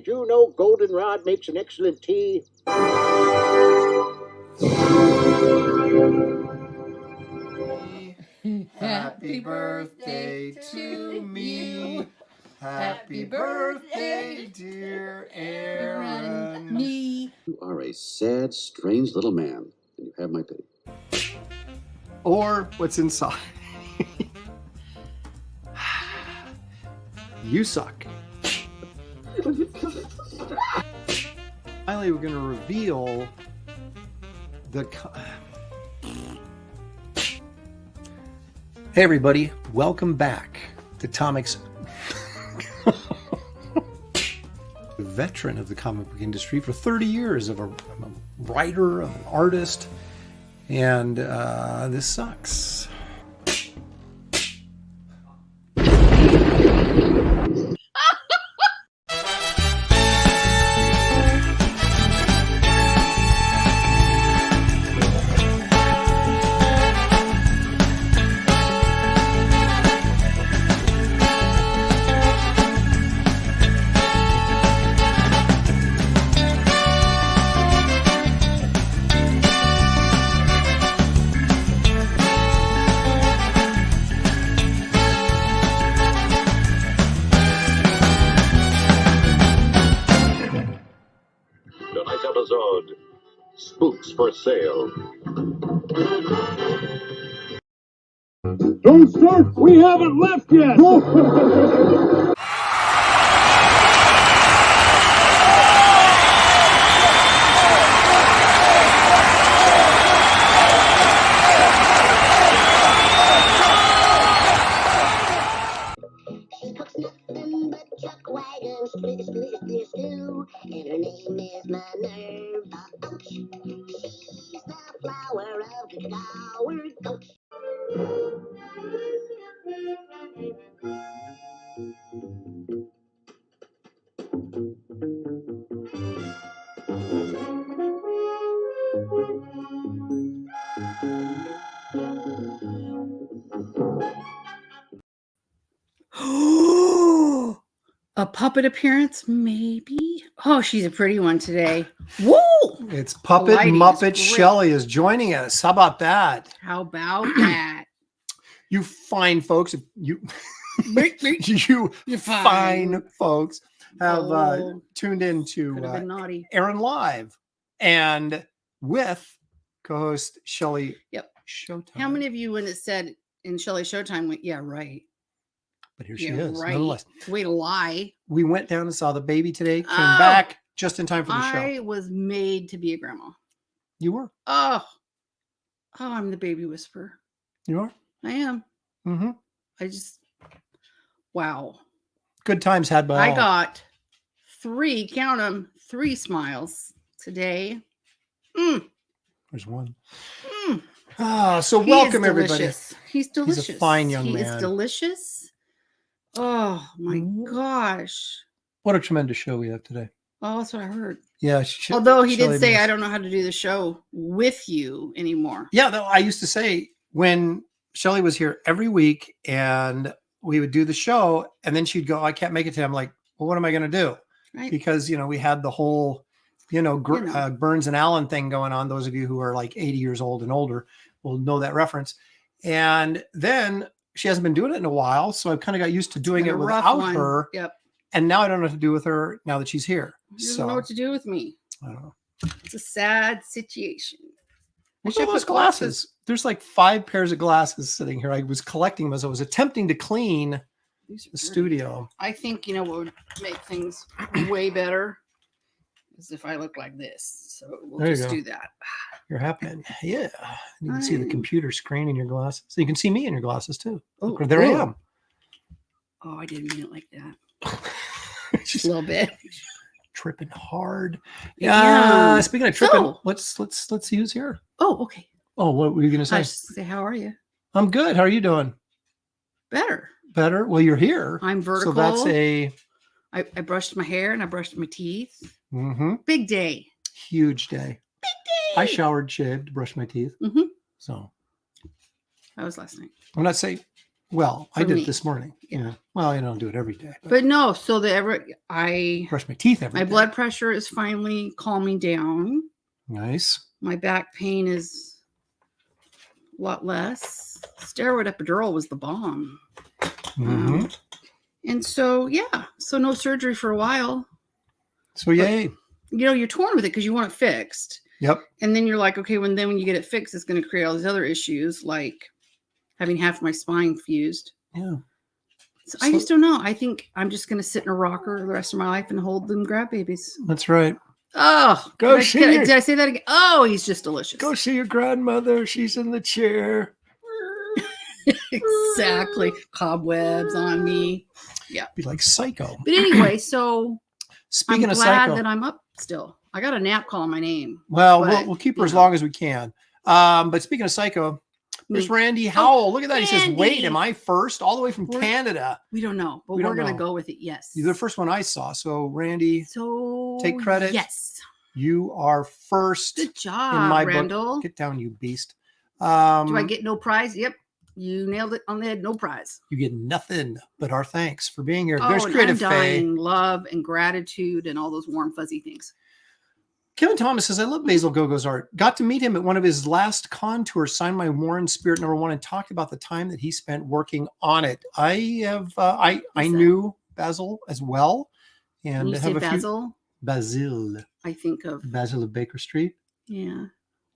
did you know goldenrod makes an excellent tea? Happy birthday to me. Happy birthday, dear Aaron. Me. You are a sad, strange little man, and you have my pity. Or what's inside. You suck. Finally, we're going to reveal the... Hey, everybody. Welcome back to Tomic's veteran of the comic book industry for 30 years I'm a writer, I'm an artist, and this sucks. Tonight's episode, Spooks for Sale. Don't start! We haven't left yet! She cooks nothing but chuck wagons, stew, and her name is Minerva. Ouch. She's the flower of the devoured coach. A puppet appearance, maybe. Oh, she's a pretty one today. Woo! It's Puppet Lighting is Muppet great. Shelley is joining us. How about that? How about that? You fine folks, if you you You're fine folks have Oh. tuned into Could have been naughty. Aaron Live and with co-host Shelley. Yep. Showtime. How many of you, when it said in Shelley Showtime, went, yeah, right. But here she Yeah, is. right. Nonetheless, Way to lie. we went down and saw the baby today. Came Oh. back just in time for the I show. was made to be a grandma. You were. Oh, I'm the baby whisperer. You are. I am. Mm-hmm. I just, wow. Good times had by I all. got 3, count them, 3 smiles today. Mm, There's one. mm. So He welcome is everybody. delicious. He's delicious. He's a fine young He man. is delicious. Oh my Mm. gosh. What a tremendous show we have today. Oh, that's what I heard. Yeah. Although he Shelley did say, knows. I don't know how to do the show with you anymore. Yeah, though I used to say when Shelley was here every week and we would do the show and then she'd go, I can't make it today. I'm like, well, what am I going to do? Right. Because, we had the whole, Burns and Allen thing going on. Those of you who are like 80 years old and older will know that reference. And then she hasn't been doing it in a while. So I've kind of got used to doing Been it a rough without one. her. Yep. And now I don't know what to do with her now that she's here. You don't So know what to do with me. I don't know. It's a sad situation. Look I at should those put glasses. There's like 5 pairs of glasses sitting here. I was collecting them as I was attempting to clean These are the dirty. studio. I think, what would make things way better is if I look like this. So we'll There you just go. do that. You're happening. Yeah. You can see the Fine. computer screen in your glasses. So you can see me in your glasses too. Oh, Look, there I oh. am. Oh, I didn't mean it like that. Just Just a little bit. tripping hard. Yeah. Speaking of tripping, So- let's see who's here. Oh, okay. Oh, what were you gonna I say? just say, how are you? I'm good. How are you doing? Better. Better? Well, you're here. I'm vertical. So that's a I brushed my hair and I brushed my teeth. mhm, Big day. huge day. Big I day. showered, shaved, brushed my teeth. Mhm. So That was last night. I'm not saying Well, I For did me. it this morning. Yeah. Well, I don't do it every day. But no, so Brush my teeth every my day. blood pressure is finally calming down. Nice. My back pain is a lot less. Steroid epidural was the bomb. Mhm. And so, yeah, so no surgery for a while. So yay. You're torn with it because you want it fixed. Yep. And then you're like, okay, when you get it fixed, it's going to create all these other issues, like having half my spine fused. Yeah. So I just don't know. I think I'm just going to sit in a rocker the rest of my life and hold them grab babies. That's right. Oh, did I say that again? Oh, he's just delicious. Go see your grandmother. She's in the chair. Exactly. Cobwebs on me. Yeah. Be like Psycho. But anyway, so Speaking I'm of glad Psycho, that I'm up still. I got a nap calling my name. well, but, we'll keep her you as know. long as we can. But speaking of Psycho, there's Me. Randy Howell. Look at that. He says, Randy. wait, am I first? All the way from Canada. We don't know, but We we're don't going to know. go with it. Yes. You're the first one I saw. So, Randy, So take credit. Yes. you are first Good job, in my Randall. book. Get down, you beast. Do I get no prize? Yep. You nailed it on the head. No prize. You get nothing but our thanks for being here. Oh, There's and Creative Faye. undying love and gratitude and all those warm, fuzzy things. Kevin Thomas says, I love Basil Gogos art. Got to meet him at one of his last con tours, signed my Warren Spirit #1, and talked about the time that he spent working on it. I have, I knew Basil as well. And When you have say a Basil, Basil. I think of, Basil of Baker Street. yeah.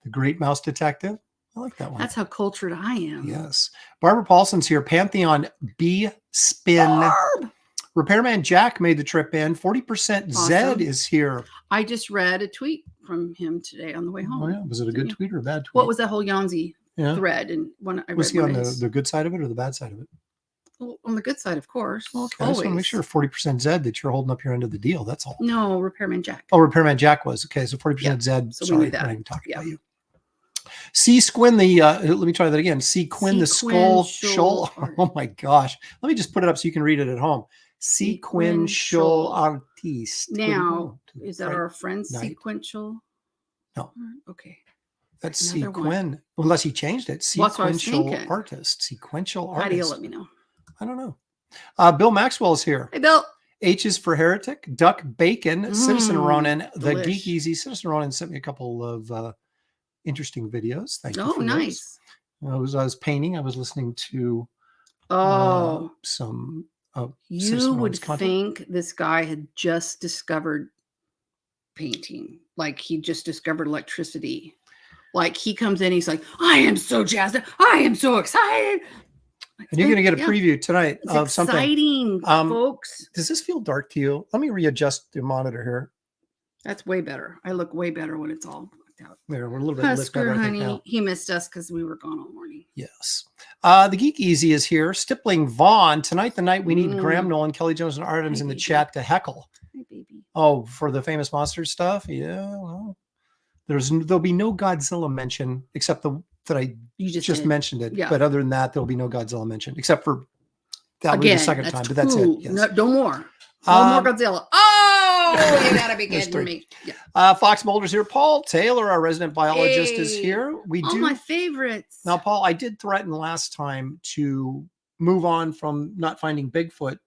The Great Mouse Detective. I like that one. That's how cultured I am. Yes. Barbara Paulson's here. Pantheon B Spin. Barb! Repairman Jack made the trip in. 40% Awesome. Zed is here. I just read a tweet from him today on the way home. Oh, yeah. Was it a good Yeah. tweet or a bad tweet? What was that whole Yonzi Yeah. thread? And when I Was read he on one of his- the good side of it or the bad side of it? Well, on the good side, of course. Okay. I just want to make sure 40% Zed that you're holding up your end of the deal. That's all. No, Repairman Jack. Oh, Repairman Jack was. Okay. So 40% Zed. So we Sorry, knew that. I'm not even talking Yeah. about you. C. Squin, let me try that again. C. Quinn, the skull Sequential shoal. art. Oh my gosh. Let me just put it up so you can read it at home. Sequential artiste. Now, is that our friend Night. Sequential? No. Okay. That's another one. Sequin. Unless he changed it. Well, that's what I was Sequential thinking. artist. Sequential How do you artist. let me know? I don't know. Bill Maxwell is here. Hey, Bill. H is for Heretic. Duck Bacon. Citizen Ronan. The delish. Geek Easy. Citizen Ronan sent me a couple of interesting videos. Thank you. Oh, for nice. those. I was painting. I was listening to Oh, some. you Citizen would Ronan's content. think this guy had just discovered painting. Like he just discovered electricity. Like he comes in, he's like, I am so jazzed. I am so excited. And you're going to get a Yeah. preview tonight It's of something. exciting, folks. Does this feel dark to you? Let me readjust the monitor here. That's way better. I look way better when it's all blacked out. There, we're a little bit lit Husker, better, I think, honey, now. he missed us because we were gone all morning. Yes. The Geek Easy is here. Stippling Vaughn. Tonight, the night we need Graham Nolan, Kelly Jones, and Arden's Hi, in the baby. chat to heckle. Hi, baby. Oh, for the famous monsters stuff? Yeah, well, there'll be no Godzilla mention except that I You just did. mentioned it. Yeah. But other than that, there'll be no Godzilla mention except for that will be Again, the second that's time. But that's it. two. Yes. No more. No more Um, Godzilla. Oh, you gotta be There's kidding three. me. Yeah. Fox Mulder's here. Paul Taylor, our resident biologist, is Hey. here. We All do my favorites. now, Paul. I did threaten last time to move on from not finding Bigfoot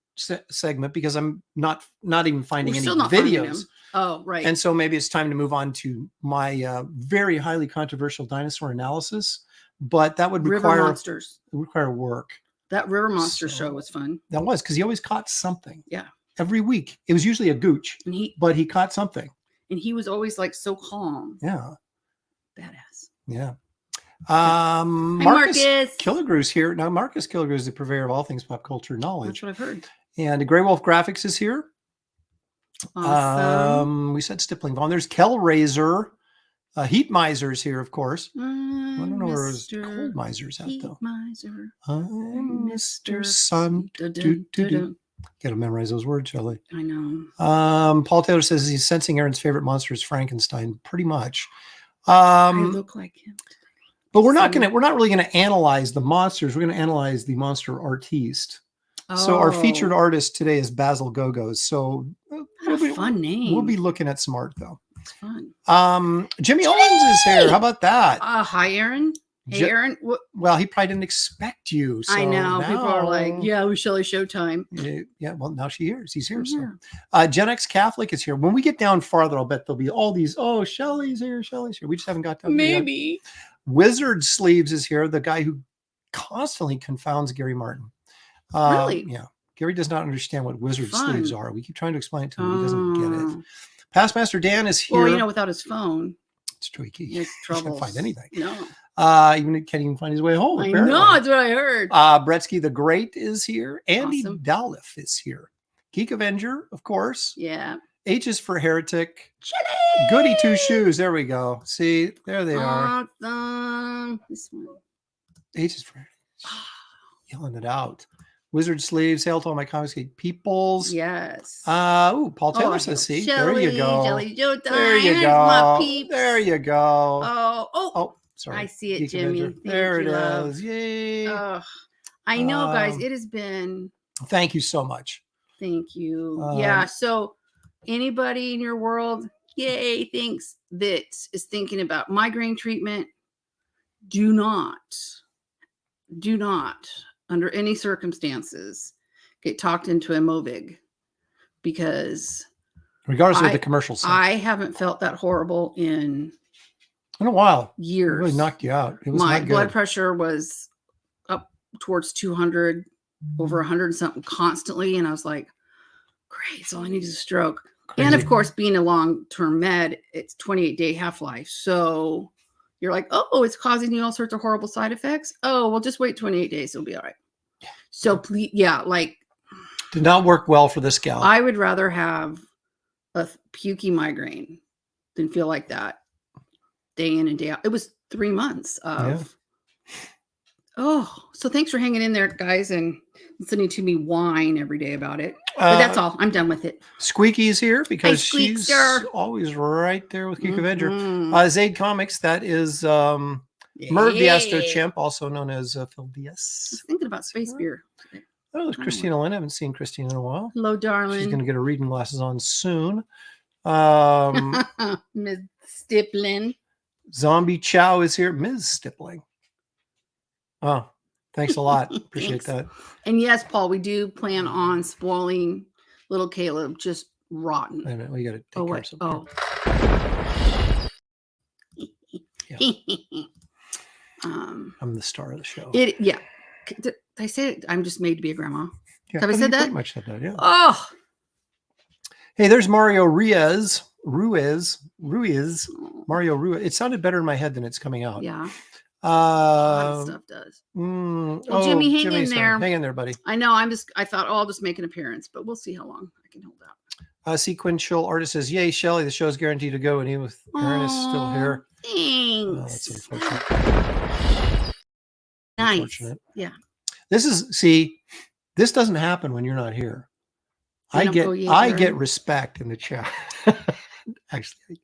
segment because I'm not even finding We're any still not finding videos. him. Oh, right. And so maybe it's time to move on to my very highly controversial dinosaur analysis. But that would River require work. That River Monster So- show was fun. That was because he always caught something. Yeah. Every week. It was usually a gooch, And but he caught something. he was always like so calm. Yeah. Badass. Yeah. Hi, Marcus Marcus. Killigrew's here. Now, Marcus Killigrew is the purveyor of all things pop culture knowledge. That's what I've heard. And Grey Wolf Graphics is here. Awesome. We said Stippling Vaughn. There's Kellraiser. Heat Miser's here, of course. I don't know where his Cold Miser's at, Heat though. Miser. I'm Mr. Mr. Sun. Dun-dun-dun-dun. Got to memorize those words, Shelley. I know. Paul Taylor says he's sensing Aaron's favorite monster is Frankenstein. Pretty much. I look like him. But we're not really gonna analyze the monsters. We're gonna analyze the monster artiste. So our featured Oh, artist today is Basil Gogos. So what a fun name. we'll be looking at some art though. It's fun. Jimmy Owens is here. How about that? Hi, Aaron. Hey, Aaron. Well, he probably didn't expect you. So I know. now, People are like, yeah, we Shelley Showtime. Yeah, well, now he's here. I'm So here. Gen X Catholic is here. When we get down farther, I'll bet there'll be all these, Shelley's here. We just haven't got down there yet. Maybe. Wizard Sleeves is here, the guy who constantly confounds Gary Martin. Really? Yeah. Gary does not understand what wizard Fun. sleeves are. We keep trying to explain it to him. He doesn't get it. Pastmaster Dan is here. Well, you know, without his phone, it's tricky. he has trouble. Can't find anything. No. Can't even find his way home. I apparently. know. That's what I heard. Bretsky the Great is here. Andy Awesome. Dalif is here. Geek Avenger, of course. Yeah. H is for Heretic. Shelley! Goody Two Shoes. There we go. See, there they are. Awesome. This one. H is for Heretic. Yelling it out. Wizard Sleeves, Hail to all my comics geek peoples. Yes. Paul Taylor says, see, Shelley, there you go. Shelley Showtime. There you There's go. my peeps. There you go. Oh, sorry. I see it, Geek Jimmy. Avenger. Thank There you, it love. is. Yay. I know, guys. It has been. Thank you so much. Thank you. Yeah. So, anybody in your world, yay, thinks that is thinking about migraine treatment, do not, under any circumstances, get talked into a Movig, because Regardless of the commercial side. I haven't felt that horrible in a while. Years. It really knocked you out. It was my not good. blood pressure was up towards 200, over 100 and something constantly. And I was like, great. So all I need is a stroke. Crazy. And of course, being a long-term med, it's 28-day half-life. So you're like, oh, it's causing you all sorts of horrible side effects. Oh, well, just wait 28 days. It'll be all right. So please, did not work well for this gal. I would rather have a pukey migraine than feel like that day in and day out. It was 3 months of, so thanks for hanging in there, guys, and listening to me whine every day about it. But that's all. I'm done with it. Squeaky's here because Hi, she's Squeakster. always right there with Geek Avenger. Zaid Comics, that is Merv the Astro Chimp, also known as Phil I DS. was thinking about space beer. Oh, there's Christina Lynn. I haven't seen Christina in a while. Hello, darling. She's going to get her reading glasses on soon. Ms. Stiplin. Zombie Chow is here. Ms. Stippling. Oh, thanks a lot. Appreciate that. And yes, Paul, we do plan on spoiling little Caleb just rotten. Wait a minute. We got to take care of something. I'm the star of the show. Did I say it? I'm just made to be a grandma. Yeah, Have I said that? Pretty much said that, yeah. Oh. Hey, there's Mario Ruiz. Mario Ruiz. It sounded better in my head than it's coming out. Yeah. A lot of stuff does. Jimmy, hang in there. Hang in there, buddy. I know. I thought, I'll just make an appearance, but we'll see how long I can hold out. Sequential artist says, yay, Shelley, the show's guaranteed to go. And he with Aaron is still here. Thanks. That's unfortunate. Nice. Unfortunate. Yeah. This doesn't happen when you're not here. I get respect in the chat. Actually, I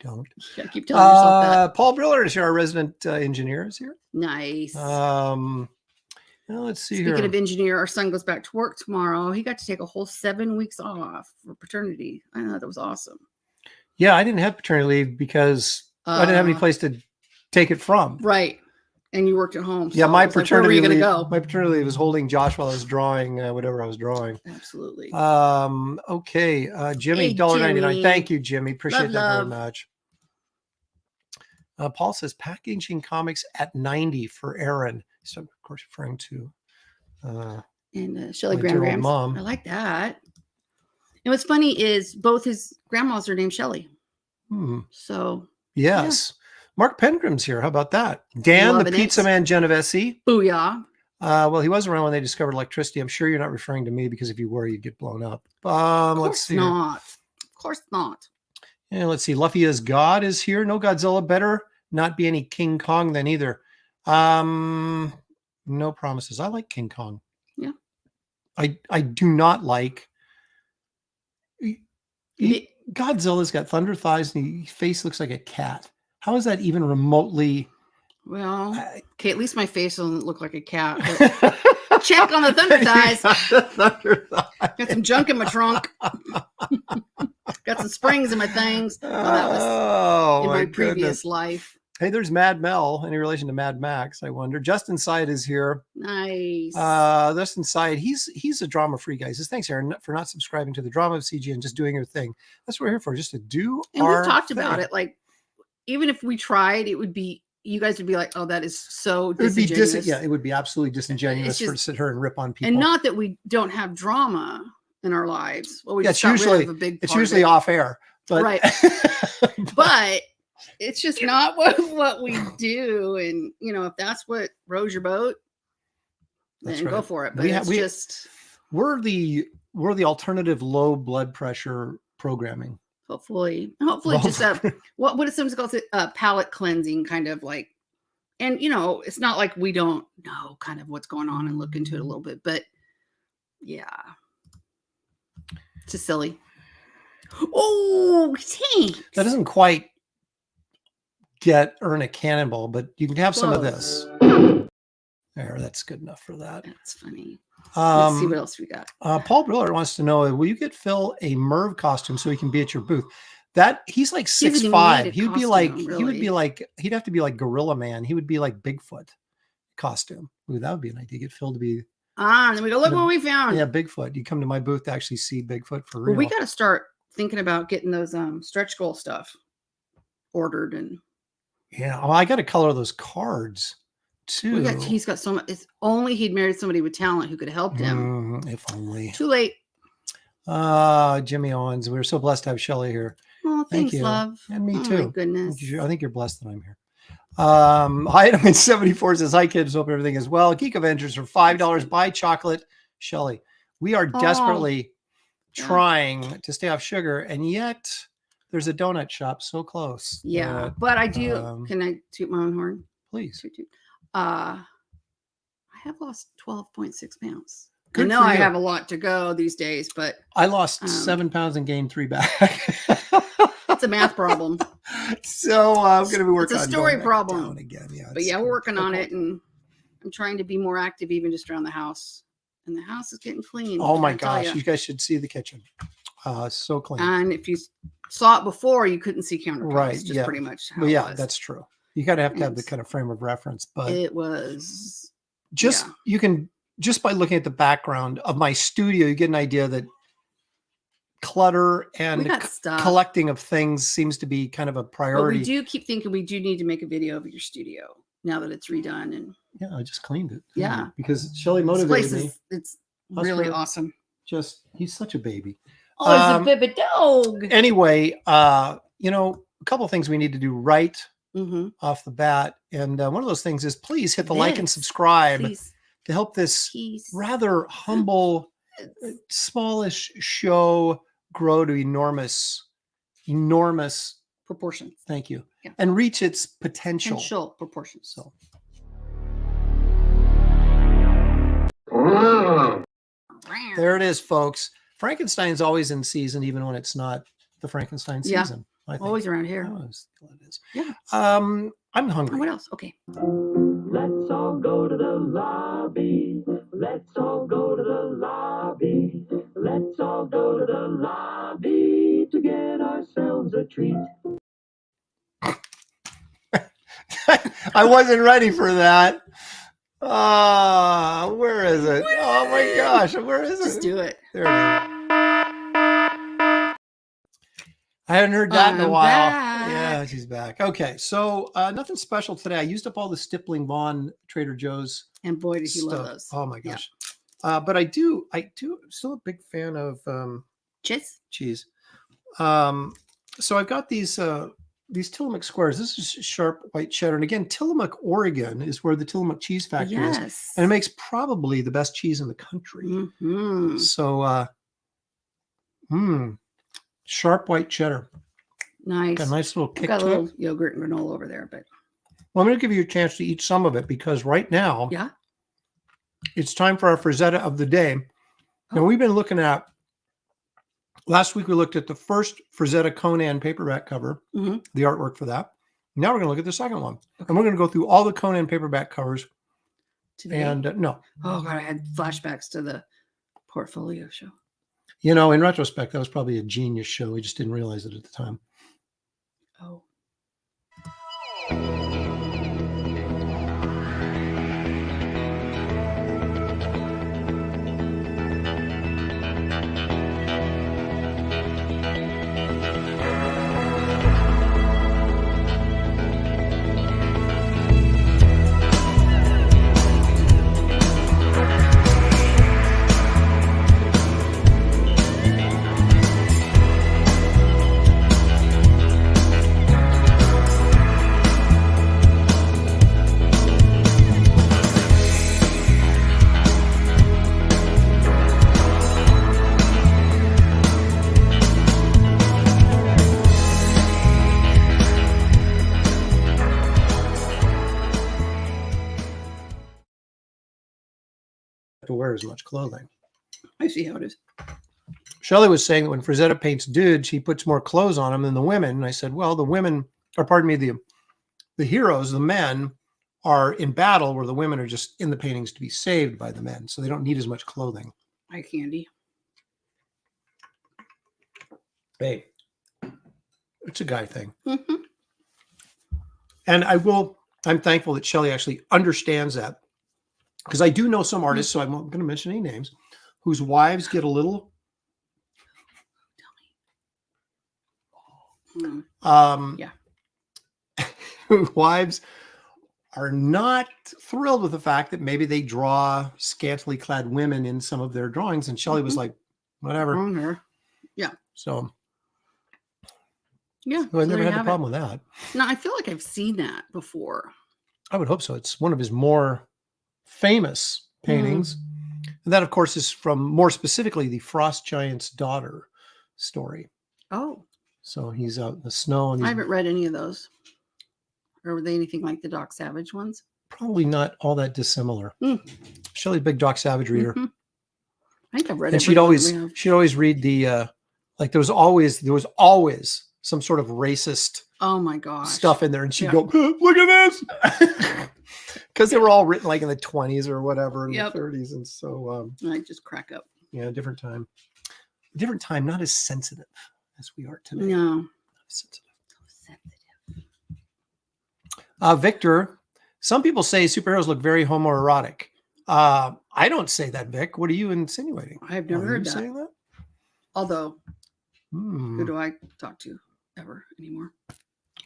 don't. You keep telling yourself that. Paul Briller is here. Our resident engineer is here. Nice. Well, let's see. Speaking here. of engineer, our son goes back to work tomorrow. He got to take a whole 7 weeks off for paternity. I thought that was awesome. Yeah, I didn't have paternity leave because I didn't have any place to take it from. Right. And you worked at home. Yeah, so my paternity paternity leave. leave. Go? My paternity leave was holding Josh while I was drawing whatever I was drawing. Absolutely. Okay. Jimmy, Hey, $1.99. Jimmy. Thank you, Jimmy. Appreciate that Love. very much. Paul says packaging comics at 90 for Aaron. So of course referring to and Shelley my dear old Graham. mom. I like that. And what's funny is both his grandmas are named Shelley. So yes. Mark Pengram's here. How about that? Dan, Loving the pizza it. man Genovese. Booyah. Well, he was around when they discovered electricity. I'm sure you're not referring to me because if you were, you'd get blown up. Let's see. Not. Of course not. And let's see. Luffy as God is here. No Godzilla. Better not be any King Kong then either. No promises. I like King Kong. Yeah. I do not like. Godzilla's got thunder thighs and his face looks like a cat. How is that even remotely? Well, okay, at least my face doesn't look like a cat. Check on the thunder thighs. Got some junk in my trunk. Got some springs in my things. Well, that was in my previous life. Hey, there's Mad Mel. Any relation to Mad Max? I wonder. Justin Side is here. Nice. Justin Side, he's a drama free, guy. He says, thanks, Aaron, for not subscribing to the drama of CG and just doing your thing. That's what we're here for, just to do and our we've talked thing. about it. Like, even if we tried, it would be, you guys would be like, oh, that is so It would be disingenuous. it would be absolutely disingenuous It's to just- sit here and rip on people. And not that we don't have drama in our lives. Well, we Yeah, just got rid of a big it's part of usually it. off air. But Right. But it's just not what we do. And, you know, if that's what rows your boat, That's then go right. for it. But We it's ha- we- just, we're the alternative low blood pressure programming. hopefully just what is something called palate cleansing, kind of like, and, you know, it's not like we don't know kind of what's going on and look into it a little bit, but yeah, it's just silly. Oh, thanks. That doesn't quite earn a cannonball, but you can have some of this. There, that's good enough for that. That's funny. Let's see what Um, else we got. Paul Briller wants to know: will you get Phil a Merv costume so he can be at your booth? That he's like He doesn't 6'5". need a He would be like costume, he would be really. like he'd have to be like Gorilla Man. He would be like Bigfoot costume. Ooh, that would be an idea. Get Phil to be And then we go, look what we found. yeah Bigfoot. You come to my booth to actually see Bigfoot for real. Well, we got to start thinking about getting those stretch goal stuff ordered, and yeah. Oh, I got to color those cards too. he's got so much. It's only he'd married somebody with talent who could have helped him. If only. Too late. Jimmy Owens. We're so blessed to have Shelley here. Oh, Thank thanks, you. love. And me Oh, too. my goodness. I think you're blessed that I'm here. Item 74 says, hi kids, hope everything is well. Geek Avengers for $5. Buy chocolate. Shelley, we are desperately trying to stay off sugar, and yet there's a donut shop so close. Yeah, that, but I do. Can I toot my own horn? please. Toot, toot. I have lost 12.6 pounds. Good I know for I you. have a lot to go these days, but I lost 7 pounds and gained 3 back. it's a math problem. So I'm going to be working It's a on story going back problem. down again. Yeah, But yeah, we're working on it, and I'm trying to be more active even just around the house. And the house is getting clean. Oh my I tell gosh, ya. you guys should see the kitchen. So clean. And if you saw it before, you couldn't see countertops. Right, Just yeah. pretty much how Well, it yeah, was. that's true. You got to have the It's- kind of frame of reference, but It was just you can just by looking at the background of my studio, you get an idea that clutter we and got stuff. collecting of things seems to be kind of a But priority. we do keep thinking we do need to make a video of your studio now that it's redone. And Yeah, I just cleaned it. Yeah. because Shelley this motivated place me. is it's Us really for- awesome. Just he's such a baby. Oh, it's a baby dog. Anyway, you know, a couple of things we need to do right Mm-hmm. off the bat, and one of those things is please hit the like and This, subscribe Please, to help this please. rather humble, smallish show grow to enormous. Proportions. Thank you, Yeah. and reach its potential. Potential proportions. So there it is, folks. Frankenstein's always in season, even when it's not the Frankenstein Yeah. season. I think. Always around here. I always feel it is. Yeah. I'm Oh, hungry. what else? Okay. Let's all go to the lobby. Let's all go to the lobby. Let's all go to the lobby to get ourselves a treat. I wasn't ready for that. Where is it? Oh my gosh, where is Just it? do it. There it is. I haven't heard that in a I'm while. back. Yeah, she's back. Okay, so nothing special today. I used up all the Stippling Vaughn Trader Joe's And boy, did you love stuff. those. Oh my Yeah. gosh. But I do still a big fan of Cheers. cheese. So I've got these Tillamook squares. This is sharp white cheddar. And again, Tillamook, Oregon is where the Tillamook cheese factory is. Yes. And it makes probably the best cheese in the country. Mm-hmm. So sharp white cheddar. Nice. Got a nice little I've kick got a to little it. yogurt and granola over there, but Well, I'm going to give you a chance to eat some of it because right now yeah. it's time for our Frazetta of the day. Now Oh. we've been looking at, last week we looked at the first Frazetta Conan paperback cover, Mhm. the artwork for that. Now we're going to look at the second one. And we're going to go through all the Conan paperback covers. Today. And no, oh god, I had flashbacks to the portfolio show. you know, in retrospect, that was probably a genius show. We just didn't realize it at the time. Oh. wear as much clothing. I see how it is. Shelley was saying that when Frazetta paints dudes, he puts more clothes on them than the women. And I said, well, the women, or pardon me, the heroes, the men, are in battle where the women are just in the paintings to be saved by the men. So they don't need as much clothing. Eye candy. Hey, it's a guy thing. Mm-hmm. And I'm thankful that Shelley actually understands that. Because I do know some artists, so I'm not going to mention any names, whose wives get a little Yeah. whose wives are not thrilled with the fact that maybe they draw scantily clad women in some of their drawings. And Shelley was like, whatever. On her. Yeah. So Yeah. I so never there you had a have problem it. with that. No, I feel like I've seen that before. I would hope so. It's one of his more famous paintings. And that, of course, is from more specifically the Frost Giant's Daughter story. Oh, So he's out in the snow. And I he's haven't read any of those. Or were they anything like the Doc Savage ones? probably not all that dissimilar. Shelley's a big Doc Savage reader. Mhm. I think I've read And every one we have. she'd always read the like there was always some sort of racist Oh my gosh. stuff in there, and she'd Yeah. go, look at this, because they were all written like in the 20s or whatever, in Yep. the 30s, and so I just crack up. yeah, different time, not as sensitive as we are today. No. Not as sensitive. Victor, some people say superheroes look very homoerotic. I don't say that, Vic. What are you insinuating? I've never Are heard you that. saying that? Although, Hmm. who do I talk to ever anymore?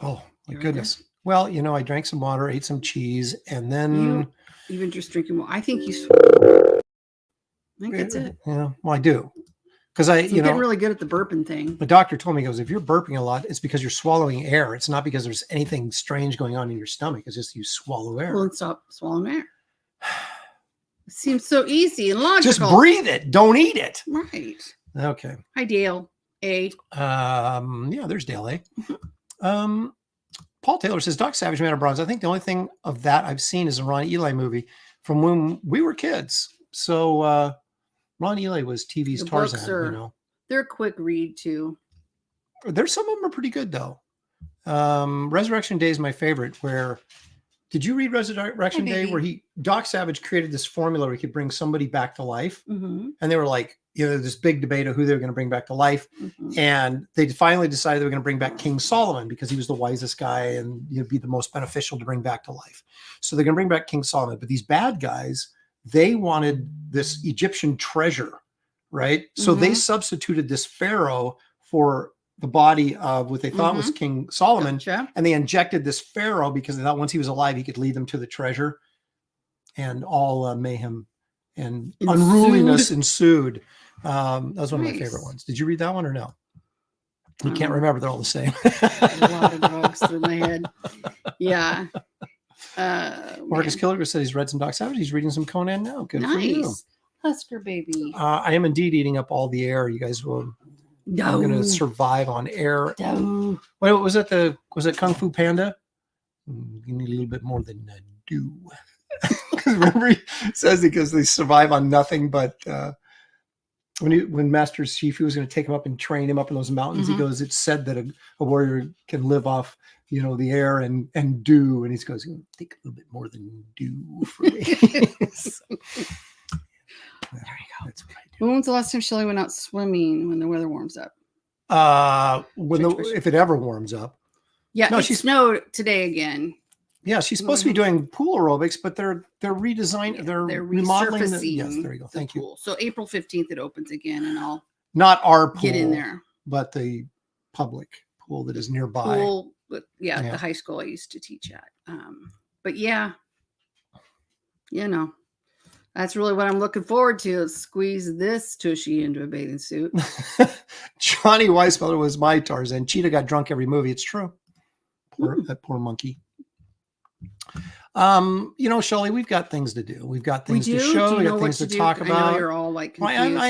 Oh, my You're right goodness. Well, I drank some water, ate some cheese, and then You even just drinking more. I think you. I think that's it. Yeah, well, I do. Because I'm getting really good at the burping thing. the doctor told me, he goes, if you're burping a lot, it's because you're swallowing air. It's not because there's anything strange going on in your stomach. It's just you swallow air. Well, then stop swallowing air. It seems so easy and logical. Just breathe it. Don't eat it. Right. Okay. Hi, Dale. A. Yeah, there's Dale A. Paul Taylor says, Doc Savage Man of Bronze. I think the only thing of that I've seen is a Ron Ely movie from when we were kids. So Ron Ely was TV's The books Tarzan, They're a quick read too. There's some of them are pretty good though. Resurrection Day is my favorite. Did you read Resurrection Day where Doc Savage created this formula where he could bring somebody back to life? Mm-hmm. And they were like, this big debate of who they were going to bring back to life. Mm-hmm. And they finally decided they were going to bring back King Solomon because he was the wisest guy and be the most beneficial to bring back to life. So they're going to bring back King Solomon. But these bad guys, they wanted this Egyptian treasure, right? So they substituted this pharaoh for the body of what they thought was King Solomon. Gotcha. And they injected this pharaoh because they thought once he was alive, he could lead them to the treasure. And all mayhem and unruliness ensued. That was one of my favorite ones. Did you read that one or no? You can't remember. They're all the same. A lot of drugs through my head. Yeah. Marcus Killiger said he's read some Doc Savage. He's reading some Conan now. Good for you. Nice. Husker baby. I am indeed eating up all the air. You guys will. I'm going to survive on air. No. Wait, was it Kung Fu Panda? You need a little bit more than do. Remember, he says because they survive on nothing but when Master Shifu was going to take him up and train him up in those mountains, he goes, it's said that a warrior can live off, the air and dew. And he goes, take a little bit more than dew for me. So, there you go. That's what I do. When was the last time Shelley went out swimming when the weather warms up? If it ever warms up. Yeah, No, it snowed today again. Yeah, she's supposed to be doing pool aerobics, but they're redesigning, they're remodeling. resurfacing. Yes, there you go. Thank you. Pool. So April 15th it opens again, and I'll Not our pool, get in there. but the public pool that is nearby. Pool, but Yeah. the high school I used to teach at. But yeah, that's really what I'm looking forward to. Is squeeze this tushy into a bathing suit. Johnny Weissmuller was my Tarzan. Cheetah got drunk every movie. It's true. That poor monkey. Shelley, we've got things to do. We've got things to show. We got things to talk about. I know you're all like confused. I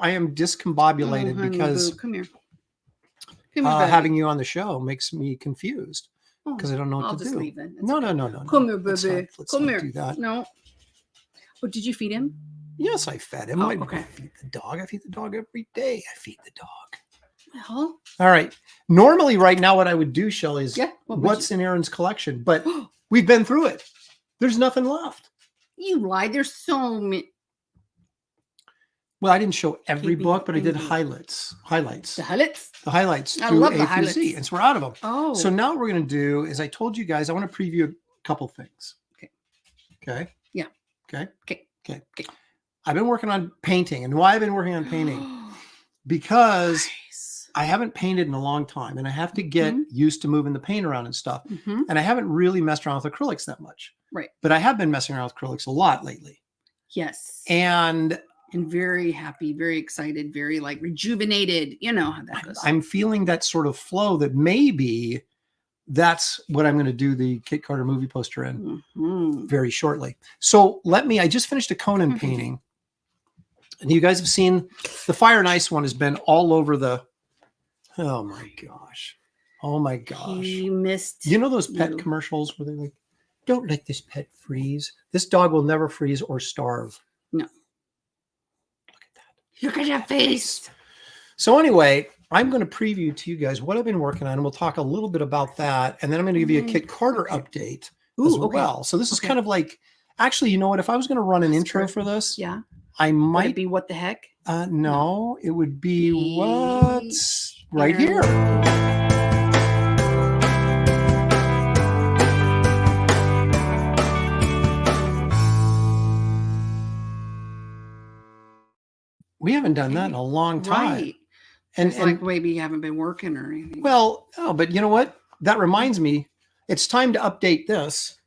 am discombobulated honey, because boo. Come here. Come here, having you on the show makes me confused because I don't know what I'll to just do. leave then. No. Come here, Let's baby. not Come do here. that. No. Oh, did you feed him? Yes, I fed him. Oh, I okay. feed the dog. I feed the dog every day. I feed the dog. Well, All right. Normally, right now, what I would do, Shelley, is yeah. What would what's in Aaron's collection, but we've been through it. There's nothing left. you lied. There's so many. Well, I didn't show every Keeping book, but I did thinking. highlights. The highlights. The highlights I through love A the through highlights. Z, and so we're out of them. Oh. So now what we're going to do is I told you guys I want to preview a couple things. Okay. Okay. Yeah. Okay. Okay. Okay. Okay. I've been working on painting, and why I've been working on painting because Nice. I haven't painted in a long time, and I have to get used to moving the paint around and stuff. Mhm. And I haven't really messed around with acrylics that much. Right. But I have been messing around with acrylics a lot lately. Yes. And very happy, very excited, very like rejuvenated. You know how that goes. I'm feeling that sort of flow that maybe that's what I'm going to do the Kit Carter movie poster in very shortly. So I just finished a Conan painting. And you guys have seen the Fire and Ice one has been all over the, oh my gosh. Oh my gosh. He missed. You know those pet commercials where they're like, don't let this pet freeze. This dog will never freeze or starve. No. Look at your face. So anyway, I'm going to preview to you guys what I've been working on, and we'll talk a little bit about that. And then I'm going to give you a Kit Carter update as well. So this is kind of like, actually, you know what? If I was going to run an intro for this, yeah, I might would it be what the heck? No, it would be what's right here. We haven't done that in a long time. Right. And like maybe you haven't been working or anything. Well, no, but you know what? That reminds me, it's time to update this.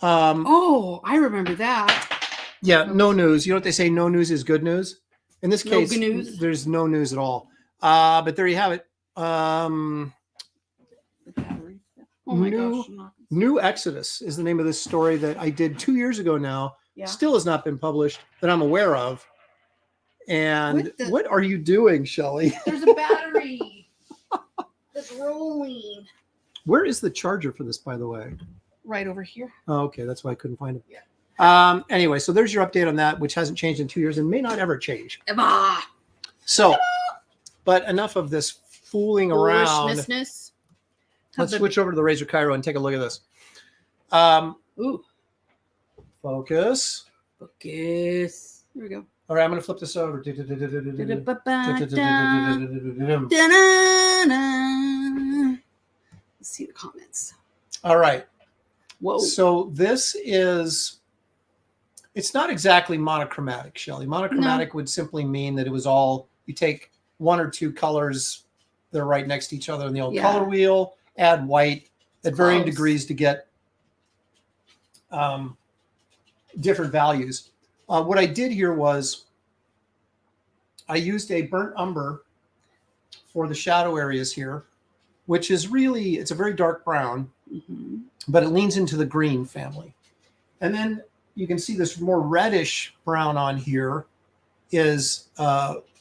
Oh, I remember that. Yeah, no news. You know what they say? No news is good news. In this case, good news. There's no news at all. But there you have it. Oh my gosh. New Exodus is the name of this story that I did 2 years ago now. Yeah. Still has not been published that I'm aware of. And what are you doing, Shelley? There's a battery that's rolling. Where is the charger for this, by the way? Right over here. Oh, okay. That's why I couldn't find it. Yeah. Anyway, so there's your update on that, which hasn't changed in 2 years and may not ever change. Emma. So, but enough of this fooling around. Foolishness. Let's switch over to the Razor Cairo and take a look at this. Ooh. Focus. Focus. There we go. All right, I'm going to flip this over. Let's see the comments. All right. Whoa. So this is, it's not exactly monochromatic, Shelley. Monochromatic would simply mean that it was all, you take one or two colors, they're right next to each other in the old color wheel, add white at varying degrees to get different values. What I did here was I used a burnt umber for the shadow areas here, which is really, it's a very dark brown, but it leans into the green family. And then you can see this more reddish brown on here is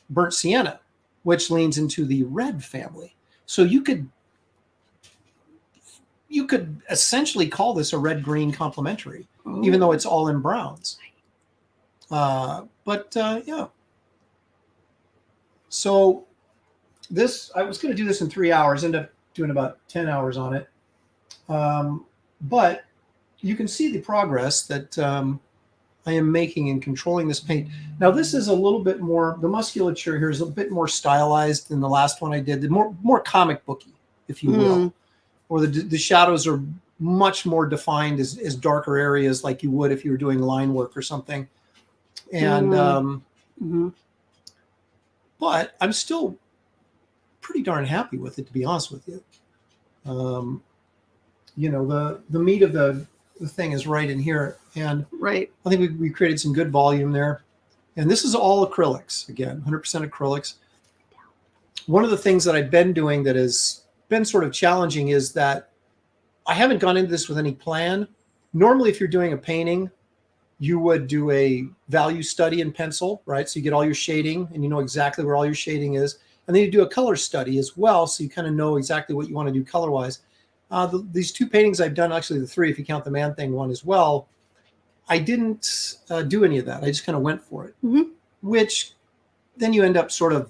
burnt sienna, which leans into the red family. So you could essentially call this a red-green complementary, even though it's all in browns. Yeah. So this, I was going to do this in 3 hours, ended up doing about 10 hours on it. But you can see the progress that I am making in controlling this paint. Now this is a little bit more, the musculature here is a bit more stylized than the last one I did, the more comic booky, if you will. Or the shadows are much more defined as darker areas like you would if you were doing line work or something. And but I'm still pretty darn happy with it, to be honest with you. You know, the meat of the thing is right in here, and I think we created some good volume there. And this is all acrylics, again, 100% acrylics. One of the things that I've been doing that has been sort of challenging is that I haven't gone into this with any plan. Normally, if you're doing a painting, you would do a value study in pencil, right? So you get all your shading and you know exactly where all your shading is. And then you do a color study as well, so you kind of know exactly what you want to do color-wise. These two paintings I've done, actually the three, if you count the Man-Thing one as well, I didn't do any of that. I just kind of went for it, which then you end up sort of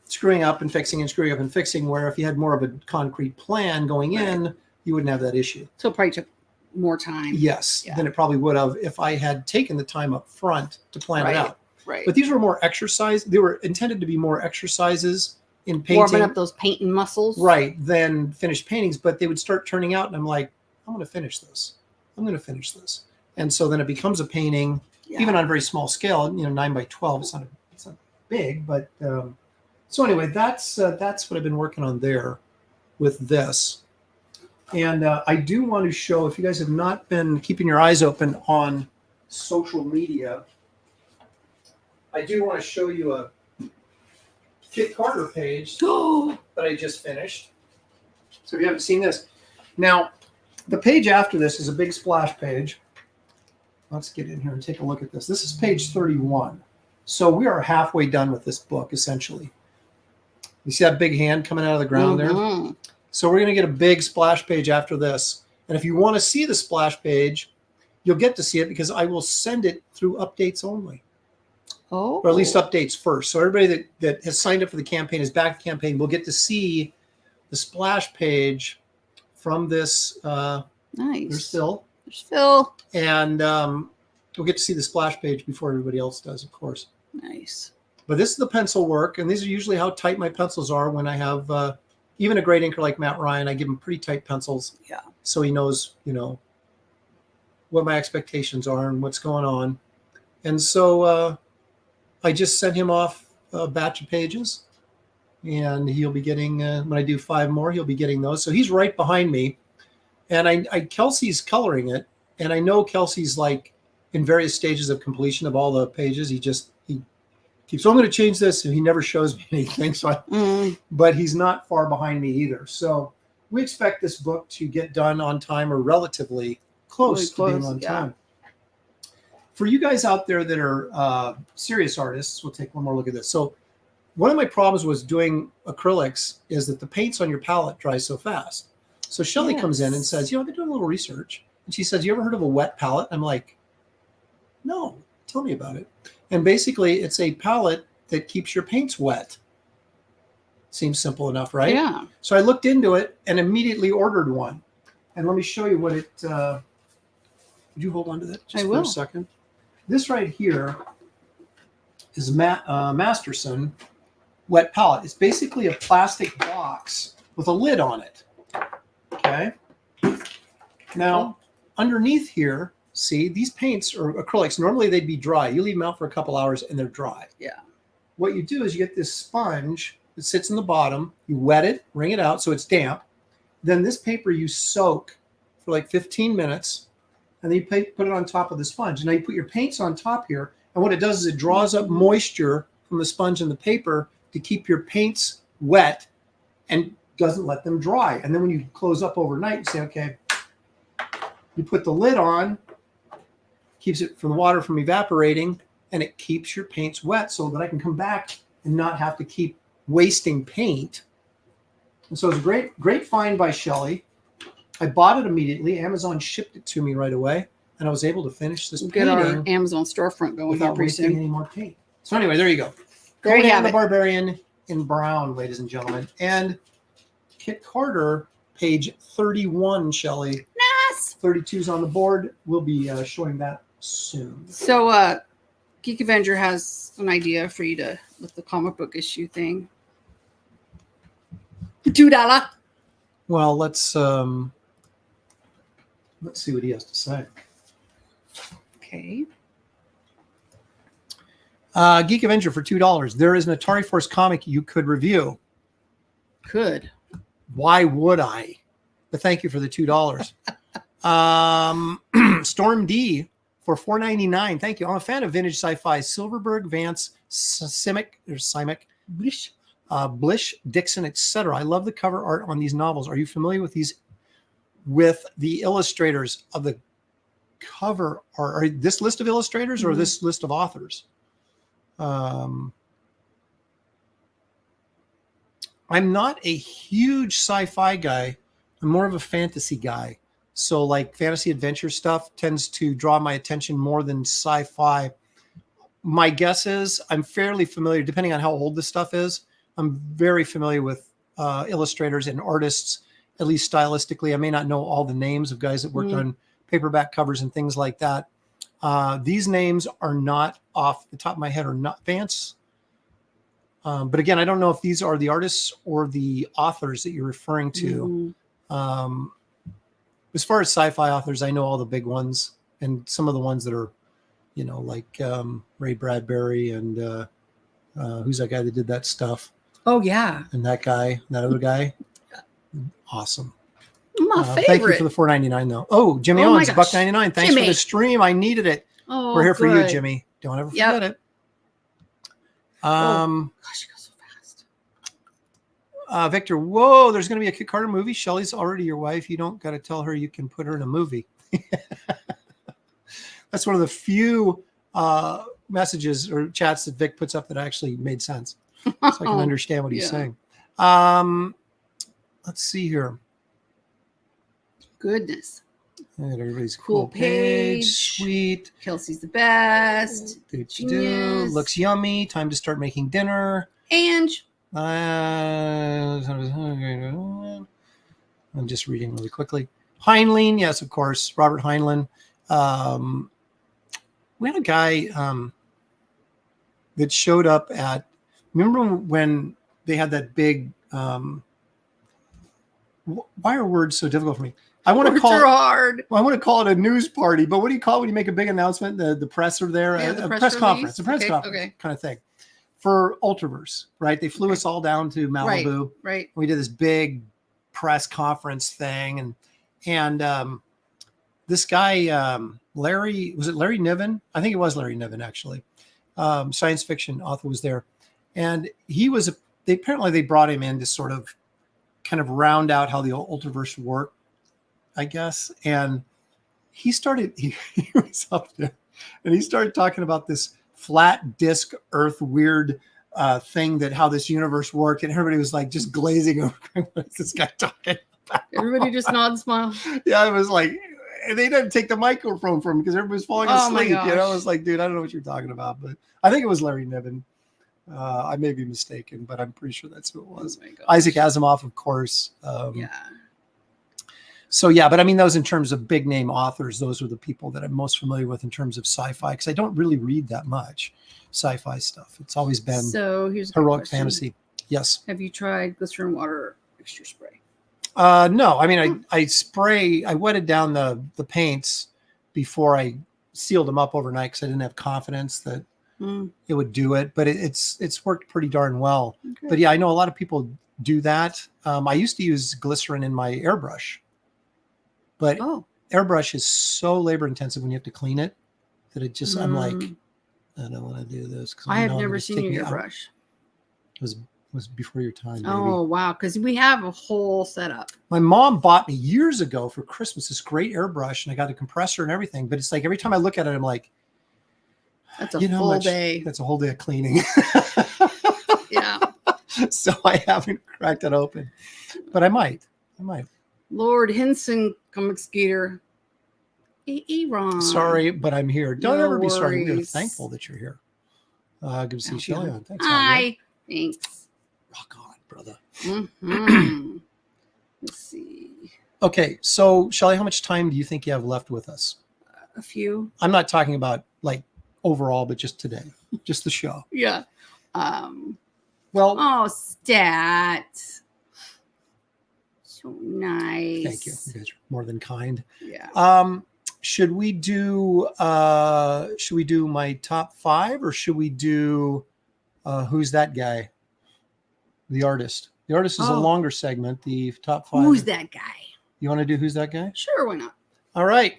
screwing up and fixing and screwing up and fixing, where if you had more of a concrete plan going in, you wouldn't have that issue. So it probably took more time. Yes, than it probably would have if I had taken the time up front to plan it out. Right. But these were more exercise. They were intended to be more exercises in painting. Warming up those painting muscles. Right, than finished paintings. But they would start turning out, and I'm like, I'm going to finish this. I'm going to finish this. And so then it becomes a painting, even on a very small scale, 9 by 12. It's not big, but so anyway, that's what I've been working on there with this. And I do want to show, if you guys have not been keeping your eyes open on social media, I do want to show you a Kit Carter page that I just finished. So if you haven't seen this. Now, the page after this is a big splash page. Let's get in here and take a look at this. This is page 31. So we are halfway done with this book, essentially. You see that big hand coming out of the ground there? So we're going to get a big splash page after this. And if you want to see the splash page, you'll get to see it because I will send it through updates only. Or at least updates first. So everybody that has signed up for the campaign, is back the campaign, will get to see the splash page from this. Nice. There's Phil. And we'll get to see the splash page before everybody else does, of course. Nice. But this is the pencil work, and these are usually how tight my pencils are when I have even a great inker like Matt Ryan. I give him pretty tight pencils. Yeah. So he knows, what my expectations are and what's going on. And so I just sent him off a batch of pages, and he'll be getting, when I do 5 more, he'll be getting those. So he's right behind me. And Kelsey's coloring it. And I know Kelsey's like in various stages of completion of all the pages. He keeps, I'm going to change this. And he never shows me anything. So but he's not far behind me either. So we expect this book to get done on time, or relatively close to being on time. For you guys out there that are serious artists, we'll take one more look at this. So one of my problems was doing acrylics is that the paints on your palette dry so fast. So Shelley comes in and says, I've been doing a little research. And she says, you ever heard of a wet palette? I'm like, no, tell me about it. And basically it's a palette that keeps your paints wet. Seems simple enough, right? Yeah. So I looked into it and immediately ordered one. And let me show you what it, would you hold on to that just for a second? This right here is Masterson wet palette. It's basically a plastic box with a lid on it. Okay. Now, underneath here, see, these paints are acrylics. Normally they'd be dry. You leave them out for a couple hours and they're dry. Yeah. What you do is you get this sponge that sits in the bottom. You wet it, wring it out so it's damp. Then this paper you soak for like 15 minutes. And then you put it on top of the sponge. And now you put your paints on top here. And what it does is it draws up moisture from the sponge and the paper to keep your paints wet and doesn't let them dry. And then when you close up overnight, you say, okay, you put the lid on, keeps it from the water from evaporating, and it keeps your paints wet so that I can come back and not have to keep wasting paint. And so it's a great find by Shelley. I bought it immediately. Amazon shipped it to me right away, and I was able to finish this painting. Get our Amazon storefront going without wasting any more paint. So anyway, there you go. There you have it. The Barbarian in brown, ladies and gentlemen. And Kit Carter, page 31, Shelley. Nice. 32's on the board. We'll be showing that soon. So Geek Avenger has an idea for you to, with the comic book issue thing. $2. Well, let's see what he has to say. Okay. Geek Avenger for $2. There is an Atari Force comic you could review. Could. Why would I? But thank you for the $2. Storm D for $4.99. Thank you. I'm a fan of vintage sci-fi. Silverberg, Vance, Simic, Blish, Dixon, etc. I love the cover art on these novels. Are you familiar with these? With the illustrators of the cover art? Are this list of illustrators or this list of authors? I'm not a huge sci-fi guy. I'm more of a fantasy guy. So like fantasy adventure stuff tends to draw my attention more than sci-fi. My guess is I'm fairly familiar, depending on how old this stuff is. I'm very familiar with illustrators and artists, at least stylistically. I may not know all the names of guys that worked on paperback covers and things like that. These names are not off the top of my head, or not Vance. But again, I don't know if these are the artists or the authors that you're referring to. As far as sci-fi authors, I know all the big ones and some of the ones that are, you know, like Ray Bradbury and who's that guy that did that stuff? Oh yeah, And that guy, that other guy, awesome. My favorite. Thank you for the $4.99 though. Oh, Jimmy Oh my Owens, gosh. $1.99. Thanks for Jimmy. the stream. I needed it. Oh, We're here for you, good. Jimmy. Don't ever forget it. Gosh, it goes so fast. Victor, whoa, there's going to be a Kit Carter movie. Shelley's already your wife. You don't got to tell her you can put her in a movie. That's one of the few messages or chats that Vic puts up that actually made sense. So I can understand what he's saying. Let's see here. Goodness. And everybody's Cool page. Sweet. Kelsey's the best. Do. Genius. Looks yummy. Time to start making dinner. Ange. I'm just reading really quickly. Heinlein, yes, of course. Robert Heinlein. We had a guy that showed up at, remember when they had that big, why are words so difficult for me? I want to Words call are hard. Well, I want to call it a news party, but what do you call it when you make a big announcement? The press are there, Yeah, a the press press conference, release. kind of thing for Ultraverse, right? They flew us all down to Malibu. Right. We did this big press conference thing, and this guy Larry, was it Larry Niven? I think it was Larry Niven actually. Science fiction author was there, and he was. They brought him in to sort of kind of round out how the Ultraverse worked, I guess. And he was up there and he started talking about this flat disk Earth weird thing, that how this universe worked. And everybody was like just glazing over. What is this guy talking about? Everybody just nod and smile. Yeah, it was like, and they didn't take the microphone from him because everybody was falling Oh my asleep. You know, gosh. I was like, dude, I don't know what you're talking about, but I think it was Larry Niven. I may be mistaken, but I'm pretty sure that's who it was. Oh my gosh. Isaac Asimov, of course. Yeah. So yeah, but I mean, those in terms of big name authors, those are the people that I'm most familiar with in terms of sci-fi, because I don't really read that much sci-fi stuff. It's always been So here's a good heroic question. fantasy. Yes. Have you tried glycerin water mixture spray? No, I mean, I wetted down the paints before I sealed them up overnight because I didn't have confidence that it would do it, but it's worked pretty darn well. Okay. But yeah, I know a lot of people do that. I used to use glycerin in my airbrush, but airbrush is so labor intensive when you have to clean it that it just, I'm like, I don't want to do this. I have never seen your airbrush. It was before your time, baby. Oh, wow. Because we have a whole setup. My mom bought me years ago for Christmas this great airbrush, and I got a compressor and everything. But it's like every time I look at it, I'm like, that's a full day. That's a whole day of cleaning. Yeah. So I haven't cracked it open, but I might. Lord Henson, comic skater. Ron. Sorry, but I'm here. Don't No ever be sorry. We're worries. thankful that you're here. Good to see Shelley on. Thanks. Hi. Thanks. Rock on, brother. Mm-hmm. Let's see. Okay, so Shelley, how much time do you think you have left with us? A few. I'm not talking about like overall, but just today, just the show. Yeah. Well, Oh, stat. So nice. thank you. You guys are more than kind. Yeah. Should we do my top 5, or should we do who's that guy? The artist. The artist is a longer segment. The top 5. Who's that guy? You want to do who's that guy? Sure, why not? All right.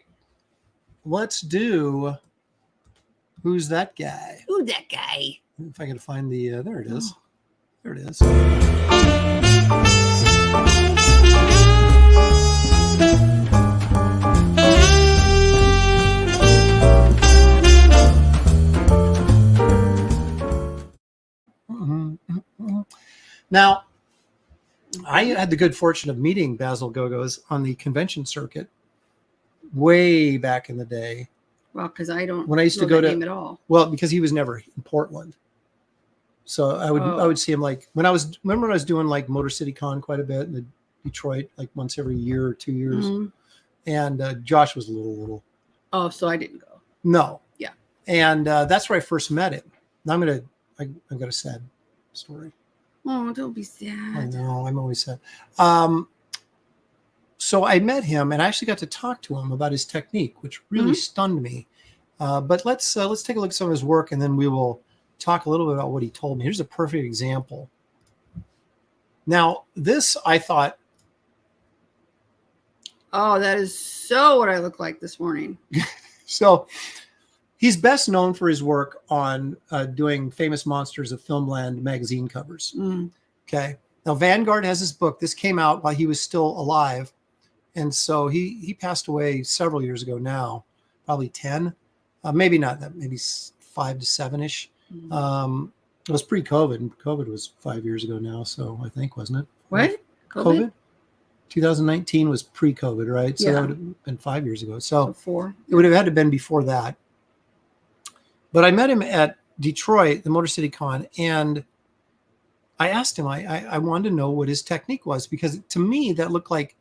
Let's do who's that guy. Who's that guy? If I can find the there it is. There it is. Now, I had the good fortune of meeting Basil Gogos on the convention circuit way back in the day. Well, because I don't When I used to know go that to name at all. Well, because he was never in Portland. So I would see him like when I was doing like Motor City Con quite a bit in the Detroit, like once every year or 2 years. Mhm. And Josh was little. Oh, so I didn't go. No. Yeah. And that's where I first met him. Now I've got a sad story. Oh, don't be I sad. know, I'm always sad. So I met him and I actually got to talk to him about his technique, which really stunned me. But let's take a look at some of his work and then we will talk a little bit about what he told me. Here's a perfect example. Now, this I thought. Oh, that is so what I look like this morning. So he's best known for his work on doing famous monsters of Filmland magazine covers. Okay. Now, Vanguard has this book. This came out while he was still alive. And so he passed away several years ago now, probably 10, maybe not that, maybe 5 to 7-ish. It was pre-COVID, and COVID was 5 years ago now. So I think, wasn't it? What? COVID? 2019 was pre-COVID, right? So Yeah. that would have been 5 years ago. So Before. it would have had to have been before that. But I met him at Detroit, the Motor City Con, and I asked him, I wanted to know what his technique was, because to me, they look like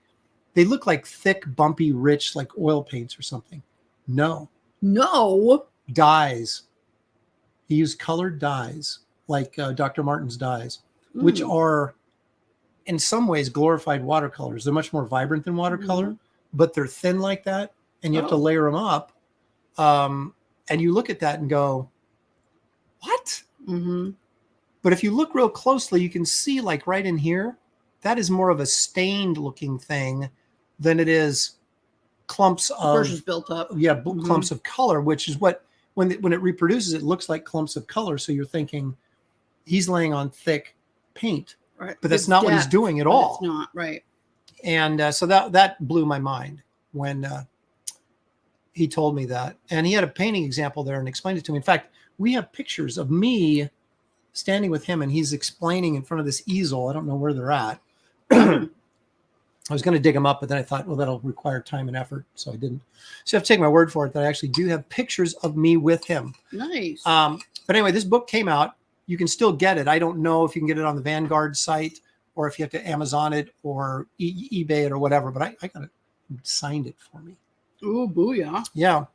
thick, bumpy, rich, like oil paints or something. No. Dyes. He used colored dyes, like Dr. Martin's dyes, which are in some ways glorified watercolors. They're much more vibrant than watercolor, but they're thin like that, and you have to layer them up. And you look at that and go, what? But if you look real closely, you can see like right in here, that is more of a stained looking thing than it is clumps of Versus built up. Yeah, clumps of color, which is what when it reproduces, it looks like clumps of color. So you're thinking he's laying on thick paint, Right. but that's not what he's doing at all. It's not right. And so that blew my mind when he told me that. And he had a painting example there and explained it to me. In fact, we have pictures of me standing with him and he's explaining in front of this easel. I don't know where they're at. I was going to dig them up, but then I thought, well, that'll require time and effort. So I didn't. So you have to take my word for it that I actually do have pictures of me with him. Nice. But anyway, this book came out. You can still get it. I don't know if you can get it on the Vanguard site or if you have to Amazon it or eBay it or whatever, but I got it. Signed it for me. Ooh, booyah. Yeah.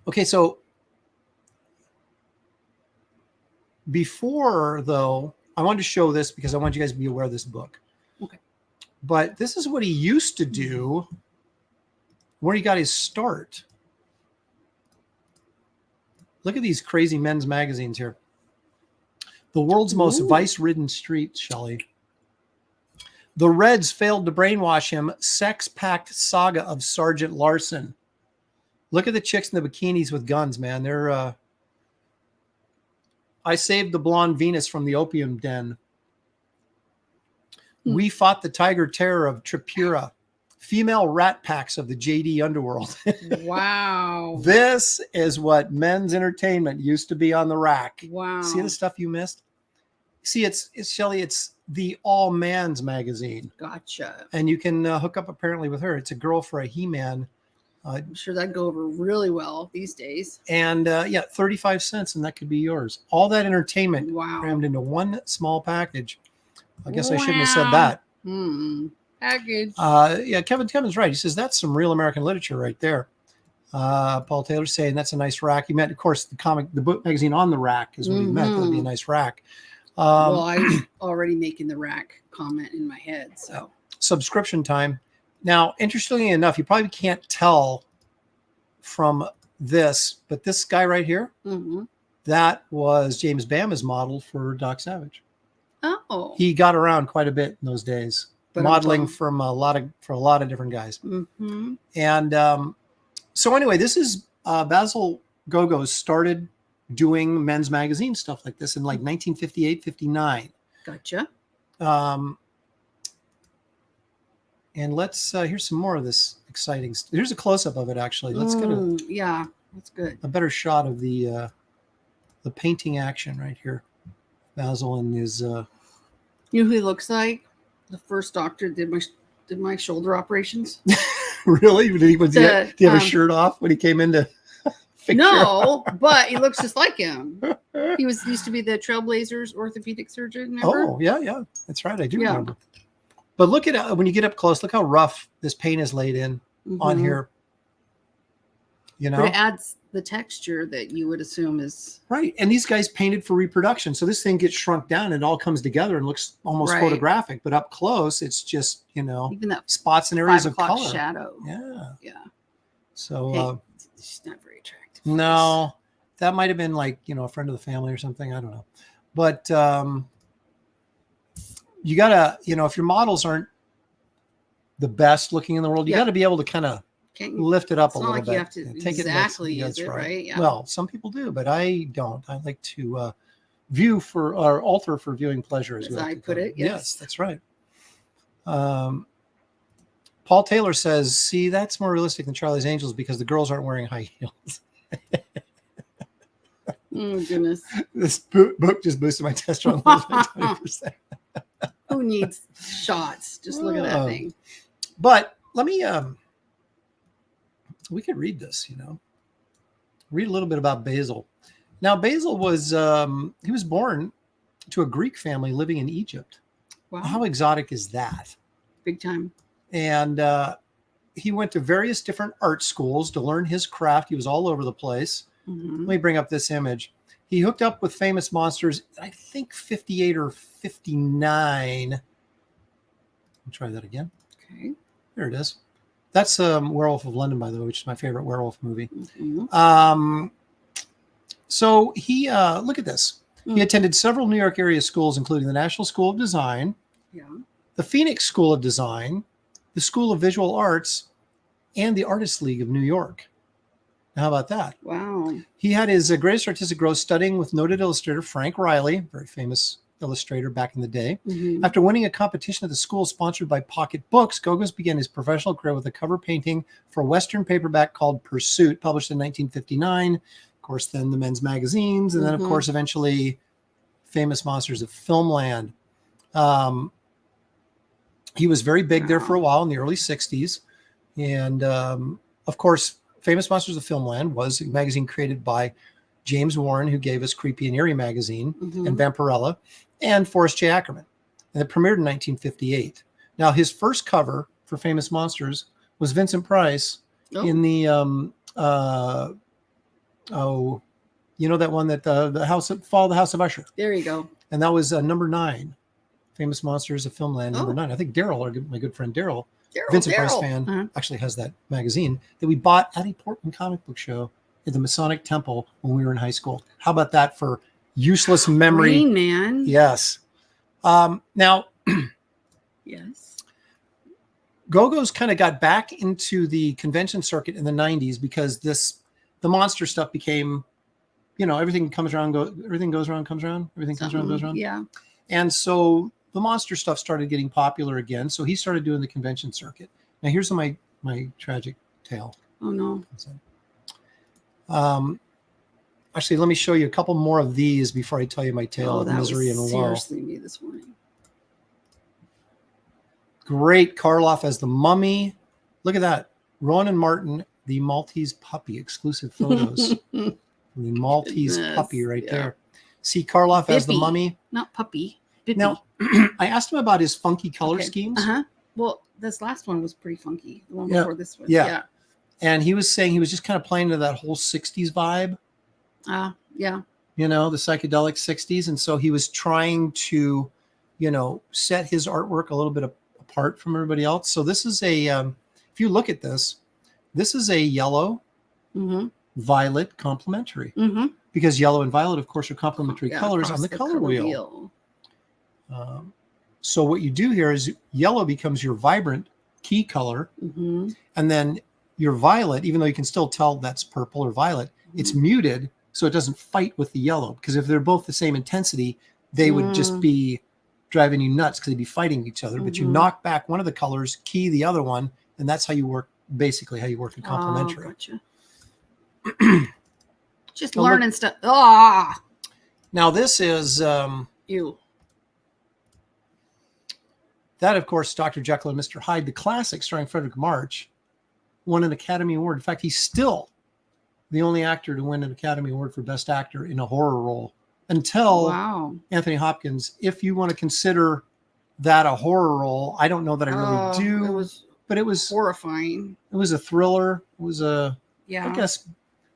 Okay, so before, though, I wanted to show this because I want you guys to be aware of this book. Okay. But this is what he used to do, where he got his start. Look at these crazy men's magazines here. The world's most vice-ridden street, Shelley. The Reds failed to brainwash him. Sex-packed saga of Sergeant Larson. Look at the chicks in the bikinis with guns, man. They're I saved the blonde Venus from the opium den. We fought the tiger terror of Tripura. Female rat packs of the JD underworld. Wow. This is what men's entertainment used to be on the rack. Wow. See the stuff you missed? See, it's Shelley, it's the all man's magazine. Gotcha. And you can hook up apparently with her. It's a girl for a He-Man. I'm sure that'd go over really well these days. And 35 cents and that could be yours. All that entertainment crammed into one small package. I guess I shouldn't have said that. Package. Kevin's right. He says that's some real American literature right there. Paul Taylor's saying that's a nice rack. He meant, of course, the book magazine on the rack is what he meant. That'd be a nice rack. Well, I was already making the rack comment in my head. So subscription time. Now, interestingly enough, you probably can't tell from this, but this guy right here, that was James Bama's model for Doc Savage. Oh, he got around quite a bit in those days, modeling for a lot of different guys. And so anyway, this is Basil Gogos started doing men's magazine stuff like this in like 1958, 59. Gotcha. And let's here's some more of this exciting. Here's a close up of it. Actually, let's get that's good. A better shot of the painting action right here. Basil and his. You know who he looks like? The first doctor did my shoulder operations. Really? Did he have a The, shirt off when he came into? No, but he looks just like him. He used to be the Trailblazers orthopedic surgeon. Remember? Oh, yeah. That's right. I do Yeah. remember. But look at when you get up close, look how rough this paint is laid in on Mhm. here. You know? But it adds the texture that you would assume is Right. And these guys painted for reproduction. So this thing gets shrunk down and it all comes together and looks almost Right. photographic. But up close, it's just, even that spots and areas 5 of o'clock color. shadow. Yeah. Yeah. So, Hey, she's not very attractive. no, that might have been like, a friend of the family or something. I don't know. But you got to, if your models aren't the best looking in the world, you got to be able to kind of lift it up a It's not little like bit. you have to exactly use it, right? Yeah. Well, some people do, but I don't. I like to view for or alter for viewing pleasure, As I put it. Yes, that's right. Paul Taylor says, "See, that's more realistic than Charlie's Angels because the girls aren't wearing high heels." Oh goodness! This book just boosted my testosterone levels by 20%. Who needs shots? Just look at that thing. But let me. We could read this. Read a little bit about Basil. Now, Basil was he was born to a Greek family living in Egypt. Wow! How exotic is that? Big time. And he went to various different art schools to learn his craft. He was all over the place. Mm-hmm. Let me bring up this image. He hooked up with famous monsters, I think 58 or 59. Let me try that again. Okay. There it is. That's Werewolf of London, by the way, which is my favorite werewolf movie. Mm-hmm. So he, look at this. He attended several New York area schools, including the National School of Design, the Phoenix School of Design, the School of Visual Arts, and the Artists League of New York. Now, how about that? Wow. He had his greatest artistic growth studying with noted illustrator Frank Riley, very famous illustrator back in the day. Mm-hmm. After winning a competition at the school sponsored by Pocket Books, Gogos began his professional career with a cover painting for a Western paperback called Pursuit, published in 1959. Of course, then the men's magazines, and then, of course, eventually Famous Monsters of Filmland. He was very big there for a while in the early 60s. And, of course, Famous Monsters of Filmland was a magazine created by James Warren, who gave us Creepy and Eerie magazine, and Vampirella, and Forrest J. Ackerman. And it premiered in 1958. Now, his first cover for Famous Monsters was Vincent Price in the, that one that the House of Usher. There you go. And that was number 9, Famous Monsters of Filmland, number 9. I think Daryl, my good friend Daryl, Vincent Price fan, actually has that magazine that we bought at a Portland comic book show at the Masonic Temple when we were in high school. How about that for useless memory? Green Man. Yes. Now, yes. Gogos kind of got back into the convention circuit in the 90s because the monster stuff became, everything comes around, everything goes around, comes around, everything comes around, goes around. Yeah. And so the monster stuff started getting popular again. So he started doing the convention circuit. Now here's my tragic tale. Oh no. Actually, let me show you a couple more of these before I tell you my tale of misery and woe. Seriously, me this morning. Great Karloff as the Mummy. Look at that. Rowan and Martin, the Maltese puppy, exclusive photos. The Maltese puppy right there. See Karloff as the Mummy. Not puppy. Bippy. Now, I asked him about his funky color schemes. Well, this last one was pretty funky. The one before this one. Yeah. And he was saying he was just kind of playing to that whole 60s vibe. Yeah. The psychedelic 60s. And so he was trying to, set his artwork a little bit apart from everybody else. So this is if you look at this is a yellow, violet complementary. Because yellow and violet, of course, are complementary colors on the color wheel. So what you do here is yellow becomes your vibrant key color. And then your violet, even though you can still tell that's purple or violet, it's muted so it doesn't fight with the yellow. Because if they're both the same intensity, they would just be driving you nuts because they'd be fighting each other. But you knock back one of the colors, key the other one, and that's how you work, basically how you work in complementary. Gotcha. Just learning stuff. Now this is Ew. That, of course, Dr. Jekyll and Mr. Hyde, the classic starring Frederick March. won an Academy Award. In fact, he's still the only actor to win an Academy Award for Best Actor in a horror role until Anthony Hopkins. If you want to consider that a horror role, I don't know that I really do. But it was horrifying. It was a thriller. It was I guess,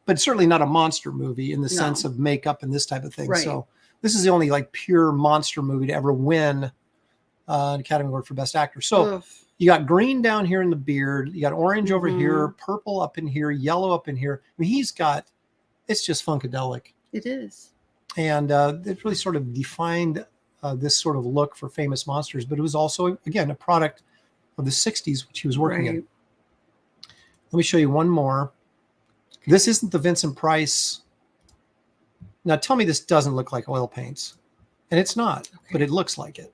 but certainly not a monster movie in the sense of makeup and this type of thing. Right. So this is the only like pure monster movie to ever win an Academy Award for Best Actor. So you got green down here in the beard. You got orange over here, purple up in here, yellow up in here. I mean, it's just funkadelic. It is. And it really sort of defined this sort of look for famous monsters. But it was also, again, a product of the 60s, which he was working in. Let me show you one more. This isn't the Vincent Price. Now tell me this doesn't look like oil paints. And it's not, but it looks like it.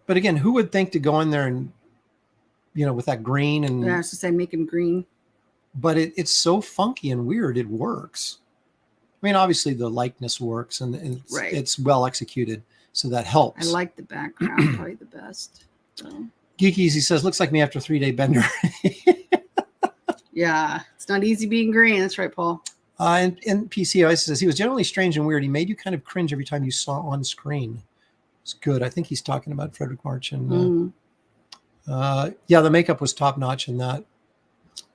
But again, who would think to go in there and, with that green and... I was to say, make him green. But it's so funky and weird, it works. I mean, obviously the likeness works and it's well executed, so that helps. I like the background, probably the best. So. Geekies, he says, looks like me after a 3-day bender. Yeah, it's not easy being green. That's right, Paul. And PCOS says, he was generally strange and weird. He made you kind of cringe every time you saw on screen. It's good. I think he's talking about Frederick March. And the makeup was top notch in that.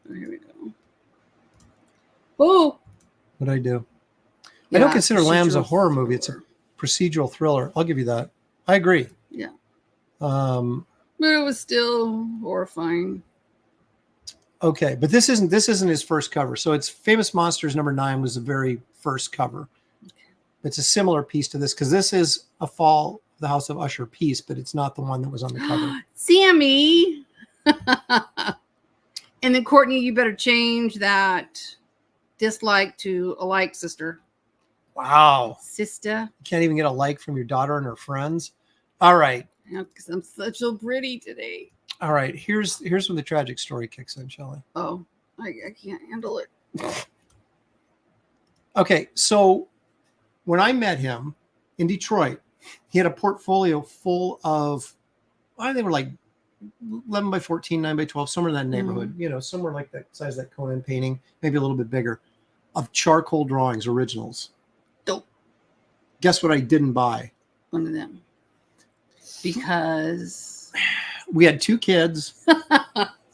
Oh, here we go. Oh, what did I do? I don't consider Lambs a horror movie. It's a procedural thriller. I'll give you that. I agree. Yeah. But it was still horrifying. Okay, but this isn't his first cover. So it's Famous Monsters #9 was the very first cover. Okay. It's a similar piece to this because this is a Fall of the House of Usher piece, but it's not the one that was on the cover. Sammy. And then Courtney, you better change that dislike to a like, sister. Wow. Sister. You can't even get a like from your daughter and her friends. All right. Yeah, because I'm so pretty today. All right. Here's when the tragic story kicks in, Shelley. Oh, I can't handle it. Okay. So when I met him in Detroit, he had a portfolio full of, they were like 11 by 14, 9 by 12, somewhere in that neighborhood, somewhere like that size of that Conan painting, maybe a little bit bigger, of charcoal drawings, originals. Dope. Guess what I didn't buy? One of them. Because we had 2 kids,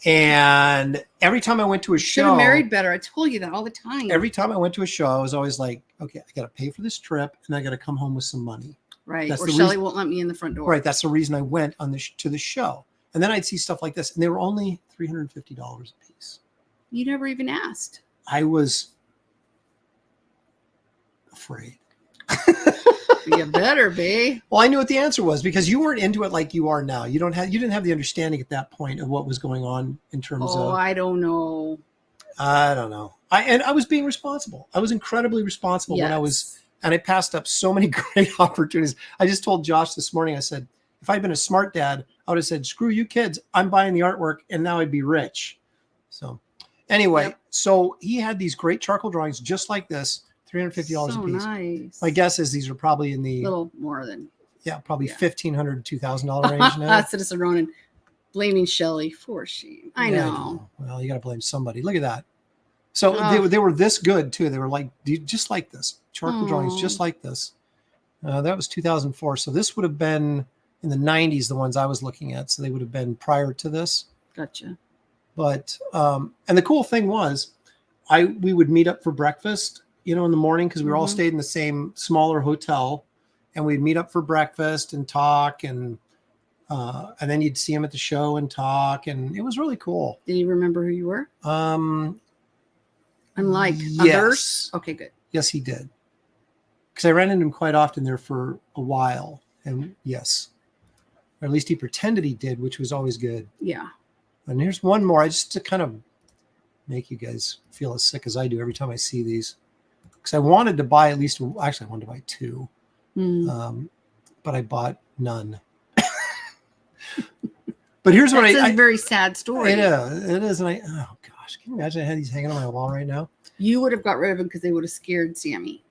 and every time I went to a show, should have married better. I told you that all the time. Every time I went to a show, I was always like, okay, I got to pay for this trip, and I got to come home with some money. Right. Or Shelley won't let me in the front door. Right. That's the reason I went to the show. And then I'd see stuff like this, and they were only $350 a piece. You never even asked. I was afraid. You better be. Well, I knew what the answer was because you weren't into it like you are now. You didn't have the understanding at that point of what was going on in terms of. Oh, I don't know. I don't know. I was being responsible. I was incredibly responsible when I passed up so many great opportunities. I just told Josh this morning, I said, if I'd been a smart dad, I would have said, screw you kids. I'm buying the artwork and now I'd be rich. So anyway, So he had these great charcoal drawings just like this, $350 a piece. Nice. My guess is these are probably in the little more than $1,500 to $2,000 range now. Citizen Ronan blaming Shelley for shame. I know. Well, you got to blame somebody. Look at that. So they were this good too. They were like just like this charcoal drawings, just like this. That was 2004. So this would have been in the 90s, the ones I was looking at. So they would have been prior to this. Gotcha. But and the cool thing was, we would meet up for breakfast, in the morning because we were all stayed in the same smaller hotel, and we'd meet up for breakfast and talk, and then you'd see him at the show and talk, and it was really cool. Did he remember who you were? Unlike yes. others? Okay, good. Yes, he did. Because I ran into him quite often there for a while, and yes, or at least he pretended he did, which was always good. Yeah. And here's one more, just to kind of make you guys feel as sick as I do every time I see these. Because I wanted to buy I wanted to buy 2, but I bought none. But here's what That's a very sad story. It is. And oh gosh, can you imagine I had these hanging on my wall right now? You would have got rid of them because they would have scared Sammy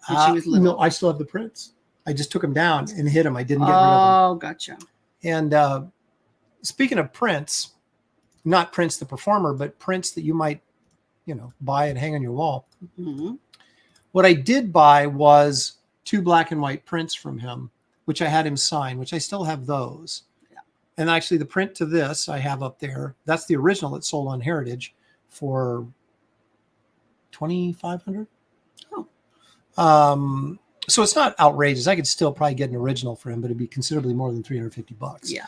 when she was little. No, I still have the prints. I just took them down and hid them. I didn't get rid of them. Oh, gotcha. And speaking of prints, not Prince the performer, but prints that you might, buy and hang on your wall. Mm-hmm. What I did buy was 2 black and white prints from him, which I had him sign, which I still have those. Yeah. And actually the print to this I have up there. That's the original that sold on Heritage for $2,500. Oh. So it's not outrageous. I could still probably get an original for him, but it'd be considerably more than $350. Yeah.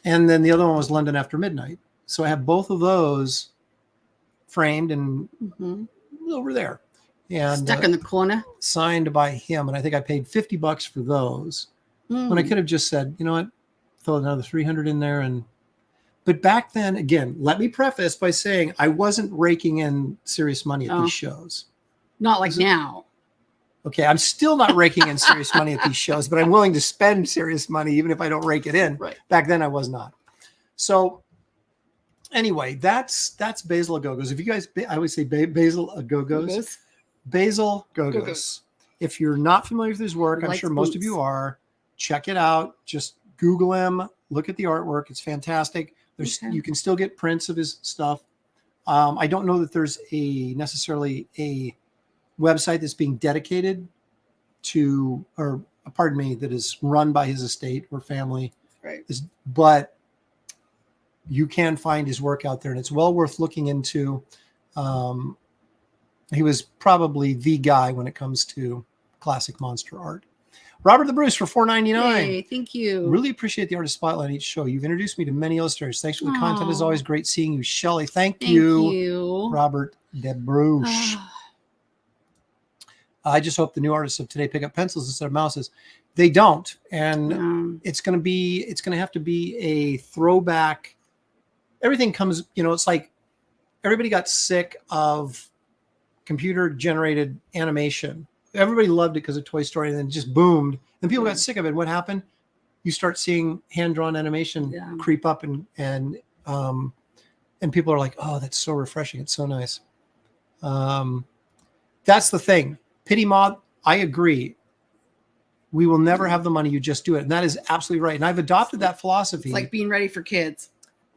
And then the other one was London After Midnight. So I have both of those framed and over there. And Stuck in the corner. Signed by him. And I think I paid $50 for those. When I could have just said, you know what, throw another 300 in there. But back then, again, let me preface by saying I wasn't raking in serious money at these shows. Not like now. Okay, I'm still not raking in serious money at these shows, but I'm willing to spend serious money even if I don't rake it in. Right. Back then I was not. So anyway, that's Basil Gogos. If you guys, I always say Basil Gogos. Basil Gogos. If you're not familiar with his work, I'm sure most of you are. Check it out. Just Google him. Look at the artwork. It's fantastic. You can still get prints of his stuff. I don't know that there's necessarily a website that's being dedicated to, or pardon me, that is run by his estate or family. Right. But you can find his work out there, and it's well worth looking into. He was probably the guy when it comes to classic monster art. Robert the Bruce for $4.99. Hey, thank you. Really appreciate the artist spotlight on each show. You've introduced me to many illustrators. Thanks for the content. As always, great seeing you, Shelley. Thank you, Robert the Bruce. I just hope the new artists of today pick up pencils instead of mouses. They don't, and it's going to have to be a throwback. Everything comes, it's like everybody got sick of computer generated animation. Everybody loved it because of Toy Story, and then it just boomed. Then people got sick of it. What happened? You start seeing hand-drawn animation creep up, and people are like, "Oh, that's so refreshing. It's so nice." That's the thing. Pity Moth, I agree. We will never have the money. You just do it, and that is absolutely right. And I've adopted that philosophy. It's like being ready for kids.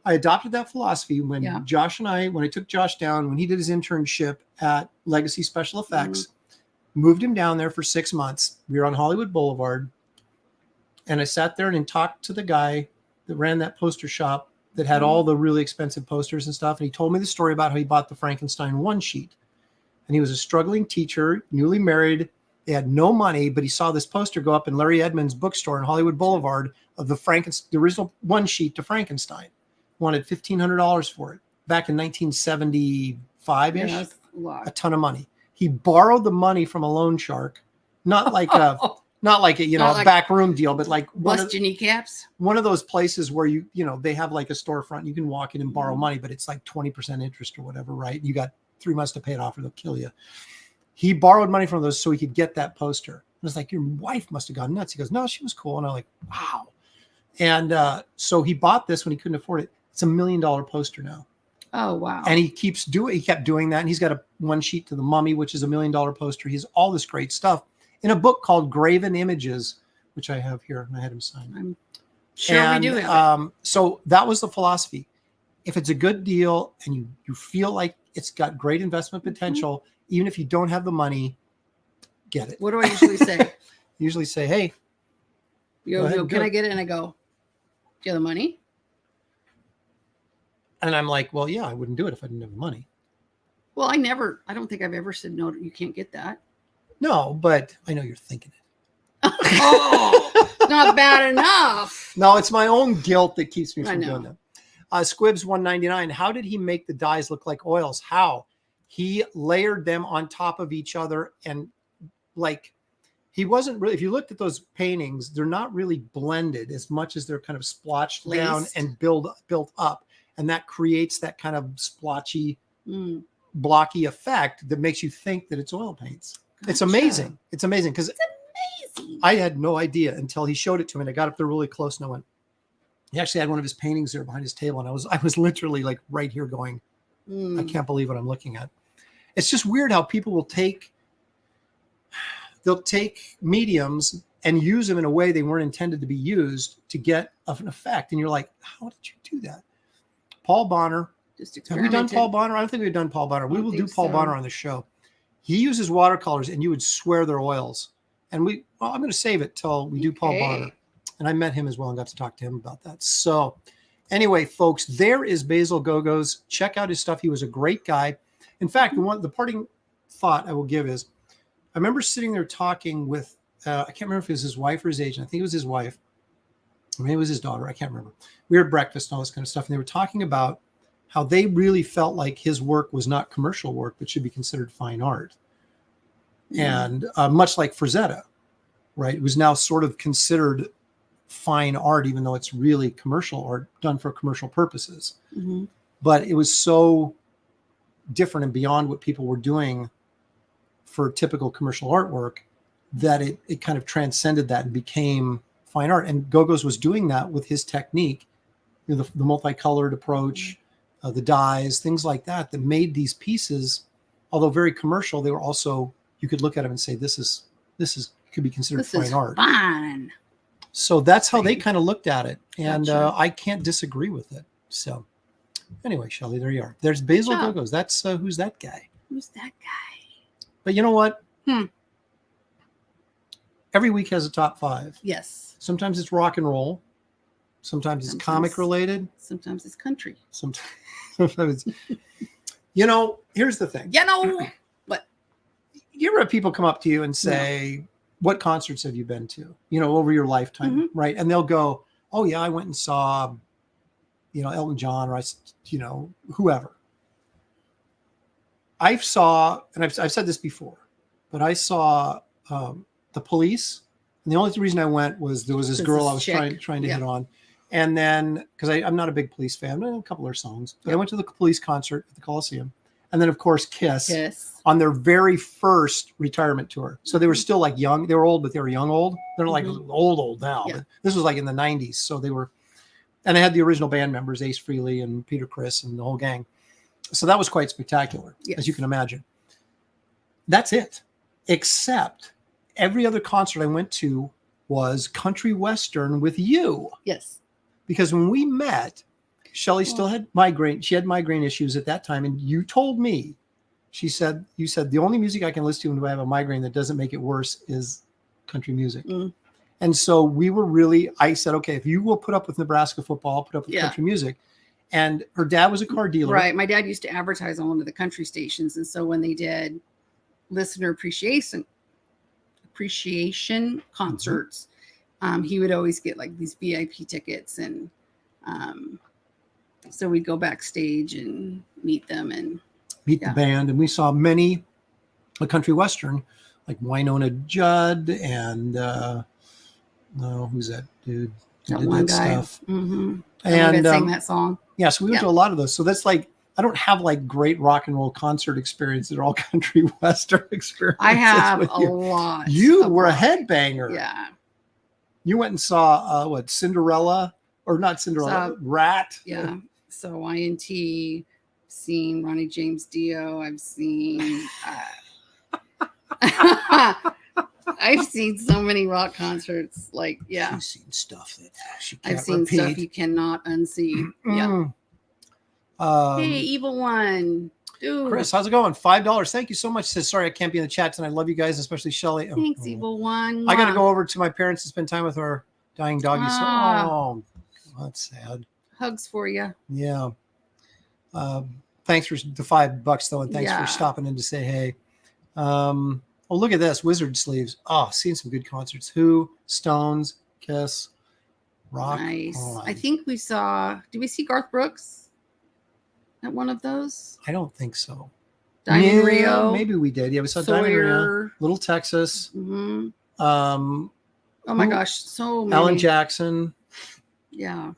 I adopted that philosophy when when I took Josh down, when he did his internship at Legacy Special Effects. Moved him down there for 6 months. We were on Hollywood Boulevard. And I sat there and talked to the guy that ran that poster shop that had all the really expensive posters and stuff. And he told me the story about how he bought the Frankenstein one sheet. And he was a struggling teacher, newly married. They had no money, but he saw this poster go up in Larry Edmunds' bookstore on Hollywood Boulevard of the original one sheet to Frankenstein. Wanted $1,500 for it back in 1975-ish. Yeah, a ton of money. He borrowed the money from a loan shark, not like a back room deal, but like one of those places where they have like a storefront. You can walk in and borrow money, but it's like 20% interest or whatever, right? You got 3 months to pay it off or they'll kill you. He borrowed money from those so he could get that poster. I was like, your wife must have gone nuts. He goes, no, she was cool. And I'm like, wow. And so he bought this when he couldn't afford it. It's $1 million poster now. Oh, wow. And he kept doing that. And he's got a one sheet to the Mummy, which is $1 million poster. He has all this great stuff in a book called Graven Images, which I have here. And I had him sign. I'm sure we do have it. So that was the philosophy. If it's a good deal and you feel like it's got great investment potential, even if you don't have the money, get it. What do I usually say? Usually say, hey, can I get it? And I go, do you have the money? And I'm like, well, yeah, I wouldn't do it if I didn't have the money. Well, I don't think I've ever said, no, you can't get that. No, but I know you're thinking it. Oh, not bad enough. No, it's my own guilt that keeps me from doing that. Squibs 199. How did he make the dyes look like oils? How? He layered them on top of each other, and like he wasn't really, if you looked at those paintings, they're not really blended as much as they're kind of splotched down and built up. And that creates that kind of splotchy, blocky effect that makes you think that it's oil paints. Gotcha. It's amazing. It's amazing because I had no idea until he showed it to me. And I got up there really close and I went, he actually had one of his paintings there behind his table. And I was literally like right here going, I can't believe what I'm looking at. It's just weird how people will take mediums and use them in a way they weren't intended to be used to get an effect. And you're like, how did you do that? Paul Bonner. Just Have we done experimented. Paul Bonner? I don't think we've done Paul Bonner. I We don't will do think Paul so. Bonner on the show. He uses watercolors, and you would swear they're oils. And I'm going to save it till we do Paul Okay. Bonner. And I met him as well and got to talk to him about that. So anyway, folks, there is Basil Gogos. Check out his stuff. He was a great guy. In fact, the parting thought I will give is, I remember sitting there talking with, I can't remember if it was his wife or his agent. I think it was his wife. Or maybe it was his daughter. I can't remember. We were at breakfast and all this kind of stuff. And they were talking about how they really felt like his work was not commercial work, but should be considered fine art. And much like Frazetta, right? It was now sort of considered fine art, even though it's really commercial art done for commercial purposes. Mhm. But it was so different and beyond what people were doing for typical commercial artwork that it kind of transcended that and became fine art. And Gogos was doing that with his technique, the multicolored approach, the dyes, things like that made these pieces, although very commercial, they were also, you could look at them and say, this is could be considered This fine is art. fine. So that's how they kind of looked at it. And Gotcha. I can't disagree with it. So anyway, Shelley, there you are. There's Basil job. Gogos. That's who's that guy. Who's that guy? But you know what? Hmm. Every week has a top 5. Yes. Sometimes it's rock and roll. Sometimes it's comic related. Sometimes it's country. Sometimes it's, here's the thing. You know what? You ever have people come up to you and say, what concerts have you been to, over your lifetime? Right. And they'll go, oh yeah, I went and saw, Elton John or whoever. I've said this before, but I saw the Police. And the only reason I went was there was this girl I was trying to hit on. And then, because I'm not a big Police fan, but a couple of their songs. But I went to the Police concert at the Coliseum. And then, of course, Kiss on their very first retirement tour. So they were still like young. They were old, but they were old. They're like old now. Yeah. But this was like in the 90s. So they were, and they had the original band members, Ace Frehley and Peter Criss and the whole gang. So that was quite spectacular, as you can imagine. That's it. Except every other concert I went to was country western with you. Yes. Because when we met, Shelley still had migraine. She had migraine issues at that time. And you told me, you said, the only music I can listen to when I have a migraine that doesn't make it worse is country music. And so I said, okay, if you will put up with Nebraska football, I'll put up with country music. And her dad was a car dealer. Right. My dad used to advertise on one of the country stations. And so when they did listener appreciation concerts, he would always get like these VIP tickets. And so we'd go backstage and meet them and meet the band. And we saw many a country western, like Wynonna Judd and who's that dude? That one guy. Stuff. And sang that song. Yeah, so we went to a lot of those. So that's like, I don't have like great rock and roll concert experiences. They're all country western experiences. I have a lot. You were a headbanger. Yeah. You went and saw Cinderella, or not Cinderella, Rat. Yeah. So INT, seen Ronnie James Dio. I've seen I've seen so many rock concerts. Like, yeah. She's seen stuff that she can't I've seen repeat. stuff you cannot unsee. Yeah. Hey, Evil One. Dude. Chris, how's it going? $5. Thank you so much. Says, sorry, I can't be in the chat tonight. I love you guys, especially Shelley. Thanks, Evil One. I got to go over to my parents to spend time with our dying doggy. So, that's sad. Hugs for you. Yeah. Thanks for the $5 though. And thanks for stopping in to say, hey, oh, look at this. Wizard Sleeves. Oh, seen some good concerts. Who, Stones, Kiss, Rock. Nice. I think we saw, did we see Garth Brooks at one of those? I don't think so. Diamond Rio. Maybe we did. Yeah, we saw Sawyer. Diamond Rio. Little Texas. Oh my gosh, so many. Alan Jackson. Yeah.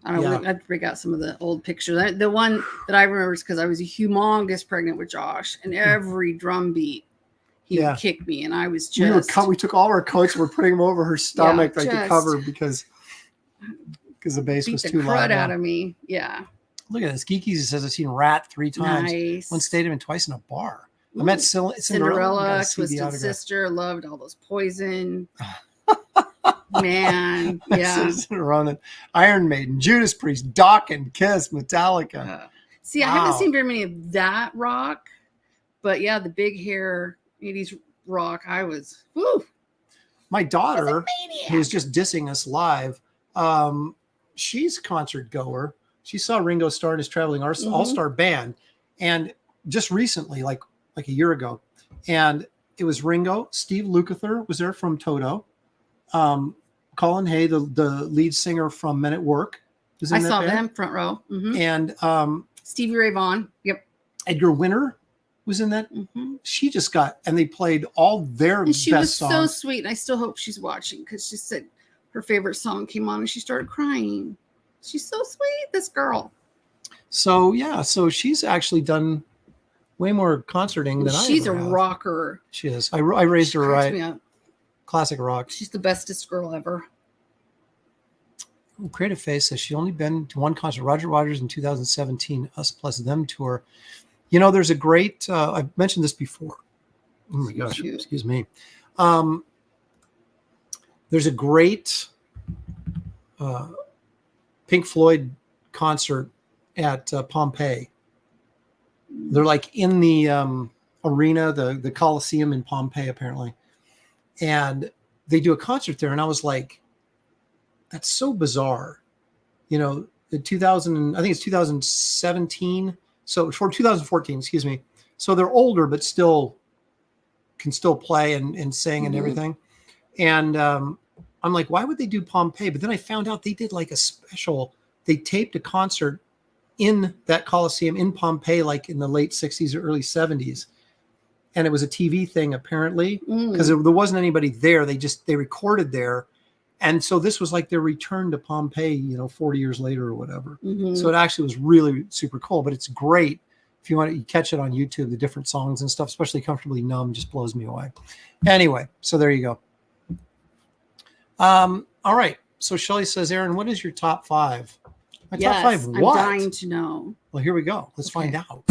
I don't know. I'd break out some of the old pictures. The one that I remember is because I was a humongous pregnant with Josh, and every drum beat he would kick me, and I was just. We took all our coats, we're putting them over her stomach to cover because the bass was too loud. Beat the crud out of me. Yeah. Look at this. Geeky says I've seen Rat 3 times. Nice. One stadium and twice in a bar. I met Cinderella, Cinderella. Twisted Sister, loved all those Poison. Man, yeah. Running Iron Maiden, Judas Priest, Dokken, Kiss, Metallica. See, I haven't seen very many of that rock, but yeah, the big hair 80s rock. I was, woo. My daughter, who's just dissing us live, she's a concert goer. She saw Ringo Starr and his traveling all-star band, and just recently, like a year ago, and it was Ringo. Steve Lukather was there from Toto. Colin Hay, the lead singer from Men at Work, was in I that saw band. them front row. And Stevie Ray Vaughan. Yep. Edgar Winter was in that. She just got, and they played all their and she best was songs. so sweet. And I still hope she's watching because she said her favorite song came on and she started crying. She's so sweet, this girl. So yeah, so she's actually done way more concerting than She's I a ever have. rocker. She is. I raised her cracks me right. up. Classic rock. She's the bestest girl ever. Creative Face says she only been to one concert, Roger Waters in 2017, Us Plus Them tour. You know, there's a great, I've mentioned this before. Oh my gosh, excuse me. There's a great Pink Floyd concert at Pompeii. They're like in the arena, the Coliseum in Pompeii, apparently. And they do a concert there. And I was like, that's so bizarre. You know, the 2000, I think it's 2017. So for 2014, excuse me. So they're older, but can still play and sing and everything. And I'm like, why would they do Pompeii? But then I found out they did like a special, they taped a concert in that Coliseum in Pompeii, like in the late 60s or early 70s. And it was a TV thing, apparently, because there wasn't anybody there. They recorded there. And so this was like their return to Pompeii, 40 years later or whatever. So it actually was really super cool, but it's great. If you want to you catch it on YouTube, the different songs and stuff, especially Comfortably Numb, just blows me away. Anyway, so there you go. All right. So Shelley says, Aaron, what is your top 5? My top 5 what? I'm dying to know. Well, here we go. Let's find out.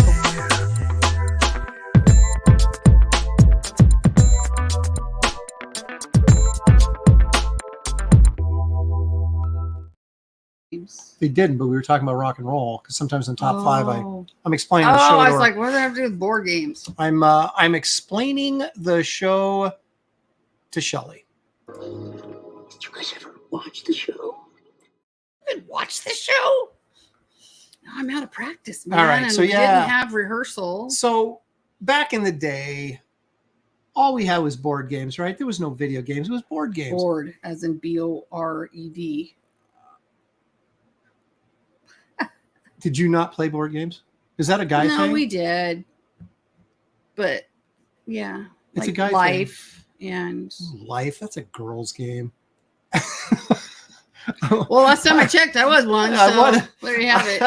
They didn't, but we were talking about rock and roll because sometimes in top 5, I'm explaining the show. I was like, what does that have to do with board games? I'm explaining the show to Shelley. Did you guys ever watch the show? Even watch the show? No, I'm out of practice, man. All right, and so we yeah. didn't have rehearsal. So back in the day, all we had was board games, right? There was no video games. It was board games. Board, as in BORED. Did you not play board games? Is that a guy thing? No, we did. But yeah. It's like a guy life thing. And Life, that's a girl's game. well, last time I checked, I was one. So there you have it.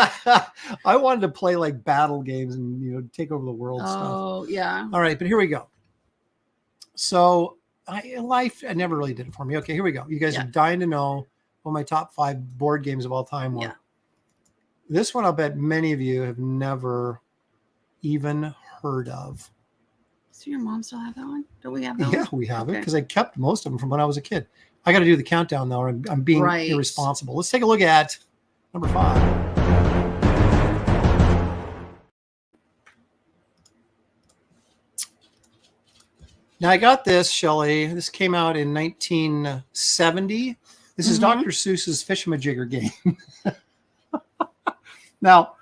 I wanted to play like battle games and take over the world stuff. Oh, yeah. All right, but here we go. So Life, I never really did it for me. Okay, here we go. You guys are dying to know what my top 5 board games of all time were. Yeah. This one I'll bet many of you have never even heard of. So your mom still have that one? Don't we have that Yeah, one? we have it because I kept most of them from when I was a kid. I got to do the countdown though. I'm being irresponsible. Let's take a look at number 5. Now I got this, Shelley. This came out in 1970. This is Dr. Seuss's Fish-a-Majigger game. Now,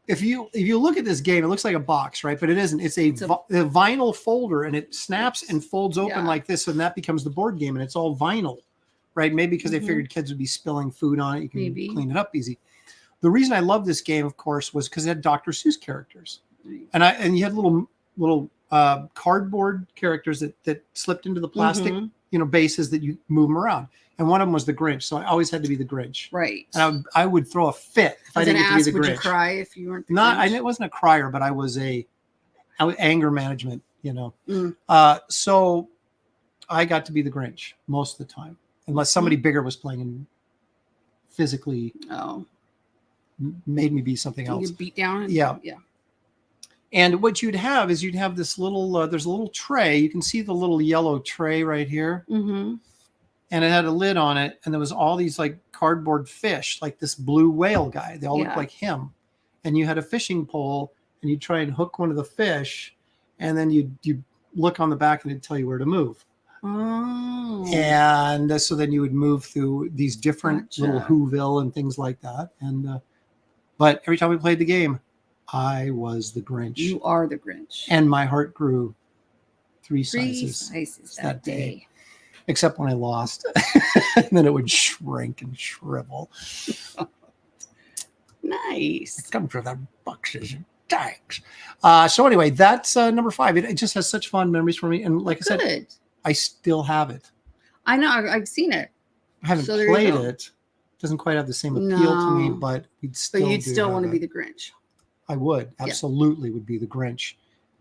if you look at this game, it looks like a box, right? But it isn't. It's a vinyl folder, and it snaps and folds open like this, and that becomes the board game, and it's all vinyl, right? Maybe because they figured kids would be spilling food on it. You can clean it up easy. The reason I love this game, of course, was because it had Dr. Seuss characters, and you had little cardboard characters that slipped into the plastic, bases that you move them around. And one of them was the Grinch, so I always had to be the Grinch. Right. And I would throw a fit if I didn't get to be the Grinch. Would you cry if you weren't the Grinch? I wasn't a crier, but I was anger management, So I got to be the Grinch most of the time, unless somebody bigger was playing and physically made me be something else. You beat down? Yeah. And what you'd have is you'd have this little, there's a little tray. You can see the little yellow tray right here. Mm-hmm. And it had a lid on it. And there was all these like cardboard fish, like this blue whale guy. They all look like him. And you had a fishing pole and you'd try and hook one of the fish. And then you'd look on the back and it'd tell you where to move. Oh. And so then you would move through these different little Whoville and things like that. And but every time we played the game, I was the Grinch. You are the Grinch. And my heart grew three sizes that day. Except when I lost. And then it would shrink and shrivel. Nice. It comes with our boxes and tags. So anyway, that's number 5. It just has such fond memories for me. And like I said, I still have it. I know. I've seen it. I haven't played it. Doesn't quite have the same appeal to me, but you'd still want to be the Grinch. I would. Absolutely would be the Grinch.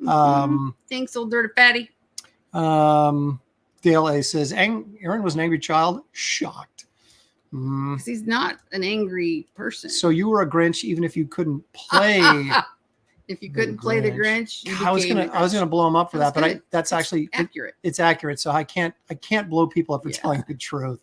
Mm-hmm. Thanks, old dirty fatty. Dale A says, Aaron was an angry child. Shocked. Because he's not an angry person. So you were a Grinch even if you couldn't play. If you couldn't play the Grinch, I was gonna blow him up for that, but that's actually accurate. It's accurate. So I can't blow people up for telling the truth.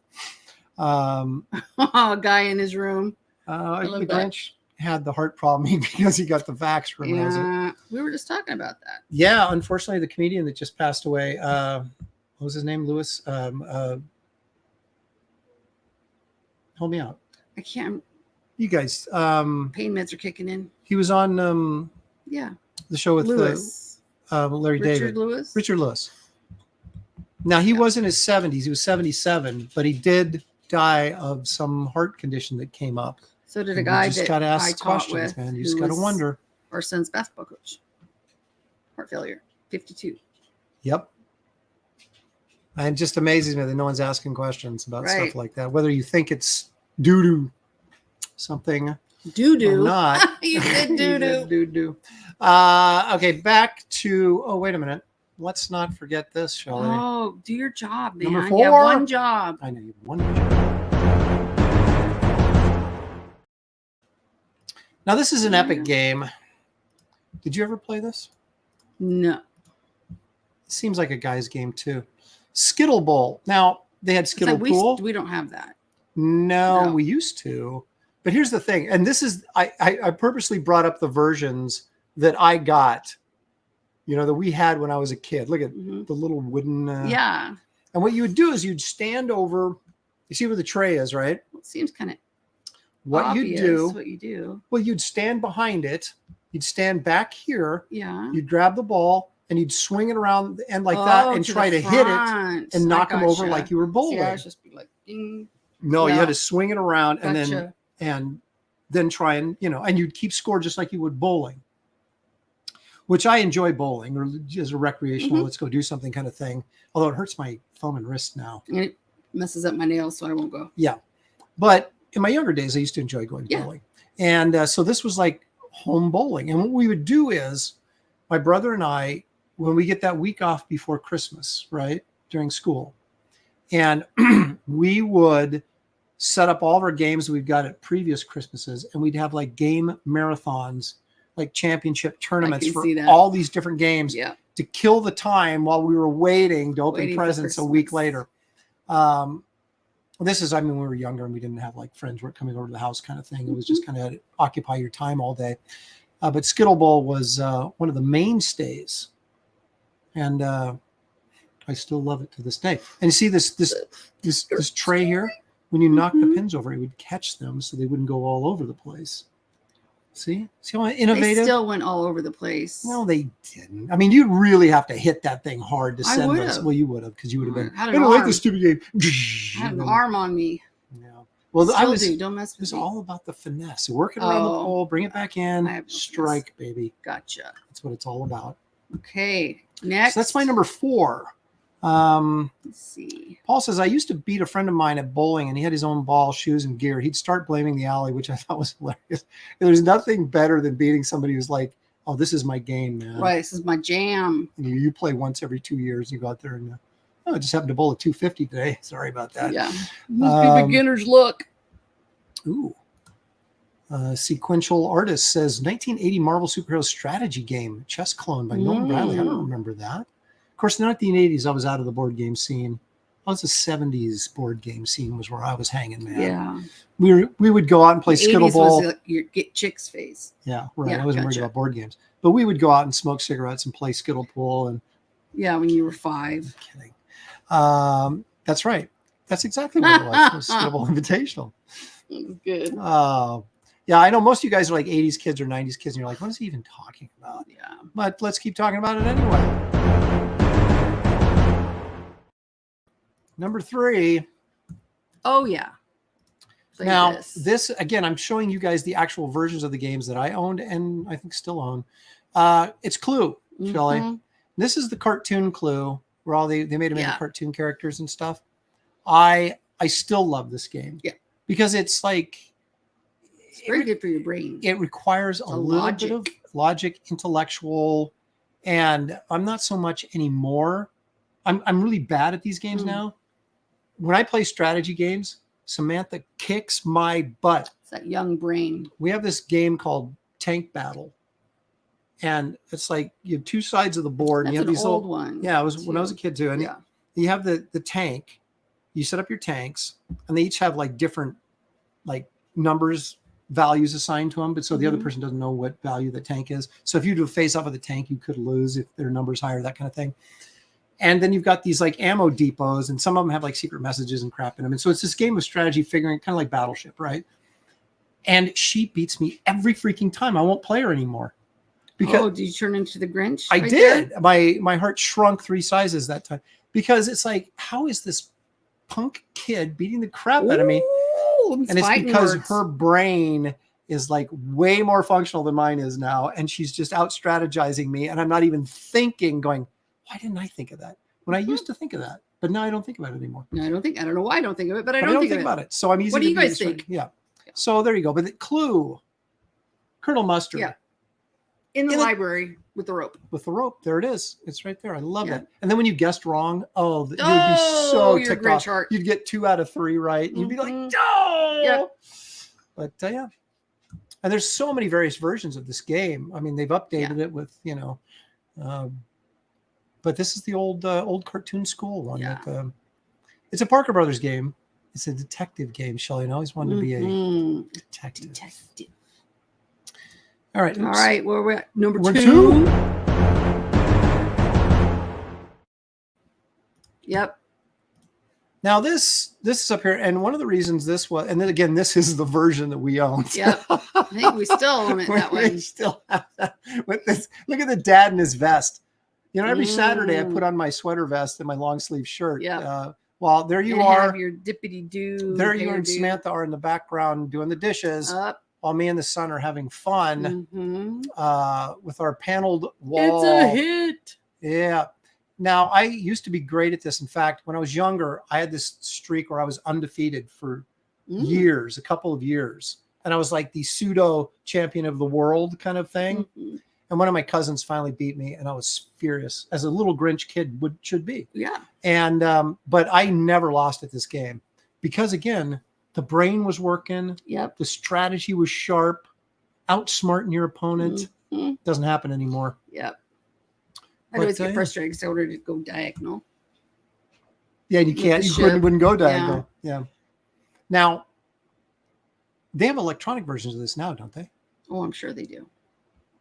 Guy in his room. The Grinch had the heart problem because he got the vax from it. We were just talking about that. Yeah, unfortunately, the comedian that just passed away, what was his name? Lewis. Help me out. I can't. You guys. Pain meds are kicking in. He was on the show with Lewis. Larry David. Richard Lewis. Now he was in his 70s. He was 77, but he did die of some heart condition that came up. So did a guy that ask I taught questions, with, man. You just got to wonder. Our son's basketball coach. Heart failure, 52. Yep. And it just amazes me that no one's asking questions about stuff like that. Whether you think it's doo-doo something. Doo-doo. Or not. You said doo-doo. Doo-doo. Okay, back to, wait a minute. Let's not forget this, Shelley. Oh, do your job, man. Number 4. You have one job. I know you have one job. Now, this is an epic game. Did you ever play this? No. It seems like a guy's game, too. Skittle Bowl. Now, they had Skittle Pool. We don't have that. No, we used to. But here's the thing. And this is, I purposely brought up the versions that I got, that we had when I was a kid. Look at the little wooden. Yeah. And what you would do is you'd stand over, you see where the tray is, right? Well, it seems kind of what you do. Well, you'd stand behind it. You'd stand back here. Yeah. You'd grab the ball and you'd swing it around the end like that and try to hit it and knock them over like you were bowling. Yeah, it's just be like, ding. No, you had to swing it around and then try and, and you'd keep score just like you would bowling, which I enjoy bowling or as a recreational, let's go do something kind of thing. Although it hurts my thumb and wrist now. And it messes up my nails, so I won't go. Yeah. But in my younger days, I used to enjoy going bowling. And so this was like home bowling. And what we would do is my brother and I, when we get that week off before Christmas, right, during school, and we would set up all of our games we've got at previous Christmases, and we'd have like game marathons, like championship tournaments for all these different games to kill the time while we were waiting to open presents a week later. This is, when we were younger and we didn't have like friends were coming over to the house kind of thing. It was just kind of occupy your time all day. But Skittle Bowl was one of the mainstays. And I still love it to this day. And you see this tray here? When you knock the pins over, it would catch them so they wouldn't go all over the place. See how innovative? They still went all over the place. No, they didn't. You'd really have to hit that thing hard to send those. Well, you would have, because you would have been. I don't like this stupid game. I had an arm on me. Yeah. Well, don't mess with it was me. all about the finesse. Work it around the pole, bring it back in, strike, baby. Gotcha. That's what it's all about. Okay, next. So that's my number 4. Let's see. Paul says, I used to beat a friend of mine at bowling and he had his own ball, shoes, and gear. He'd start blaming the alley, which I thought was hilarious. There's nothing better than beating somebody who's like, oh, this is my game, man. Right, this is my jam. And you play once every 2 years. You go out there and, I just happened to bowl a 250 today. Sorry about that. Yeah. Must be beginner's luck. Ooh. Sequential Artist says 1980 Marvel superhero strategy game, chess clone by Milton Bradley. I don't remember that. Of course, in the 1980s, I was out of the board game scene. I was the 70s board game scene was where I was hanging, man. Yeah. We would go out and play The Skittle 80s Ball. was your get chicks phase. Yeah, right. Yeah, I wasn't worried gotcha. about board games. But we would go out and smoke cigarettes and play Skittle Pool. And Yeah, when you were 5. kidding. That's right. That's exactly what it was. It was Skittle Ball Invitational. Good. Yeah, I know most of you guys are like 80s kids or 90s kids, and you're like, what is he even talking about? Yeah. But let's keep talking about it anyway. Number 3. Oh yeah. Play Now, this again, I'm showing you guys the actual versions of the games that I owned and I think still own. It's Clue, Shelley. Mhm. This is the cartoon Clue, where all they made them into Yeah. cartoon characters and stuff. I still love this game. Yeah. Because it's like It's very good for your brain. it requires a little bit of logic, intellectual, and I'm not so much anymore. I'm really bad at these games now. When I play strategy games, Samantha kicks my butt. It's that young brain. We have this game called Tank Battle, and it's like you have two sides of the board. And That's you have an these old little, one. yeah, it was when I was a kid too. And Yeah. you have the tank. You set up your tanks, and they each have like different like numbers, values assigned to them. But so the other person doesn't know what value the tank is. So if you do a face off of the tank, you could lose if their number's higher, that kind of thing. And then you've got these like ammo depots, and some of them have like secret messages and crap in them. And so it's this game of strategy figuring, kind of like Battleship, right? And she beats me every freaking time. I won't play her anymore. Because did you turn into the Grinch? I right did. there? My heart shrunk 3 sizes that time. Because it's like, how is this punk kid beating the crap out of me? Ooh, And it's fighting because words. her brain is like way more functional than mine is now. And she's just out strategizing me. And I'm not even thinking, going, why didn't I think of that? When I used to think of that. But now I don't think about it anymore. No, I don't know why I don't think of it, but I But don't think think of about it. So I'm easy What do to you be guys distracted. think? Yeah. So there you go. But the Clue, Colonel Mustard. Yeah. In the In the- library with the rope. With the rope. There it is. It's right there. I love Yeah. it. And then when you guessed wrong, you would be so your ticked Grinch off. heart. You'd get 2 out of 3 right. And you'd be like, Mhm. no. Yep. But yeah. And there's so many various versions of this game. I mean, they've updated it with, but this is the old cartoon school one. Yeah. That, it's a Parker Brothers game. It's a detective game, Shelley. And I always wanted to be a Mhm. detective. Detective. All right. All right, where we're at number We're 2. Yep. Now this is up here, and one of the reasons this was, and then again, this is the version that we own. Yep. I think we still own it that We way. still have that with this. Look at the dad in his vest. Every Saturday I Mm. put on my sweater vest and my long sleeve shirt. Yep. Well, there you And are. have your dippity doo. There you and Samantha are in the background doing the dishes, Up. while me and the son are having fun Mhm. with our paneled wall. It's a hit. Yeah. Now, I used to be great at this. In fact, when I was younger, I had this streak where I was undefeated for years, a couple of years. And I was like the pseudo champion of the world kind of thing. Mhm. And one of my cousins finally beat me, and I was furious, as a little Grinch kid should be. Yeah. And but I never lost at this game because, again, the brain was working. Yep. The strategy was sharp. Outsmarting your opponent Mhm. doesn't happen anymore. Yep. But, I'd always get yeah. frustrated because I ordered it to go diagonal. Yeah, you With can't. the You ship. wouldn't go diagonal. Yeah. Now, they have electronic versions of this now, don't they? Oh, I'm sure they do.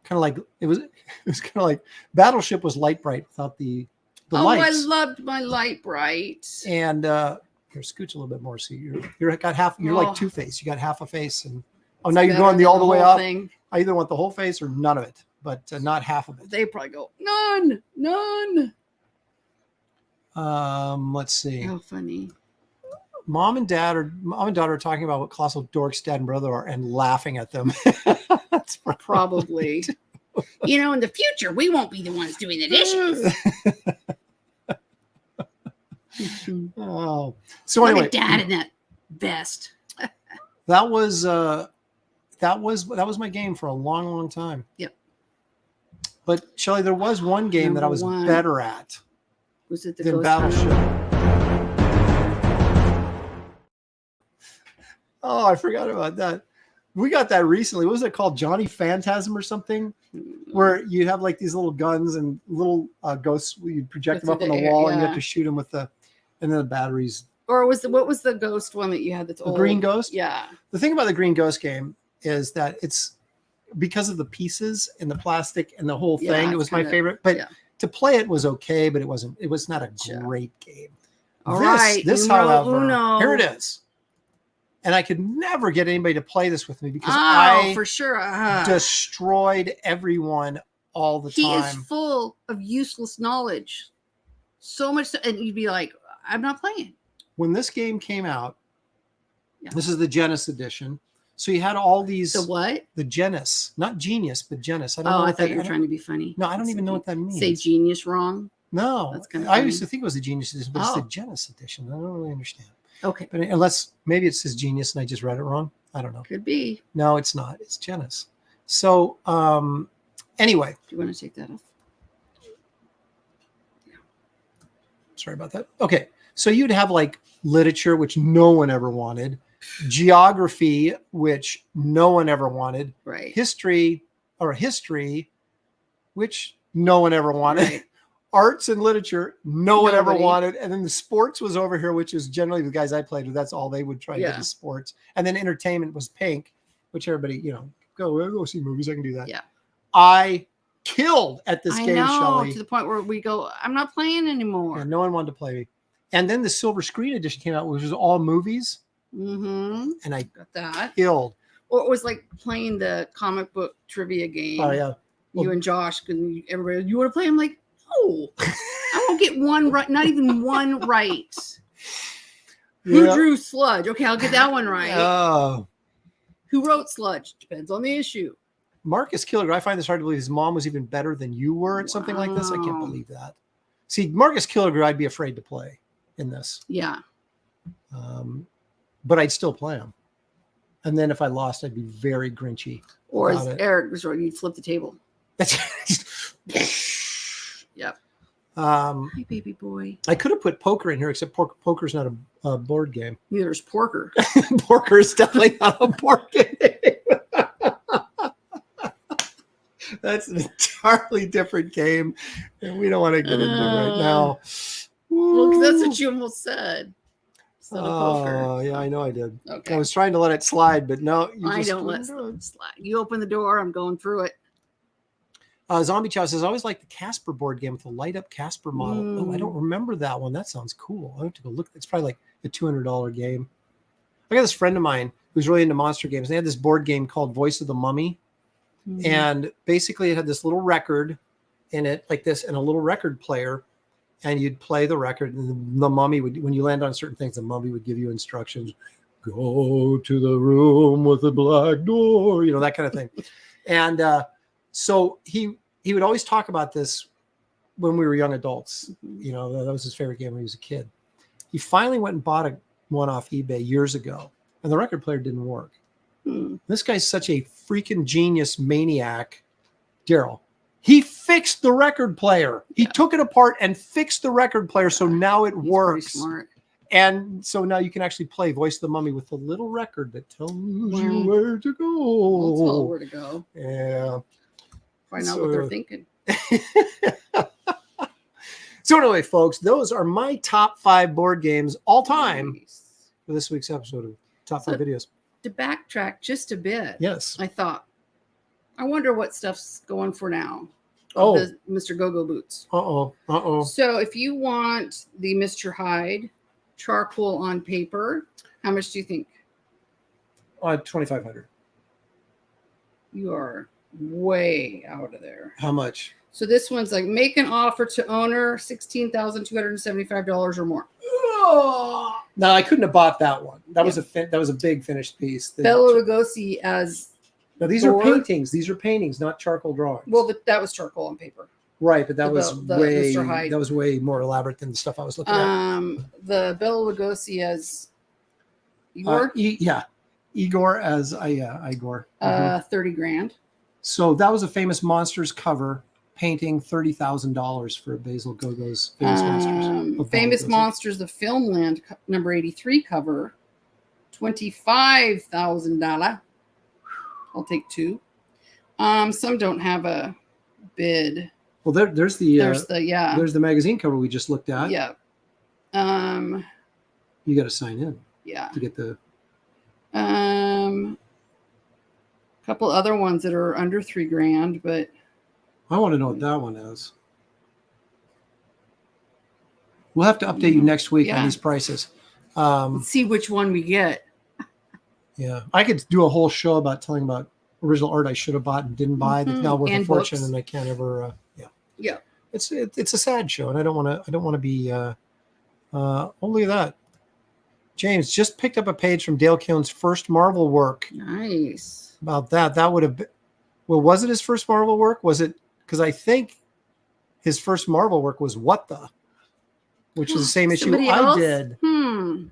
Kind of like it was. It was kind of like Battleship was light bright without the Oh, lights. I loved my light bright. And here, scooch a little bit more. So you're got half. You're Oh. like Two-Face. You got half a face, and It's now you're better going than all the way whole up. thing. I either want the whole face or none of it, but not half of it. They probably go, none. Let's see. How funny. Mom and daughter are talking about what colossal dorks dad and brother are and laughing at them. That's Probably. In the future, we won't be the ones doing the dishes. Oh, so Look anyway, at Dad in that vest. that was my game for a long, long time. Yep. But Shelley, there was one game that I was Number 1. better at Was it the than Ghost Battleship. Hunter? Oh, I forgot about that. We got that recently. What was it called? Johnny Phantasm or something? Where you have like these little guns and little ghosts. You project them up on the wall and you have to shoot them with and then the batteries. Or what was the ghost one that you had that's The old? Green Ghost? Yeah. The thing about the Green Ghost game is that it's because of the pieces and the plastic and the whole thing. It was my favorite. But to play it was okay, but it was not a great game. All right. This, however, here it is. And I could never get anybody to play this with me because I for sure destroyed everyone all the time. He is full of useless knowledge. So much, and you'd be like, I'm not playing. When this game came out, this is the Genesis edition. So you had all these. The what? The Genesis, not genius, but Genesis. I don't know I thought you were trying to be funny. No, I don't even know what that means. Say genius wrong. No, that's kind of I used to think it was the Genius edition, but it's the Genesis edition. I don't really understand. Okay. But unless maybe it says Genius and I just read it wrong. I don't know. Could be. No, it's not. It's Genesis. So anyway. Do you want to take that off? Yeah. Sorry about that. Okay. So you'd have like literature, which no one ever wanted. Geography, which no one ever wanted. Right. History, which no one ever wanted. Right. Arts and literature, no one ever wanted. And then the sports was over here, which is generally the guys I played with. That's all they would try to get is sports. And then entertainment was pink, which everybody, go see movies. I can do that. Yeah. I killed at this game, Shelley. To the point where we go, I'm not playing anymore. Yeah, no one wanted to play me. And then the silver screen edition came out, which was all movies. Mm-hmm. And I got that. Killed. Or it was like playing the comic book trivia game. Oh, yeah. You and Josh, everybody, you want to play? I'm like, no, I won't get one right. Not even one right. Who drew Sludge? Okay, I'll get that one right. Oh. Who wrote Sludge? Depends on the issue. Marcus Killiger, I find this hard to believe his mom was even better than you were at something like this. I can't believe that. See, Marcus Killiger, I'd be afraid to play in this. Yeah. But I'd still play him. And then if I lost, I'd be very grinchy. Or as Eric was right, you'd flip the table. That's Yep. Hi, baby boy. I could have put poker in here, except poker's not a board game. Neither is Porker. Porker is definitely not a board game. That's an entirely different game, and we don't want to get into it right now. Well, because that's what you almost said. Oh, yeah, I know I did. Okay. I was trying to let it slide, but no. I don't let it slide. You open the door, I'm going through it. Zombie Chow says, I always like the Casper board game with the light up Casper model. Oh, I don't remember that one. That sounds cool. I have to go look. It's probably like a $200 game. I got this friend of mine who's really into monster games. They had this board game called Voice of the Mummy. And basically it had this little record in it like this and a little record player. And you'd play the record. And the mummy would, when you land on certain things, the mummy would give you instructions. Go to the room with the black door, that kind of thing. And so he would always talk about this when we were young adults. That was his favorite game when he was a kid. He finally went and bought one off eBay years ago, and the record player didn't work. This guy's such a freaking genius maniac, Daryl. He fixed the record player. He took it apart and fixed the record player, so now it works. Pretty smart. And so now you can actually play Voice of the Mummy with the little record that tells you where to go. We'll tell where to go. Yeah. Find out what they're thinking. So anyway, folks, those are my top 5 board games all time for this week's episode of Top 5 Videos. To backtrack just a bit. Yes. I thought, I wonder what stuff's going for now. Oh. The Mr. Go-Go boots. Uh-oh. So if you want the Mr. Hyde charcoal on paper, how much do you think? $2,500. You are way out of there. How much? So this one's like make an offer to owner $16,275 or more. No, I couldn't have bought that one. That was a big finished piece. Bela Lugosi as. Now these are paintings. These are paintings, not charcoal drawings. Well, that was charcoal on paper. Right, but that was way Mr. Hyde. That was way more elaborate than the stuff I was looking at. The Bela Lugosi as Igor. Igor as Igor. 30 grand. So that was a famous Monsters cover painting, $30,000 for Basil Gogos Famous Monsters. Famous Monsters, the Filmland number 83 cover, $25,000. I'll take 2. Some don't have a bid. Well, there's the yeah. there's the magazine cover we just looked at. Yeah. You got to sign in. Yeah. To get the. A couple other ones that are under $3,000, but I want to know what that one is. We'll have to update you next week on these prices. let's see which one we get. Yeah, I could do a whole show about telling about original art I should have bought and didn't buy. That's now worth And a fortune, books. and I can't ever. Yeah. It's a sad show, and I don't want to be. Only that. James just picked up a page from Dale Keown's first Marvel work. Nice. About that. That would have been. Well, was it his first Marvel work? Was it? Because I think his first Marvel work was What the, which is the same issue Somebody I else? did.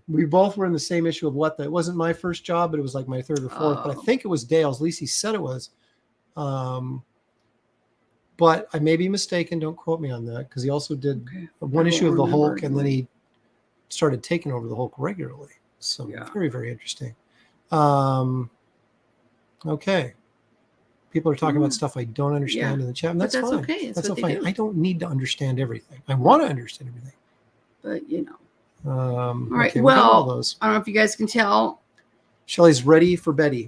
We both were in the same issue of What the. It wasn't my first job, but it was like my third or fourth. But I think it was Dale's. At least he said it was. But I may be mistaken. Don't quote me on that, because he also did one issue of the Hulk, and then he started taking over the Hulk regularly. So very, very interesting. Okay. People are talking about stuff I don't understand in the chat, and that's fine. Okay. That's fine. I don't need to understand everything. I want to understand everything. But All right. Okay, Well, those. I don't know if you guys can tell. Shelley's ready for Betty.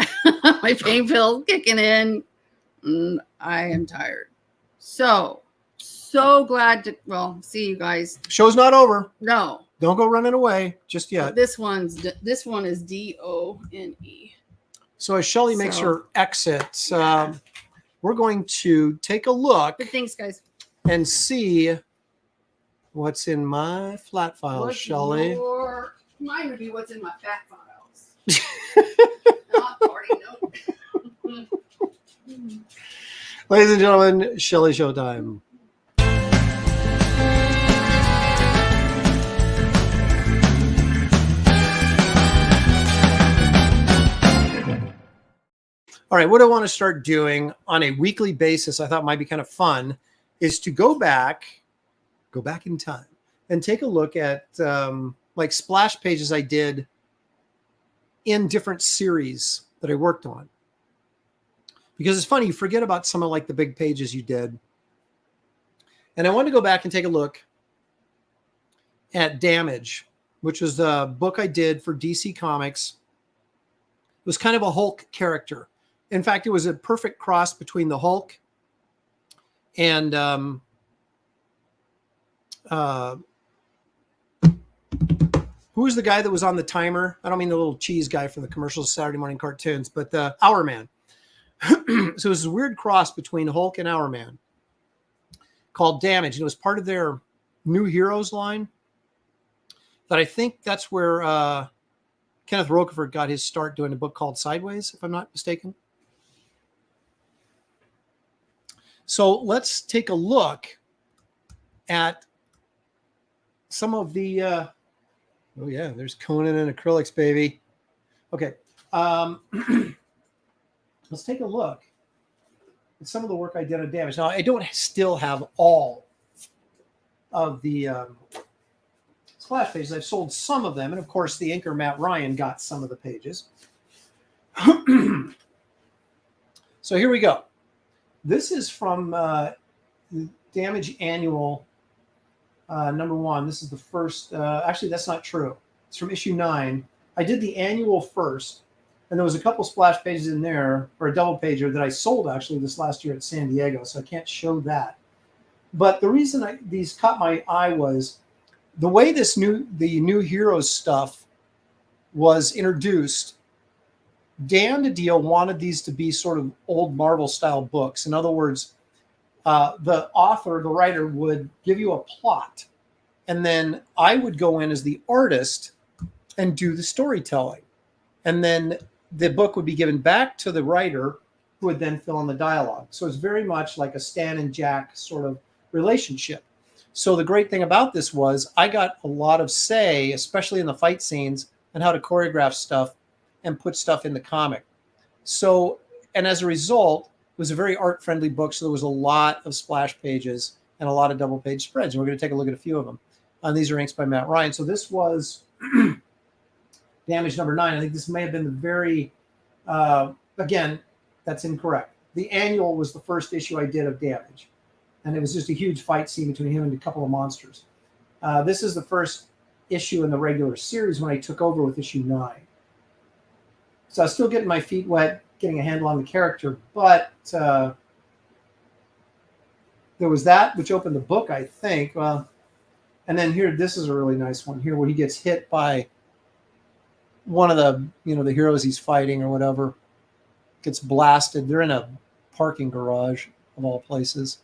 My pain pill's kicking in. And I am tired. So glad to see you guys. Show's not over. No. Don't go running away just yet. This one is DONE. So as Shelley makes her exit, we're going to take a look. But thanks, guys. And see what's in my flat files, Shelley. Mine would be what's in my fat files. Not party note. Ladies and gentlemen, Shelley Showtime. All right, what I want to start doing on a weekly basis, I thought might be kind of fun, is to go back in time and take a look at like splash pages I did in different series that I worked on. Because it's funny, you forget about some of like the big pages you did. And I wanted to go back and take a look at Damage, which was the book I did for DC Comics. It was kind of a Hulk character. In fact, it was a perfect cross between the Hulk and who was the guy that was on the timer? I don't mean the little cheese guy from the commercials, Saturday morning cartoons, but the Hour Man. So it was a weird cross between Hulk and Hour Man called Damage. And it was part of their New Heroes line. But I think that's where Kenneth Roquefort got his start doing a book called Sideways, if I'm not mistaken. So let's take a look at some of the, oh yeah, there's Conan and acrylics, baby. Okay. Let's take a look at some of the work I did on Damage. Now, I don't still have all of the splash pages. I've sold some of them. And of course, the inker Matt Ryan got some of the pages. So here we go. This is from Damage Annual #1. This is the first. Actually, that's not true. It's from issue 9. I did the annual first, and there was a couple splash pages in there, or a double pager that I sold actually this last year at San Diego, so I can't show that. But the reason these caught my eye was the way the New Heroes stuff was introduced. Dan DiDio wanted these to be sort of old Marvel style books. In other words, the author, the writer, would give you a plot, and then I would go in as the artist and do the storytelling. And then the book would be given back to the writer, who would then fill in the dialogue. So it's very much like a Stan and Jack sort of relationship. So the great thing about this was I got a lot of say, especially in the fight scenes, and how to choreograph stuff and put stuff in the comic. So, and as a result, it was a very art-friendly book, so there was a lot of splash pages and a lot of double-page spreads. And we're going to take a look at a few of them. These are inks by Matt Ryan. So this was Damage #9. I think this may have been the very, again, That's incorrect. The annual was the first issue I did of Damage. And it was just a huge fight scene between him and a couple of monsters. This is the first issue in the regular series when I took over with issue 9. So I was still getting my feet wet, getting a handle on the character, but there was that, which opened the book, I think. And then here, this is a really nice one here, where he gets hit by one of the, the heroes he's fighting or whatever, gets blasted. They're in a parking garage, of all places.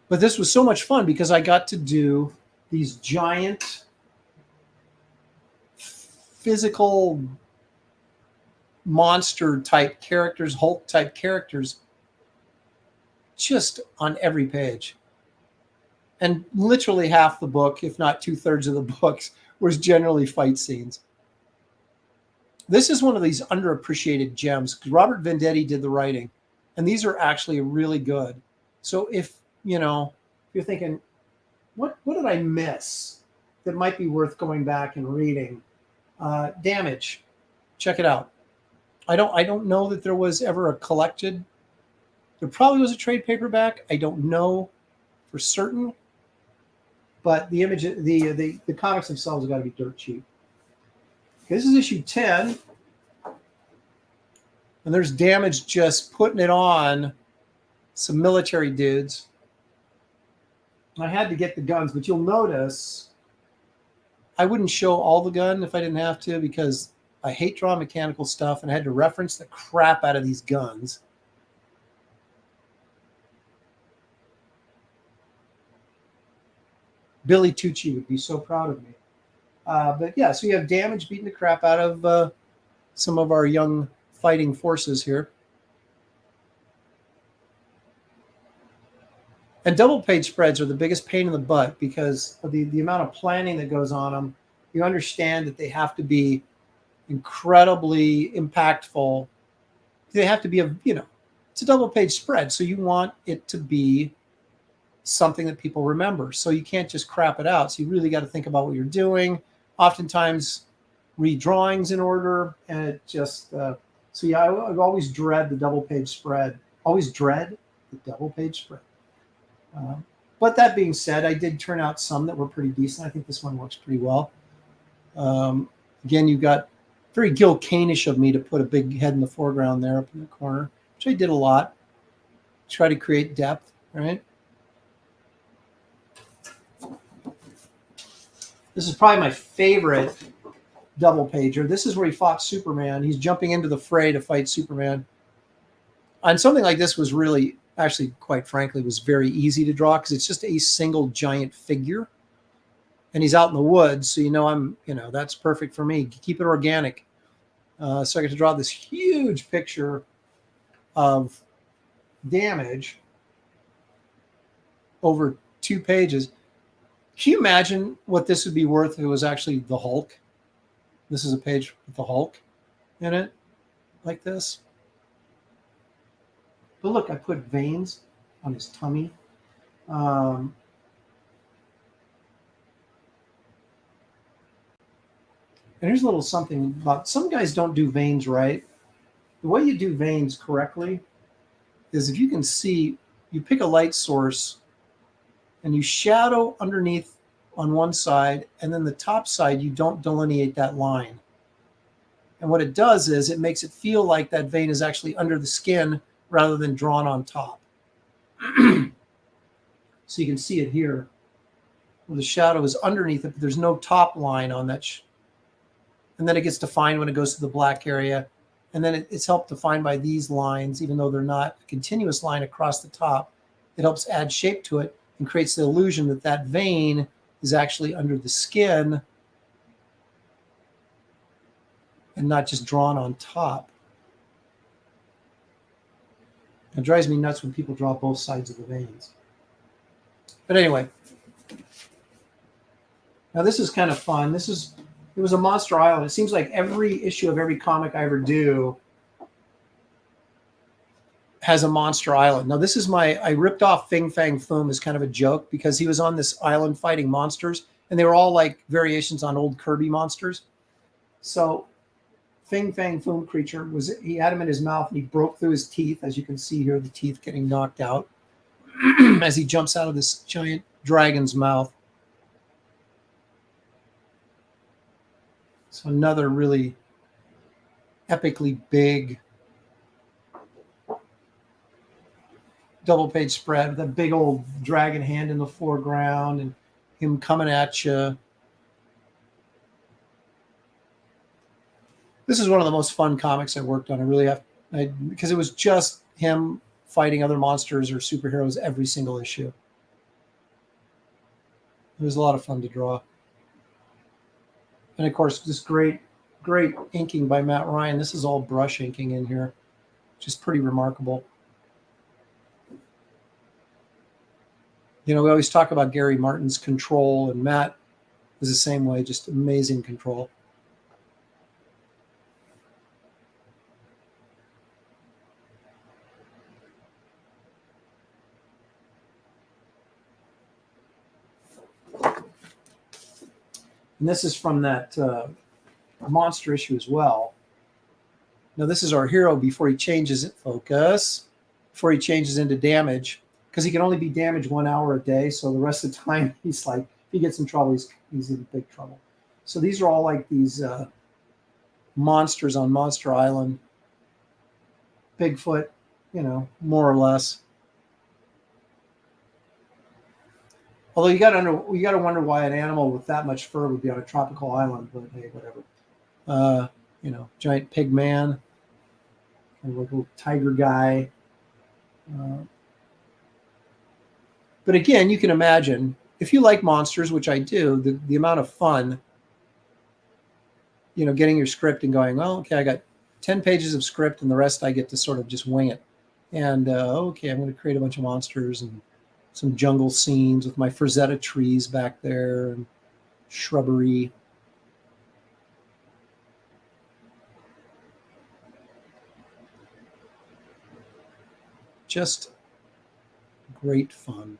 But this was so much fun because I got to do these giant physical monster type characters, Hulk type characters, just on every page. And literally half the book, if not 2/3 of the books, was generally fight scenes. This is one of these underappreciated gems because Robert Venditti did the writing, and these are actually really good. So if you're thinking, what did I miss that might be worth going back and reading? Damage, check it out. I don't know that there was ever a collected. There probably was a trade paperback. I don't know for certain, but the comics themselves have got to be dirt cheap. Okay, this is issue 10, and there's Damage just putting it on some military dudes. I had to get the guns, but you'll notice I wouldn't show all the gun if I didn't have to because I hate drawing mechanical stuff, and I had to reference the crap out of these guns. Billy Tucci would be so proud of me. But yeah, so you have Damage beating the crap out of some of our young fighting forces here. And double page spreads are the biggest pain in the butt because of the amount of planning that goes on them. You understand that they have to be incredibly impactful. They have to be it's a double page spread. So you want it to be something that people remember. So you can't just crap it out. So you really got to think about what you're doing. Oftentimes read drawings in order. And it just, so yeah, I always dread the double page spread. Always dread the double page spread. But that being said, I did turn out some that were pretty decent. I think this one works pretty well. Again, you got very Gil Kane-ish of me to put a big head in the foreground there up in the corner, which I did a lot. Try to create depth, right? This is probably my favorite double pager. This is where he fought Superman. He's jumping into the fray to fight Superman. And something like this was really, actually, quite frankly, was very easy to draw because it's just a single giant figure. And he's out in the woods, so that's perfect for me. Keep it organic. So I get to draw this huge picture of Damage over 2 pages. Can you imagine what this would be worth if it was actually the Hulk? This is a page with the Hulk in it, like this. But look, I put veins on his tummy. And here's a little something about some guys don't do veins right. The way you do veins correctly is if you can see, you pick a light source and you shadow underneath on one side, and then the top side, you don't delineate that line. And what it does is it makes it feel like that vein is actually under the skin rather than drawn on top. So you can see it here where the shadow is underneath it, but there's no top line on that. And then it gets defined when it goes to the black area. And then it's helped define by these lines, even though they're not a continuous line across the top. It helps add shape to it and creates the illusion that that vein is actually under the skin and not just drawn on top. It drives me nuts when people draw both sides of the veins. But anyway, now this is kind of fun. It was a Monster Island. It seems like every issue of every comic I ever do has a Monster Island. Now this is I ripped off Fing Fang Foom as kind of a joke because he was on this island fighting monsters and they were all like variations on old Kirby monsters. So Fing Fang Foom creature he had him in his mouth and he broke through his teeth, as you can see here, the teeth getting knocked out as he jumps out of this giant dragon's mouth. So another really epically big double page spread with a big old dragon hand in the foreground and him coming at you. This is one of the most fun comics I worked on. I really have, because it was just him fighting other monsters or superheroes every single issue. It was a lot of fun to draw. And of course, this great inking by Matt Ryan. This is all brush inking in here, which is pretty remarkable. You know, we always talk about Gary Martin's control, and Matt is the same way, just amazing control. And this is from that monster issue as well. Now, this is our hero before he changes it, focus, before he changes into damage, because he can only be damaged 1 hour a day. So the rest of the time, he's like, if he gets in trouble, he's in big trouble. So these are all like these monsters on Monster Island. Bigfoot, you know, more or less. Although you got to wonder why an animal with that much fur would be on a tropical island, but hey, whatever. You know, giant pig man, and a little tiger guy. But again, you can imagine if you like monsters, which I do, the amount of fun, you know, getting your script and going, well, okay, I got 10 pages of script and the rest I get to sort of just wing it. And okay, I'm going to create a bunch of monsters and some jungle scenes with my Frazetta trees back there and shrubbery. Just great fun.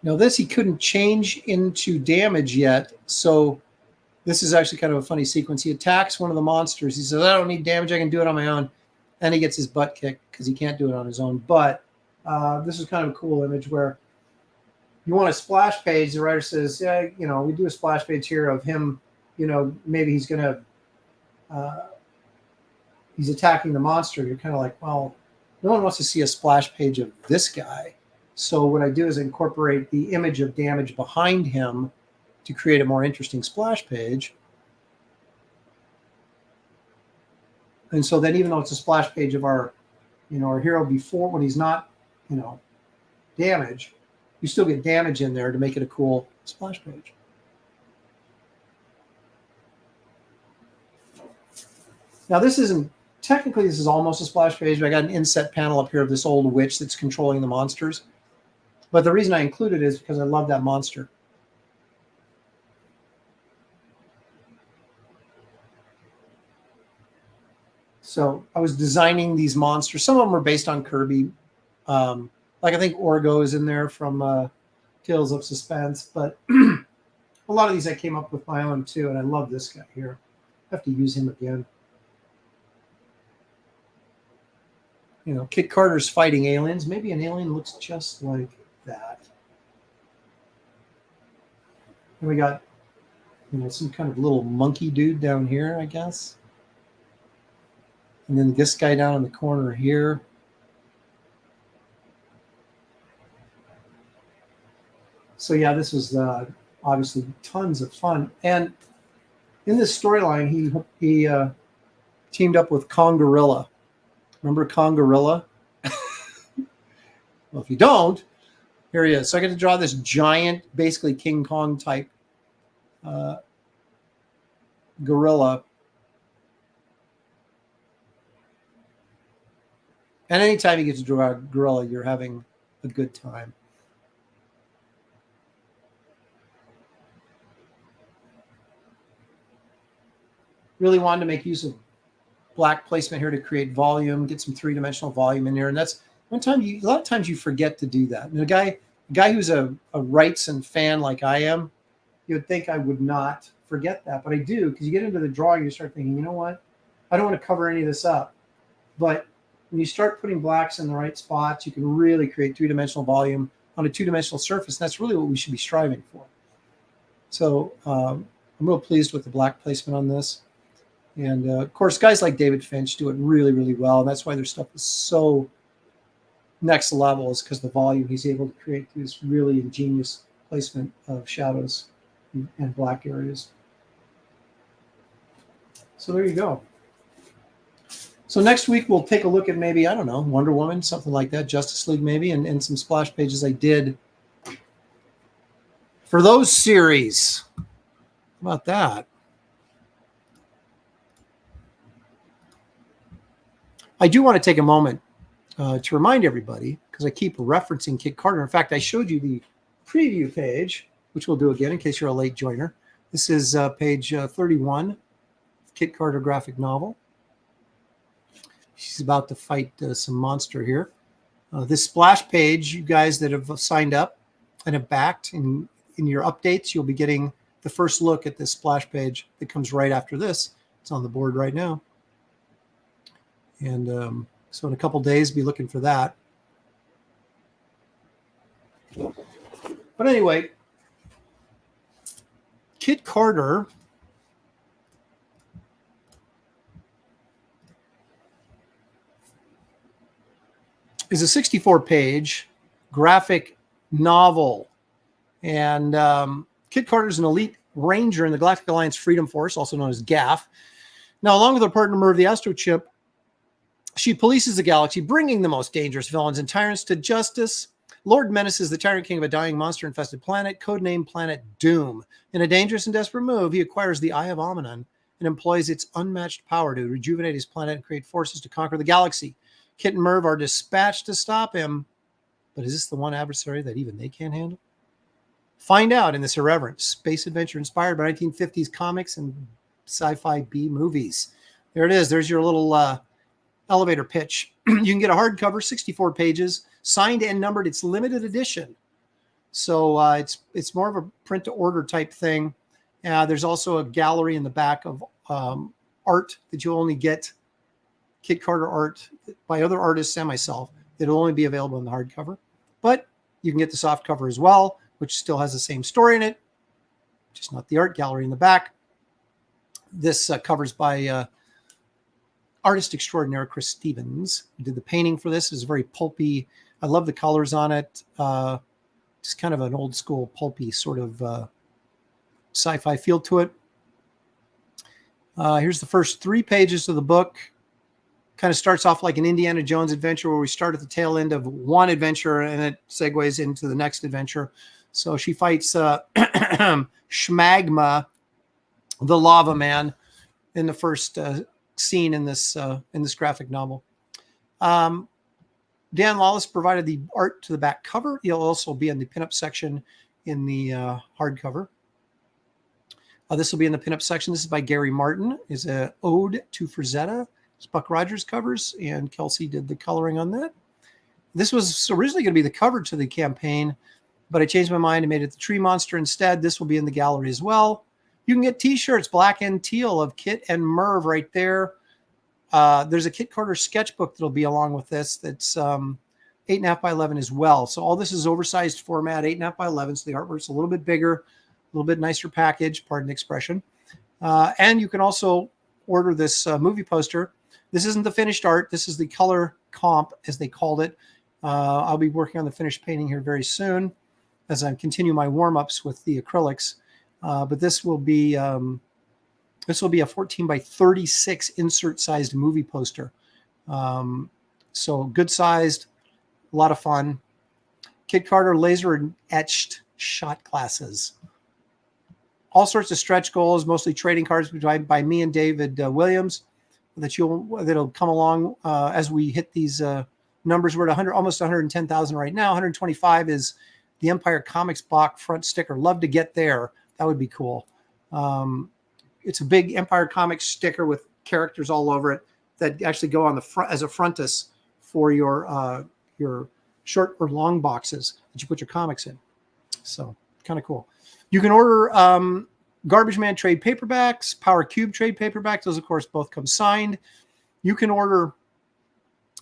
Now this he couldn't change into damage yet, so this is actually kind of a funny sequence. He attacks one of the monsters. He says, I don't need damage. I can do it on my own. And he gets his butt kicked because he can't do it on his own. But this is kind of a cool image where you want a splash page. The writer says, yeah, you know, we do a splash page here of him, you know, maybe he's going to, he's attacking the monster. You're kind of like, well, no one wants to see a splash page of this guy. So what I do is incorporate the image of damage behind him to create a more interesting splash page. And so then even though it's a splash page of our, you know, our hero before when he's not, you know, damaged, you still get damage in there to make it a cool splash page. Now this isn't, technically this is almost a splash page, but I got an inset panel up here of this old witch that's controlling the monsters. But the reason I included it is because I love that monster. So I was designing these monsters. Some of them were based on Kirby. Like I think Orgo is in there from Tales of Suspense. But a lot of these I came up with my own too. And I love this guy here. I have to use him again. You know, Kit Carter's fighting aliens. Maybe an alien looks just like that. And we got, you know, some kind of little monkey dude down here, I guess. And then this guy down in the corner here. So yeah, this was obviously tons of fun. And in this storyline, he teamed up with Kong Gorilla. Remember Kong Gorilla? Well, if you don't, here he is. So I get to draw this giant, basically King Kong type gorilla. And anytime you get to draw a gorilla, you're having a good time. Really wanted to make use of black placement here to create volume, get some three-dimensional volume in here. And that's A lot of times you forget to do that. And a guy who's a Wrightson fan like I am, you would think I would not forget that, but I do, because you get into the drawing, you start thinking, you know what? I don't want to cover any of this up. But when you start putting blacks in the right spots, you can really create three-dimensional volume on a two-dimensional surface. And that's really what we should be striving for. So I'm real pleased with the black placement on this. And of course, guys like David Finch do it really, really well. And that's why their stuff is so next level, is because the volume he's able to create through this really ingenious placement of shadows and black areas. So there you go. So next week we'll take a look at maybe, I don't know, Wonder Woman, something like that, Justice League maybe, and some splash pages I did for those series. How about that? I do want to take a moment to remind everybody, because I keep referencing Kit Carter. In fact, I showed you the preview page, which we'll do again in case you're a late joiner. This is page 31, Kit Carter graphic novel. She's about to fight some monster here. This splash page, you guys that have signed up and have backed, in your updates, you'll be getting the first look at this splash page that comes right after this. It's on the board right now. And so in a couple days, be looking for that. But anyway, Kit Carter is a 64-page graphic novel. And Kit Carter is an elite ranger in the Galactic Alliance Freedom Force, also known as GAF. Now, along with her partner Merv the Astro Chimp, she polices the galaxy, bringing the most dangerous villains and tyrants to justice. Lord Menace is the tyrant king of a dying monster-infested planet, codenamed Planet Doom. In a dangerous and desperate move, he acquires the Eye of Amanon and employs its unmatched power to rejuvenate his planet and create forces to conquer the galaxy. Kit and Merv are dispatched to stop him. But is this the one adversary that even they can't handle? Find out in this irreverent space adventure inspired by 1950s comics and sci-fi B movies. There it is. There's your little elevator pitch. You can get a hardcover, 64 pages, signed and numbered. It's limited edition. So it's more of a print to order type thing. There's also a gallery in the back of art that you'll only get, Kit Carter art by other artists and myself. It'll only be available in the hardcover. But you can get the soft cover as well, which still has the same story in it, just not the art gallery in the back. This cover's by artist extraordinaire Chris Stevens, who did the painting for this. It's very pulpy. I love the colors on it. Just kind of an old school pulpy sort of sci-fi feel to it. Here's the first 3 pages of the book. Kind of starts off like an Indiana Jones adventure where we start at the tail end of one adventure and it segues into the next adventure. So she fights Schmagma, the lava man, in the first scene in this graphic novel. Dan Lawless provided the art to the back cover. He'll also be in the pinup section in the hardcover. This will be in the pinup section. This is by Gary Martin. It's an ode to Frazetta. It's Buck Rogers covers, and Kelsey did the coloring on that. This was originally going to be the cover to the campaign, but I changed my mind and made it the tree monster instead. This will be in the gallery as well. You can get t-shirts, black and teal, of Kit and Merv right there. There's a Kit Carter sketchbook that'll be along with this that's 8.5 by 11 as well. So all this is oversized format, 8.5 by 11. So the artwork's a little bit bigger, a little bit nicer package, pardon the expression. And you can also order this movie poster. This isn't the finished art. This is the color comp, as they called it. I'll be working on the finished painting here very soon as I continue my warm-ups with the acrylics. But this will be a 14 by 36 insert-sized movie poster. So good-sized, a lot of fun. Kit Carter laser etched shot glasses. All sorts of stretch goals, mostly trading cards by me and David Williams that'll come along as we hit these numbers. We're at almost 110,000 right now. 125 is the Empire Comics box front sticker. Love to get there. That would be cool. It's a big Empire Comics sticker with characters all over it that actually go on the front as a frontis for your your short or long boxes that you put your comics in. So kind of cool. You can order Garbage Man trade paperbacks, Power Cube trade paperbacks. Those, of course, both come signed. You can order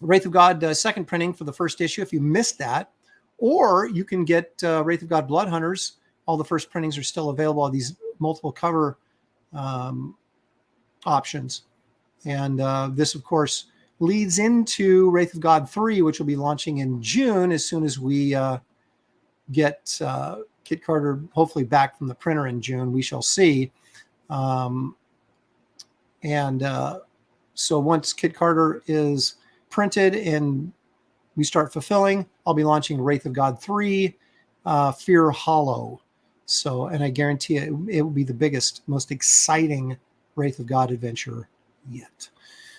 Wraith of God second printing for the first issue if you missed that. Or you can get Wraith of God Blood Hunters. All the first printings are still available on these multiple cover options. And this, of course, leads into Wraith of God 3, which will be launching in June as soon as we get Kit Carter hopefully back from the printer in June. We shall see. So once Kit Carter is printed and we start fulfilling, I'll be launching Wraith of God 3, Fear Hollow. So, and I guarantee it will be the biggest, most exciting Wraith of God adventure yet.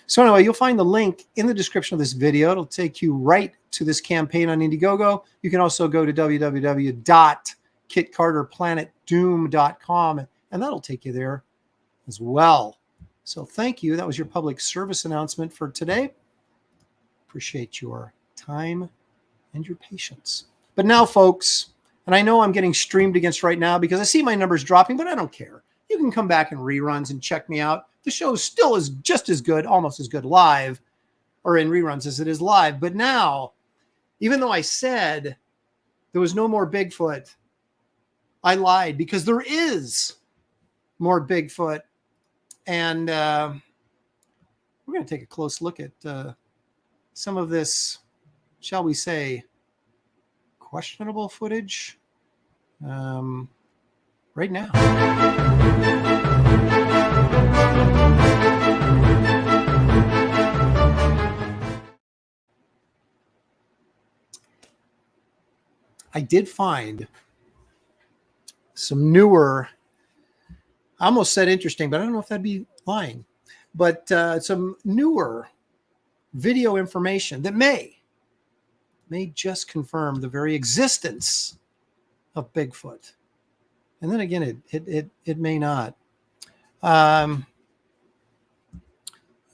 So anyway, you'll find the link in the description of this video. It'll take you right to this campaign on Indiegogo. You can also go to www.kitcarterplanetdoom.com, and that'll take you there as well. So thank you. That was your public service announcement for today. Appreciate your time and your patience. But now, folks, and I know I'm getting streamed against right now because I see my numbers dropping, but I don't care. You can come back in reruns and check me out. The show still is just as good, almost as good live, or in reruns as it is live. But now, even though I said there was no more Bigfoot, I lied, because there is more Bigfoot. And we're going to take a close look at some of this, shall we say, questionable footage right now. I did find some newer, I almost said interesting, but I don't know if that'd be lying, but some newer video information that may just confirm the very existence of Bigfoot. And then again, it may not.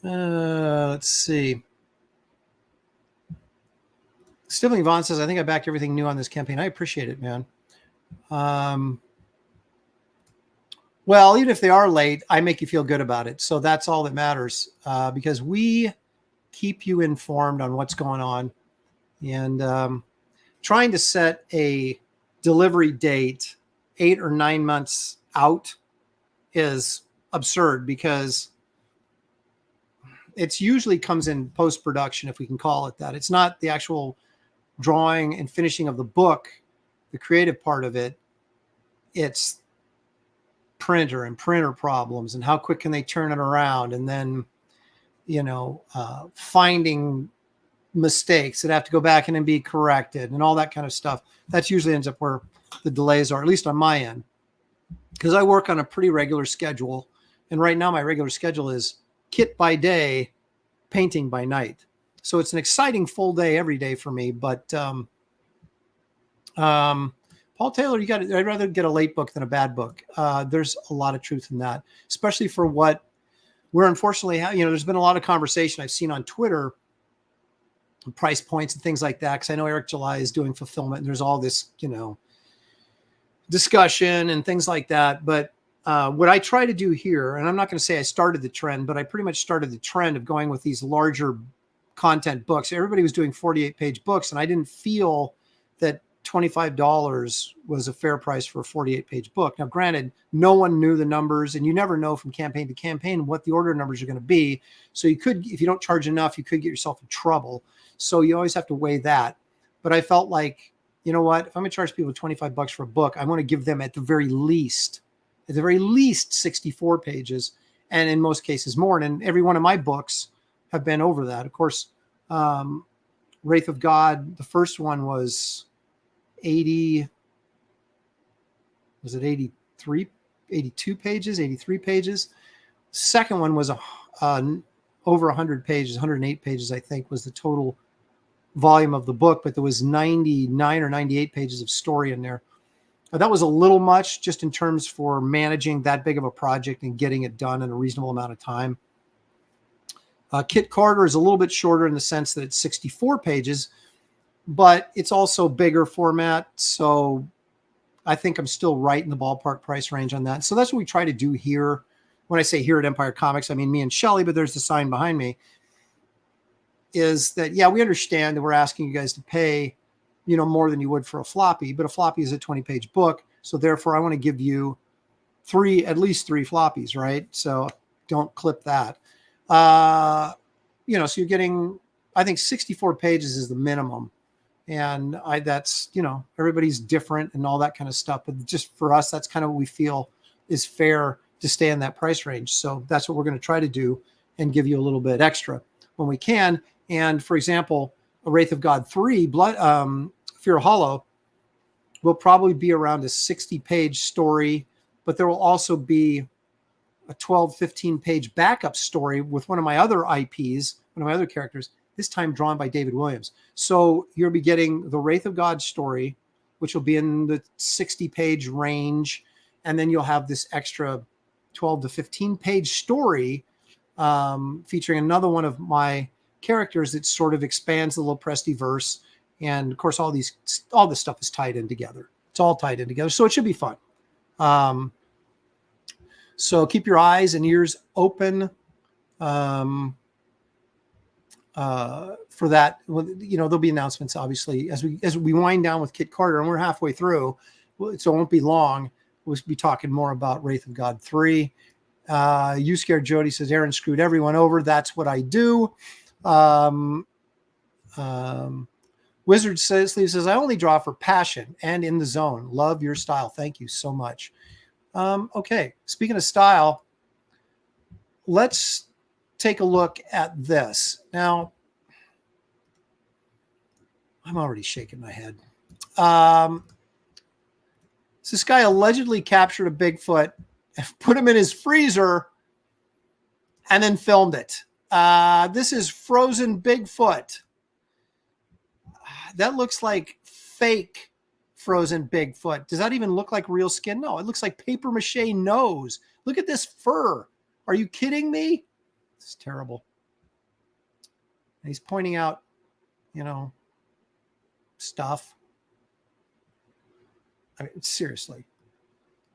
Let's see. Stephen Vaughn says, I think I backed everything new on this campaign. I appreciate it, man. Well, even if they are late, I make you feel good about it. So that's all that matters, because we keep you informed on what's going on. And trying to set a delivery date 8 or 9 months out is absurd, because it's usually comes in post-production, if we can call it that. It's not the actual drawing and finishing of the book, the creative part of it. It's printer problems and how quick can they turn it around, and then finding mistakes that have to go back in and be corrected and all that kind of stuff. That's usually ends up where the delays are, at least on my end, because I work on a pretty regular schedule. And right now my regular schedule is kit by day, painting by night. So it's an exciting full day every day for me. But Paul Taylor, I'd rather get a late book than a bad book. There's a lot of truth in that, especially for what we're unfortunately, there's been a lot of conversation I've seen on Twitter, price points and things like that. Cause I know Eric July is doing fulfillment, and there's all this, discussion and things like that. But what I try to do here, and I'm not going to say I started the trend, but I pretty much started the trend of going with these larger content books. Everybody was doing 48-page books, and I didn't feel that $25 was a fair price for a 48-page book. Now, granted, no one knew the numbers, and you never know from campaign to campaign what the order numbers are going to be. So you could, if you don't charge enough, you could get yourself in trouble. So you always have to weigh that. But I felt like, you know what, if I'm going to charge people $25 for a book, I want to give them at the very least 64 pages, and in most cases more. And every one of my books have been over that. Of course, Wraith of God, the first one was 82 pages, 83 pages. Second one was over 100 pages, 108 pages, I think, was the total volume of the book, but there was 99 or 98 pages of story in there. That was a little much just in terms for managing that big of a project and getting it done in a reasonable amount of time. Kit Carter is a little bit shorter in the sense that it's 64 pages, but it's also bigger format. So I think I'm still right in the ballpark price range on that. So that's what we try to do here. When I say here at Empire Comics, I mean me and Shelley, but there's the sign behind me, is that, yeah, we understand that we're asking you guys to pay, more than you would for a floppy, but a floppy is a 20-page book. So therefore I want to give you at least three floppies, right? So don't clip that. So you're getting, I think 64 pages is the minimum. And that's, everybody's different and all that kind of stuff. But just for us, that's kind of what we feel is fair to stay in that price range. So that's what we're going to try to do and give you a little bit extra when we can. And for example, a Wraith of God 3, Fear Hollow, will probably be around a 60-page story, but there will also be a 12, 15-page backup story with one of my other IPs, one of my other characters, this time drawn by David Williams. So you'll be getting the Wraith of God story, which will be in the 60-page range, and then you'll have this extra 12 to 15-page story featuring another one of my characters that sort of expands the little Prestiverse. And of course, all this stuff is tied in together. It's all tied in together. So it should be fun. So keep your eyes and ears open for that. There'll be announcements, obviously, as we wind down with Kit Carter, and we're halfway through, so it won't be long. We'll be talking more about Wraith of God 3. You Scared Jody says, Aaron screwed everyone over. That's what I do. Wizard says, I only draw for passion and in the zone. Love your style. Thank you so much. Okay. Speaking of style, let's take a look at this. Now, I'm already shaking my head. This guy allegedly captured a Bigfoot, put him in his freezer, and then filmed it. This is frozen Bigfoot. That looks like fake frozen Bigfoot. Does that even look like real skin? No, it looks like paper mache nose. Look at this fur. Are you kidding me? It's terrible. And he's pointing out, stuff. I mean, seriously.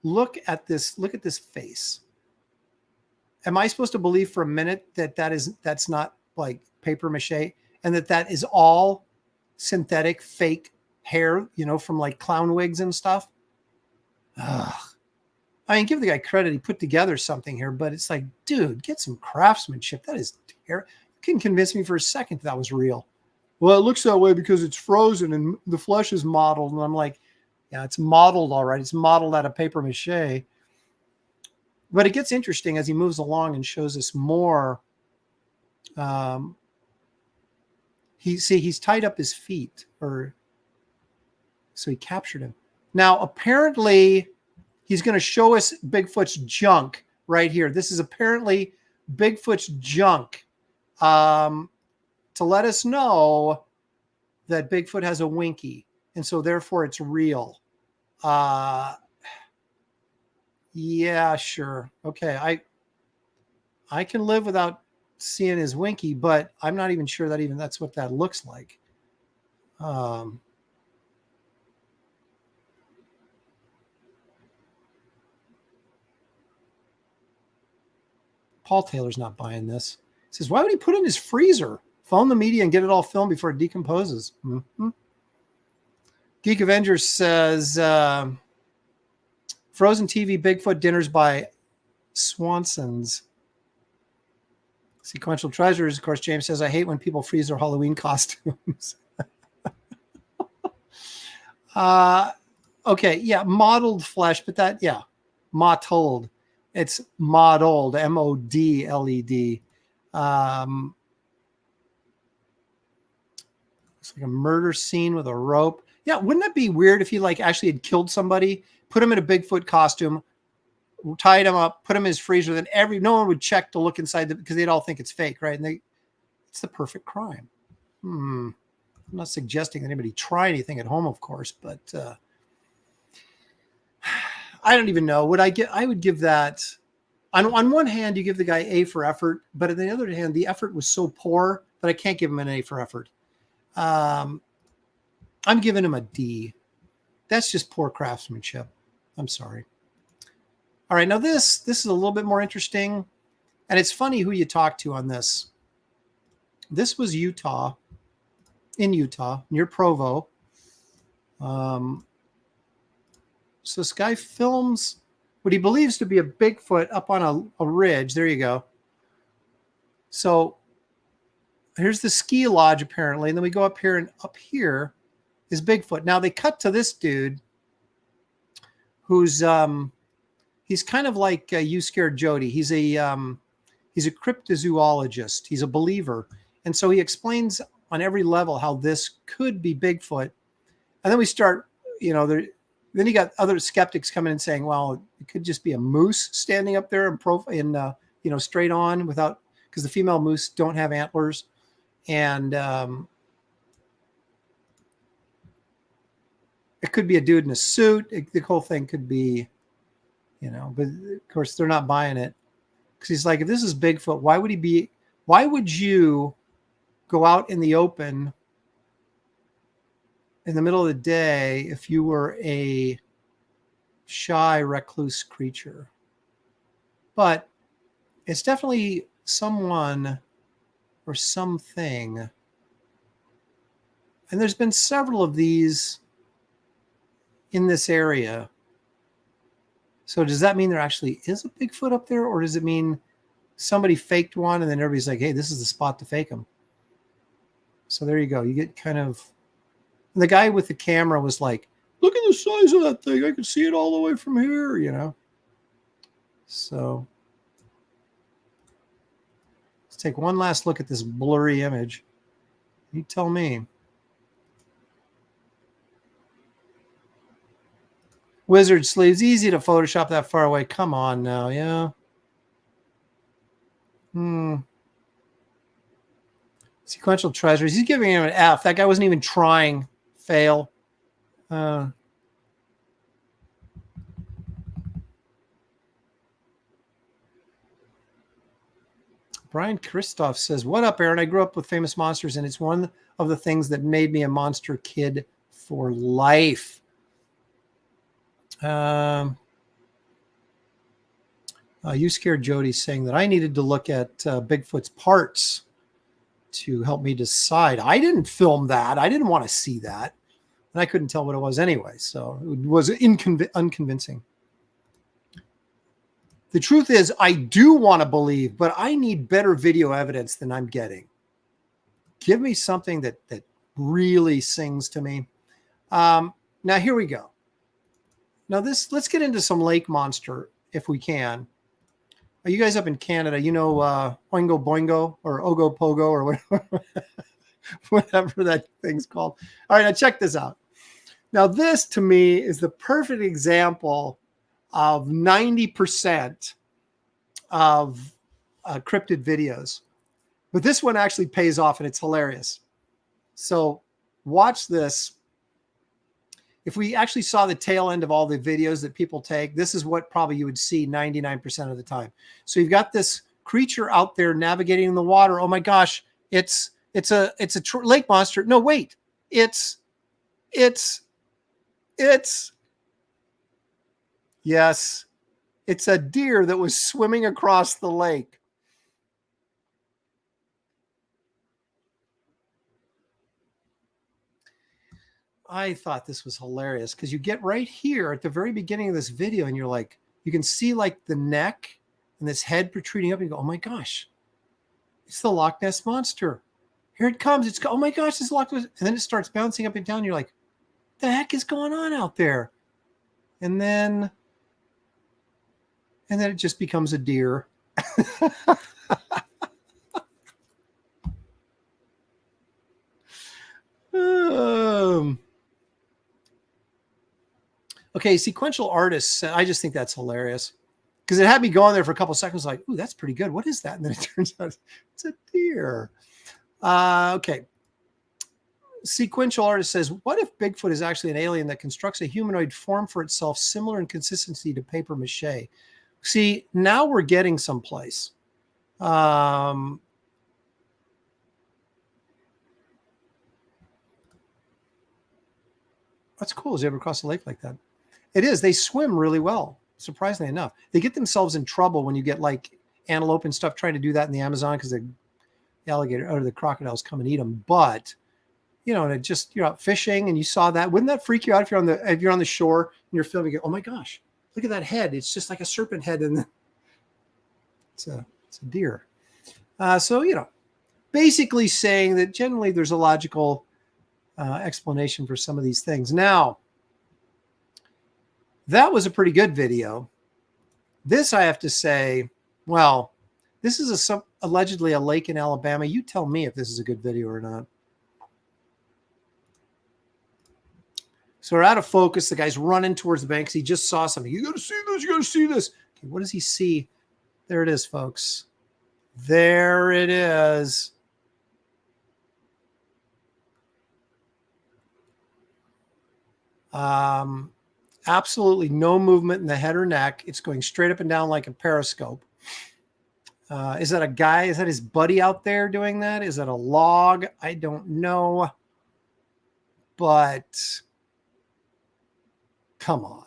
Look at this face. Am I supposed to believe for a minute that's not like paper mache and that is all synthetic fake hair, from like clown wigs and stuff? Ugh. I mean, give the guy credit. He put together something here, but it's like, dude, get some craftsmanship. That is terrible. You can convince me for a second that was real. Well, it looks that way because it's frozen and the flesh is modeled. And I'm like, yeah, it's modeled all right. It's modeled out of paper mache. But it gets interesting as he moves along and shows us more. He's tied up his feet, so he captured him. Now, apparently, he's going to show us Bigfoot's junk right here. This is apparently Bigfoot's junk to let us know that Bigfoot has a winky, and so therefore it's real. Yeah, sure. Okay, I can live without seeing his winky, but I'm not even sure that that's what that looks like. Paul Taylor's not buying this. He says, why would he put it in his freezer? Phone the media and get it all filmed before it decomposes. Mm-hmm. Geek Avengers says, Frozen TV Bigfoot dinners by Swanson's. Sequential Treasures. Of course, James says, I hate when people freeze their Halloween costumes. Okay, yeah, modeled flesh, but mottled. It's modeled, M-O-D-L-E-D. It's like a murder scene with a rope. Yeah, wouldn't that be weird if he actually had killed somebody, put him in a Bigfoot costume, tied him up, put him in his freezer, then no one would check to look inside because they'd all think it's fake, right? And it's the perfect crime. I'm not suggesting that anybody try anything at home, of course, but I don't even know. I would give that on one hand, you give the guy A for effort, but on the other hand, the effort was so poor that I can't give him an A for effort. I'm giving him a D. That's just poor craftsmanship. I'm sorry. All right, now this is a little bit more interesting, and it's funny who you talk to on this. This was Utah, near Provo. So this guy films what he believes to be a Bigfoot up on a ridge. There you go. So here's the ski lodge apparently, and then we go up here, and up here is Bigfoot. Now they cut to this dude who's he's kind of like You Scared Jody. He's a cryptozoologist. He's a believer, and so he explains on every level how this could be Bigfoot. And then we start, then you got other skeptics coming in saying, well, it could just be a moose standing up there in straight on without, because the female moose don't have antlers. And it could be a dude in a suit. The whole thing could be, but of course they're not buying it. Because he's like, if this is Bigfoot, why would you go out in the open in the middle of the day if you were a shy, recluse creature? But it's definitely someone or something. And there's been several of these in this area. So does that mean there actually is a Bigfoot up there? Or does it mean somebody faked one and then everybody's like, hey, this is the spot to fake them? So there you go. You get kind of... And the guy with the camera was like, look at the size of that thing. I can see it all the way from here, So let's take one last look at this blurry image. You tell me. Wizard sleeves, easy to Photoshop that far away. Come on now, yeah. Sequential treasures. He's giving him an F. That guy wasn't even trying. Fail. Brian Christoph says, what up, Aaron? I grew up with famous monsters, and it's one of the things that made me a monster kid for life. You Scared Jody saying that I needed to look at Bigfoot's parts to help me decide. I didn't film that. I didn't want to see that. And I couldn't tell what it was anyway. So it was unconvincing. The truth is, I do want to believe, but I need better video evidence than I'm getting. Give me something that really sings to me. Now, here we go. Now, let's get into some lake monster, if we can. Are you guys up in Canada? Oingo Boingo or Ogo Pogo or whatever, whatever that thing's called. All right, now check this out. Now, this, to me, is the perfect example of 90% of cryptid videos. But this one actually pays off, and it's hilarious. So watch this. If we actually saw the tail end of all the videos that people take, this is what probably you would see 99% of the time. So you've got this creature out there navigating in the water. Oh my gosh, it's a lake monster. No, wait, it's yes, it's a deer that was swimming across the lake. I thought this was hilarious because you get right here at the very beginning of this video and you're like, you can see like the neck and this head protruding up and you go, oh my gosh, it's the Loch Ness Monster. Here it comes. Oh my gosh, it's Loch Ness. And then it starts bouncing up and down. You're like, what the heck is going on out there? And then it just becomes a deer. Okay, sequential artists. I just think that's hilarious because it had me going there for a couple of seconds like, ooh, that's pretty good. What is that? And then it turns out it's a deer. Okay. Sequential artist says, what if Bigfoot is actually an alien that constructs a humanoid form for itself similar in consistency to paper mache? See, now we're getting someplace. That's cool. Is able to cross the lake like that. It is. They swim really well, surprisingly enough. They get themselves in trouble when you get like antelope and stuff trying to do that in the Amazon because the alligator or the crocodiles come and eat them. But you know, and it just, you're out fishing and you saw that. Wouldn't that freak you out if you're on the shore and you're filming it? Oh my gosh, look at that head. It's just like a serpent head. And it's a deer. So, you know, basically saying that generally there's a logical explanation for some of these things. Now, that was a pretty good video. This, I have to say, well, this is allegedly a lake in Alabama. You tell me if this is a good video or not. So we're out of focus. The guy's running towards the bank because he just saw something. You got to see this. You got to see this. Okay, what does he see? There it is, folks. There it is. Absolutely no movement in the head or neck. It's going straight up and down like a periscope. Is that a guy? Is that his buddy out there doing that? Is that a log? I don't know. But come on.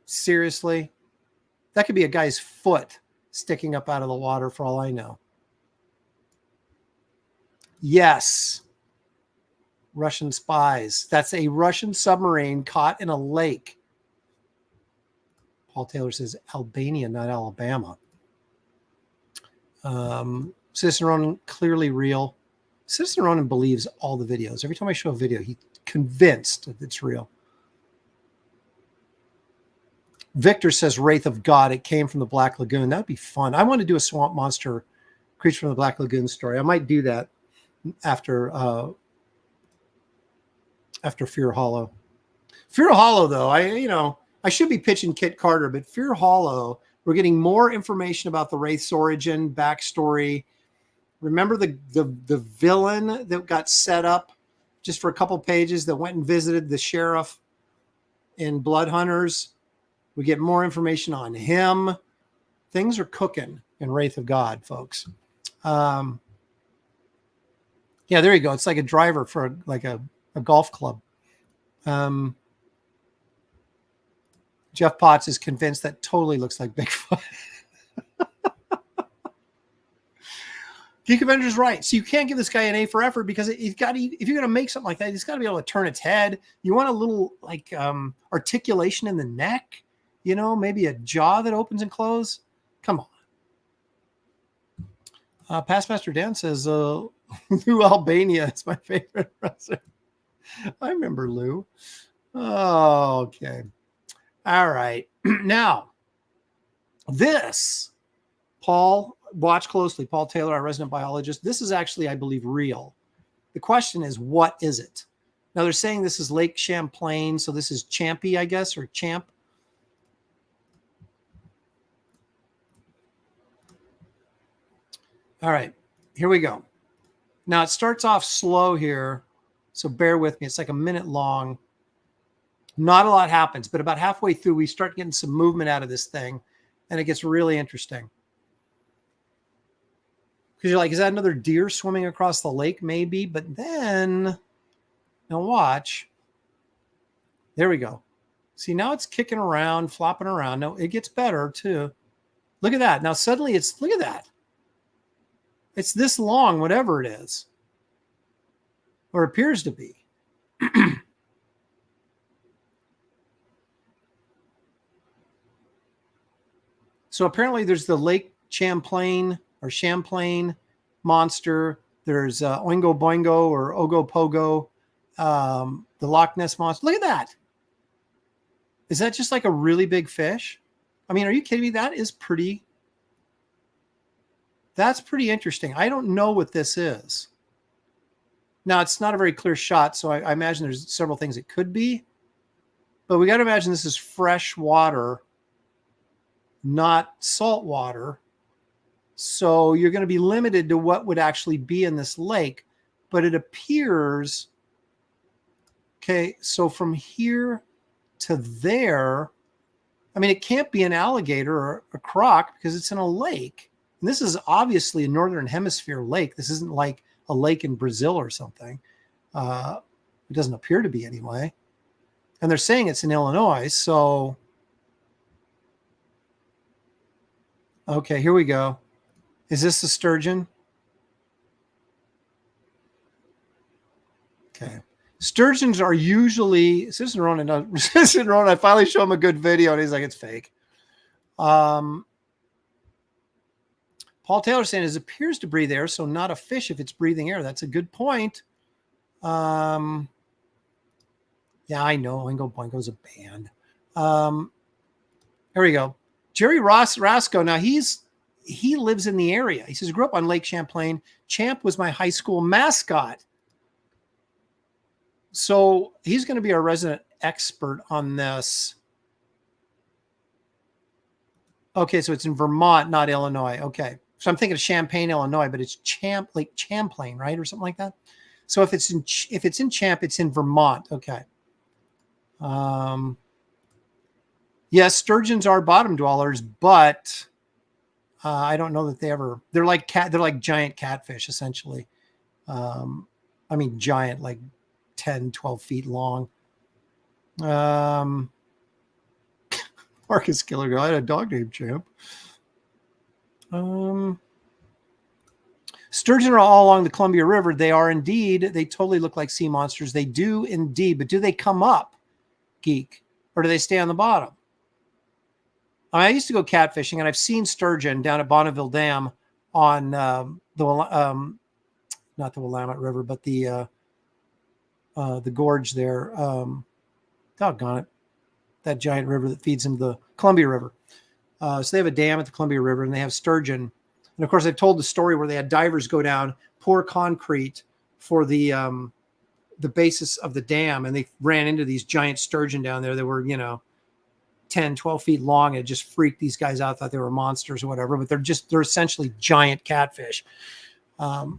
Seriously? That could be a guy's foot sticking up out of the water for all I know. Yes. Russian spies. That's a Russian submarine caught in a lake. Paul Taylor says Albania, not Alabama. Citizen Ronan, clearly real. Citizen Ronan believes all the videos. Every time I show a video, he's convinced that it's real. Victor says Wraith of God. It came from the Black Lagoon. That would be fun. I want to do a swamp monster creature from the Black Lagoon story. I might do that after Fear Hollow. Fear Hollow, though, I should be pitching Kit Carter, but Fear Hollow, we're getting more information about the Wraith's origin, backstory. Remember the villain that got set up just for a couple pages that went and visited the sheriff in Blood Hunters? We get more information on him. Things are cooking in Wraith of God, folks. Yeah, there you go. It's like a driver for a golf club. Jeff Potts is convinced that totally looks like Bigfoot. Geek Avenger's right. So you can't give this guy an A for effort because he's got to, if you're going to make something like that, he's got to be able to turn its head. You want a little articulation in the neck, maybe a jaw that opens and closes. Come on. Pastmaster Dan says, Lou Albania is my favorite wrestler. I remember Lou. Oh, okay. All right. Now, this, Paul, watch closely. Paul Taylor, our resident biologist. This is actually, I believe, real. The question is, what is it? Now, they're saying this is Lake Champlain. So this is Champy, I guess, or Champ. All right. Here we go. Now, it starts off slow here. So bear with me. It's like a minute long. Not a lot happens, but about halfway through, we start getting some movement out of this thing, and it gets really interesting. Because you're like, is that another deer swimming across the lake? Maybe. But then, now watch. There we go. See, now it's kicking around, flopping around. No, it gets better, too. Look at that. Now, suddenly look at that. It's this long, whatever it is. Or appears to be. So apparently there's the Lake Champlain or Champlain monster. There's Oingo Boingo or Ogo Pogo, the Loch Ness monster. Look at that. Is that just like a really big fish? I mean, are you kidding me? That's pretty interesting. I don't know what this is. Now, it's not a very clear shot, so I imagine there's several things it could be. But we got to imagine this is fresh water, not salt water. So you're going to be limited to what would actually be in this lake. But it appears, okay, so from here to there, I mean, it can't be an alligator or a croc because it's in a lake. And this is obviously a Northern Hemisphere lake. This isn't like a lake in Brazil or something. It doesn't appear to be anyway. And they're saying it's in Illinois. So, okay, here we go. Is this the sturgeon? Okay. Sturgeons are usually, Citizen Ronan, I finally show him a good video and he's like, it's fake. Paul Taylor saying it appears to breathe air, so not a fish if it's breathing air. That's a good point. Yeah, I know. Oingo Boingo's a band. Here we go. Jerry Rasco. Now he lives in the area. He says, I grew up on Lake Champlain. Champ was my high school mascot. So he's going to be our resident expert on this. Okay, so it's in Vermont, not Illinois. Okay, so I'm thinking of Champaign, Illinois, but it's Lake Champlain, right, or something like that. So if it's in Champ, it's in Vermont. Okay. Yes, sturgeons are bottom dwellers, but I don't know that they're like giant catfish, essentially. I mean, giant, like 10, 12 feet long. Marcus Killer Girl. I had a dog named Champ. Sturgeon are all along the Columbia River. They are indeed. They totally look like sea monsters. They do indeed. But do they come up, Geek? Or do they stay on the bottom? I used to go catfishing, and I've seen sturgeon down at Bonneville Dam on not the Willamette River, but the gorge there. Doggone it. That giant river that feeds into the Columbia River. So they have a dam at the Columbia River, and they have sturgeon. And of course, I've told the story where they had divers go down, pour concrete for the basis of the dam, and they ran into these giant sturgeon down there that were, 10, 12 feet long. And it just freaked these guys out, thought they were monsters or whatever, but they're essentially giant catfish. But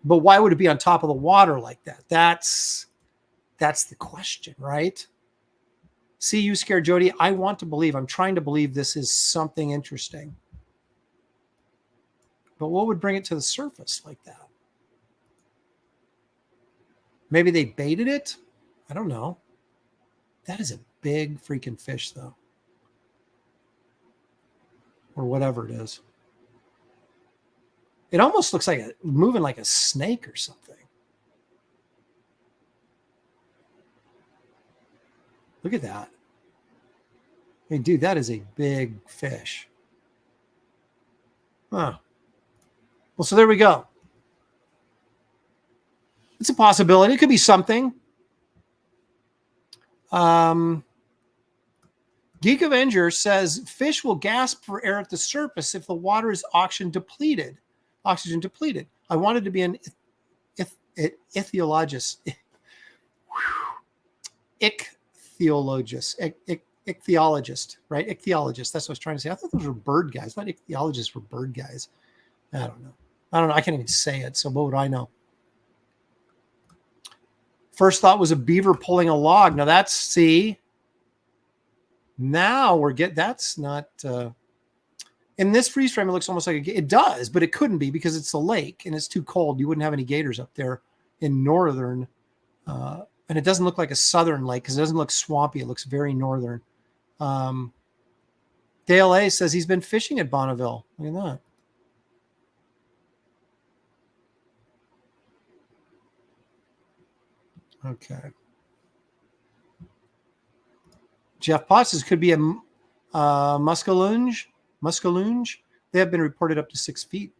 why would it be on top of the water like that? That's the question, right? See, you scared Jody. I want to believe. I'm trying to believe this is something interesting. But what would bring it to the surface like that? Maybe they baited it? I don't know. That is a big freaking fish, though. Or whatever it is. It almost looks like moving like a snake or something. Look at that. I mean, dude, that is a big fish. Huh. Well, so there we go. It's a possibility. It could be something. Geek Avenger says fish will gasp for air at the surface if the water is oxygen depleted. I wanted to be an ichthyologist. Ichthyologist, right? Ichthyologist. That's what I was trying to say. I thought those were bird guys. I thought ichthyologists were bird guys. I don't know. I can't even say it. So what would I know? First thought was a beaver pulling a log. Now now that's not, in this freeze frame, it looks almost like it does, but it couldn't be because it's a lake and it's too cold. You wouldn't have any gators up there in northern, and it doesn't look like a southern lake because it doesn't look swampy. It looks very northern. Dale A says he's been fishing at Bonneville. Look at that. Okay. Jeff Potts says could be a muskellunge. They have been reported up to 6 feet.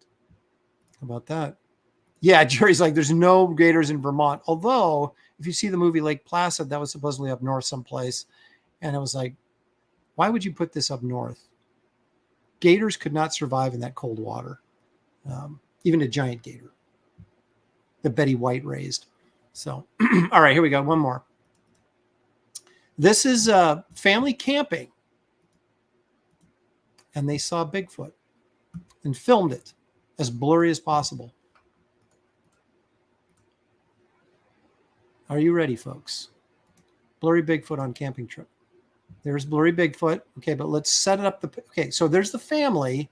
How about that? Yeah, Jerry's like, there's no gators in Vermont. Although, if you see the movie Lake Placid, that was supposedly up north someplace. And it was like, why would you put this up north? Gators could not survive in that cold water. Even a giant gator that Betty White raised. So, all right, here we go. One more. This is family camping. And they saw Bigfoot and filmed it as blurry as possible. Are you ready, folks? Blurry Bigfoot on camping trip. There's blurry Bigfoot. Okay, but let's set it up. Okay, so there's the family.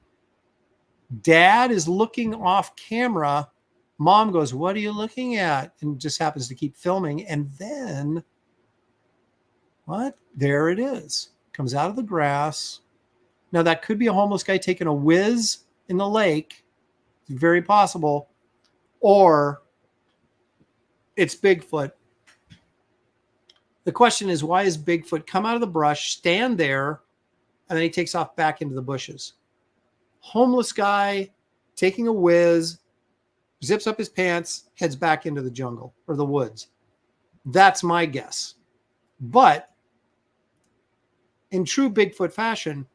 Dad is looking off camera. Mom goes, what are you looking at? And just happens to keep filming. And then What? There it is. Comes out of the grass. Now, that could be a homeless guy taking a whiz in the lake. It's very possible. Or it's Bigfoot. The question is, why is Bigfoot come out of the brush, stand there, and then he takes off back into the bushes? Homeless guy taking a whiz, zips up his pants, heads back into the jungle or the woods. That's my guess. But in true Bigfoot fashion,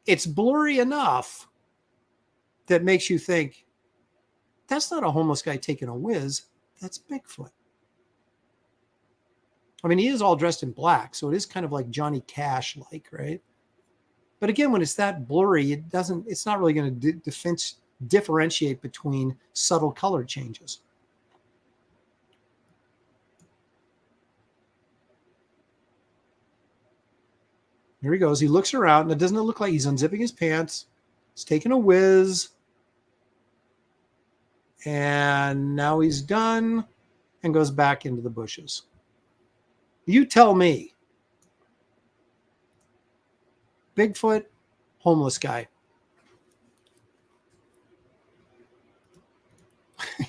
it's blurry enough that makes you think, that's not a homeless guy taking a whiz, that's Bigfoot. I mean, he is all dressed in black, so it is kind of like Johnny Cash-like, right? But again, when it's that blurry, it's not really going to differentiate between subtle color changes. Here he goes. He looks around, and it doesn't look like he's unzipping his pants. He's taking a whiz. And now he's done and goes back into the bushes. You tell me. Bigfoot, homeless guy.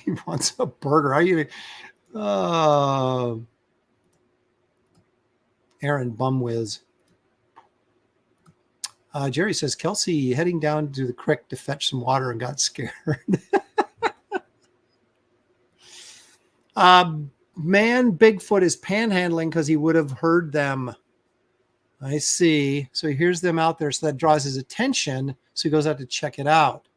He wants a burger. Are you? Aaron Bumwiz. Jerry says, Kelsey heading down to the creek to fetch some water and got scared. Man, Bigfoot is panhandling because he would have heard them. I see. So he hears them out there, so that draws his attention. So he goes out to check it out.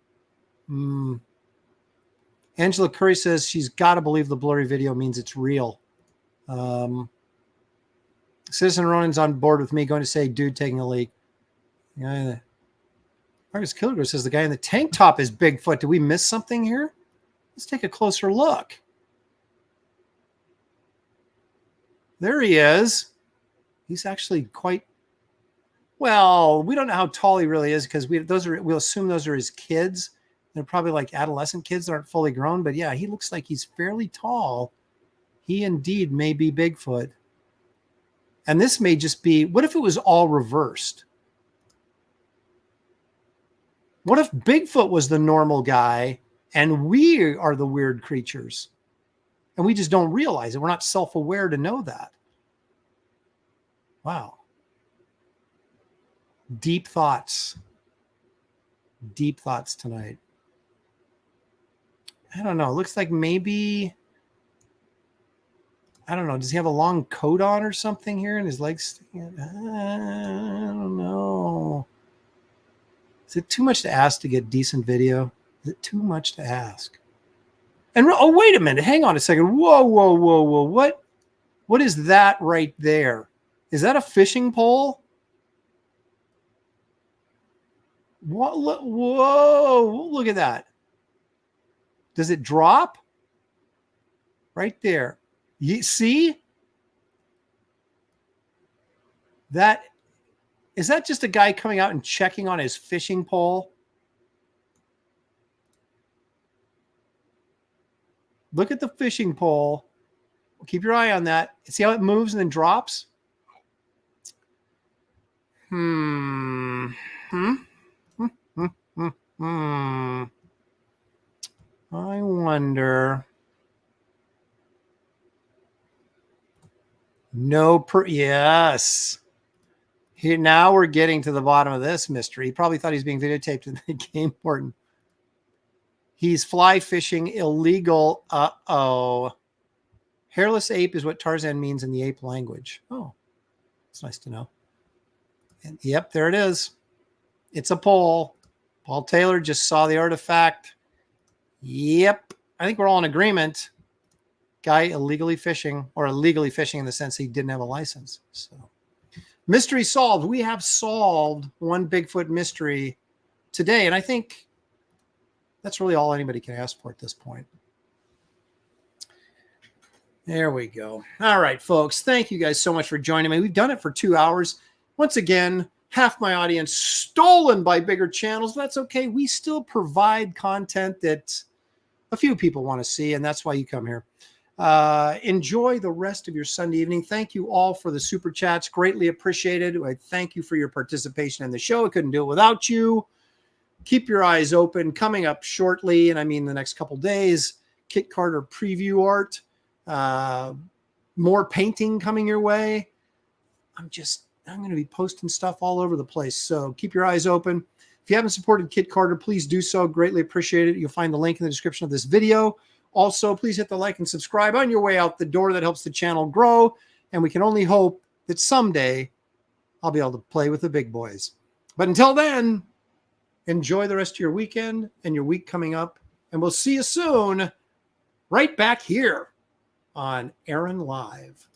Angela Curry says she's got to believe the blurry video means it's real. Citizen Ronin's on board with me, going to say, dude taking a leak. Yeah. Marcus Kilgore says the guy in the tank top is Bigfoot. Did we miss something here? Let's take a closer look. There he is. He's actually quite well. We don't know how tall he really is because we'll assume those are his kids. They're probably like adolescent kids that aren't fully grown. But yeah, he looks like he's fairly tall. He indeed may be Bigfoot. And this may just be, what if it was all reversed? What if Bigfoot was the normal guy and we are the weird creatures? And we just don't realize it. We're not self-aware to know that. Wow. Deep thoughts. Deep thoughts tonight. I don't know. It looks like maybe, I don't know. Does he have a long coat on or something here and his legs sticking out? I don't know. Is it too much to ask to get decent video? Is it too much to ask? And oh, wait a minute. Hang on a second. Whoa, whoa, whoa, whoa. What is that right there? Is that a fishing pole? What? Whoa, look at that. Does it drop? Right there. You see? Is that just a guy coming out and checking on his fishing pole? Look at the fishing pole. Keep your eye on that. See how it moves and then drops? I wonder. Yes. Here, now we're getting to the bottom of this mystery. He probably thought he was being videotaped and it became important. He's fly fishing illegal. Uh-oh. Hairless ape is what Tarzan means in the ape language. Oh, it's nice to know. And yep, there it is. It's a pole. Paul Taylor just saw the artifact. Yep. I think we're all in agreement. Guy illegally fishing, or illegally fishing in the sense he didn't have a license. So, mystery solved. We have solved one Bigfoot mystery today. And I think that's really all anybody can ask for at this point. There we go. All right, folks. Thank you guys so much for joining me. We've done it for 2 hours. Once again, half my audience stolen by bigger channels. That's okay. We still provide content that a few people want to see, and that's why you come here. Enjoy the rest of your Sunday evening. Thank you all for the super chats. Greatly appreciated. I thank you for your participation in the show. I couldn't do it without you. Keep your eyes open. Coming up shortly, and I mean the next couple days, Kit Carter preview art. More painting coming your way. I'm going to be posting stuff all over the place. So keep your eyes open. If you haven't supported Kit Carter, please do so. Greatly appreciate it. You'll find the link in the description of this video. Also, please hit the like and subscribe on your way out the door. That helps the channel grow. And we can only hope that someday I'll be able to play with the big boys. But until then, enjoy the rest of your weekend and your week coming up. And we'll see you soon right back here on Aaron Live.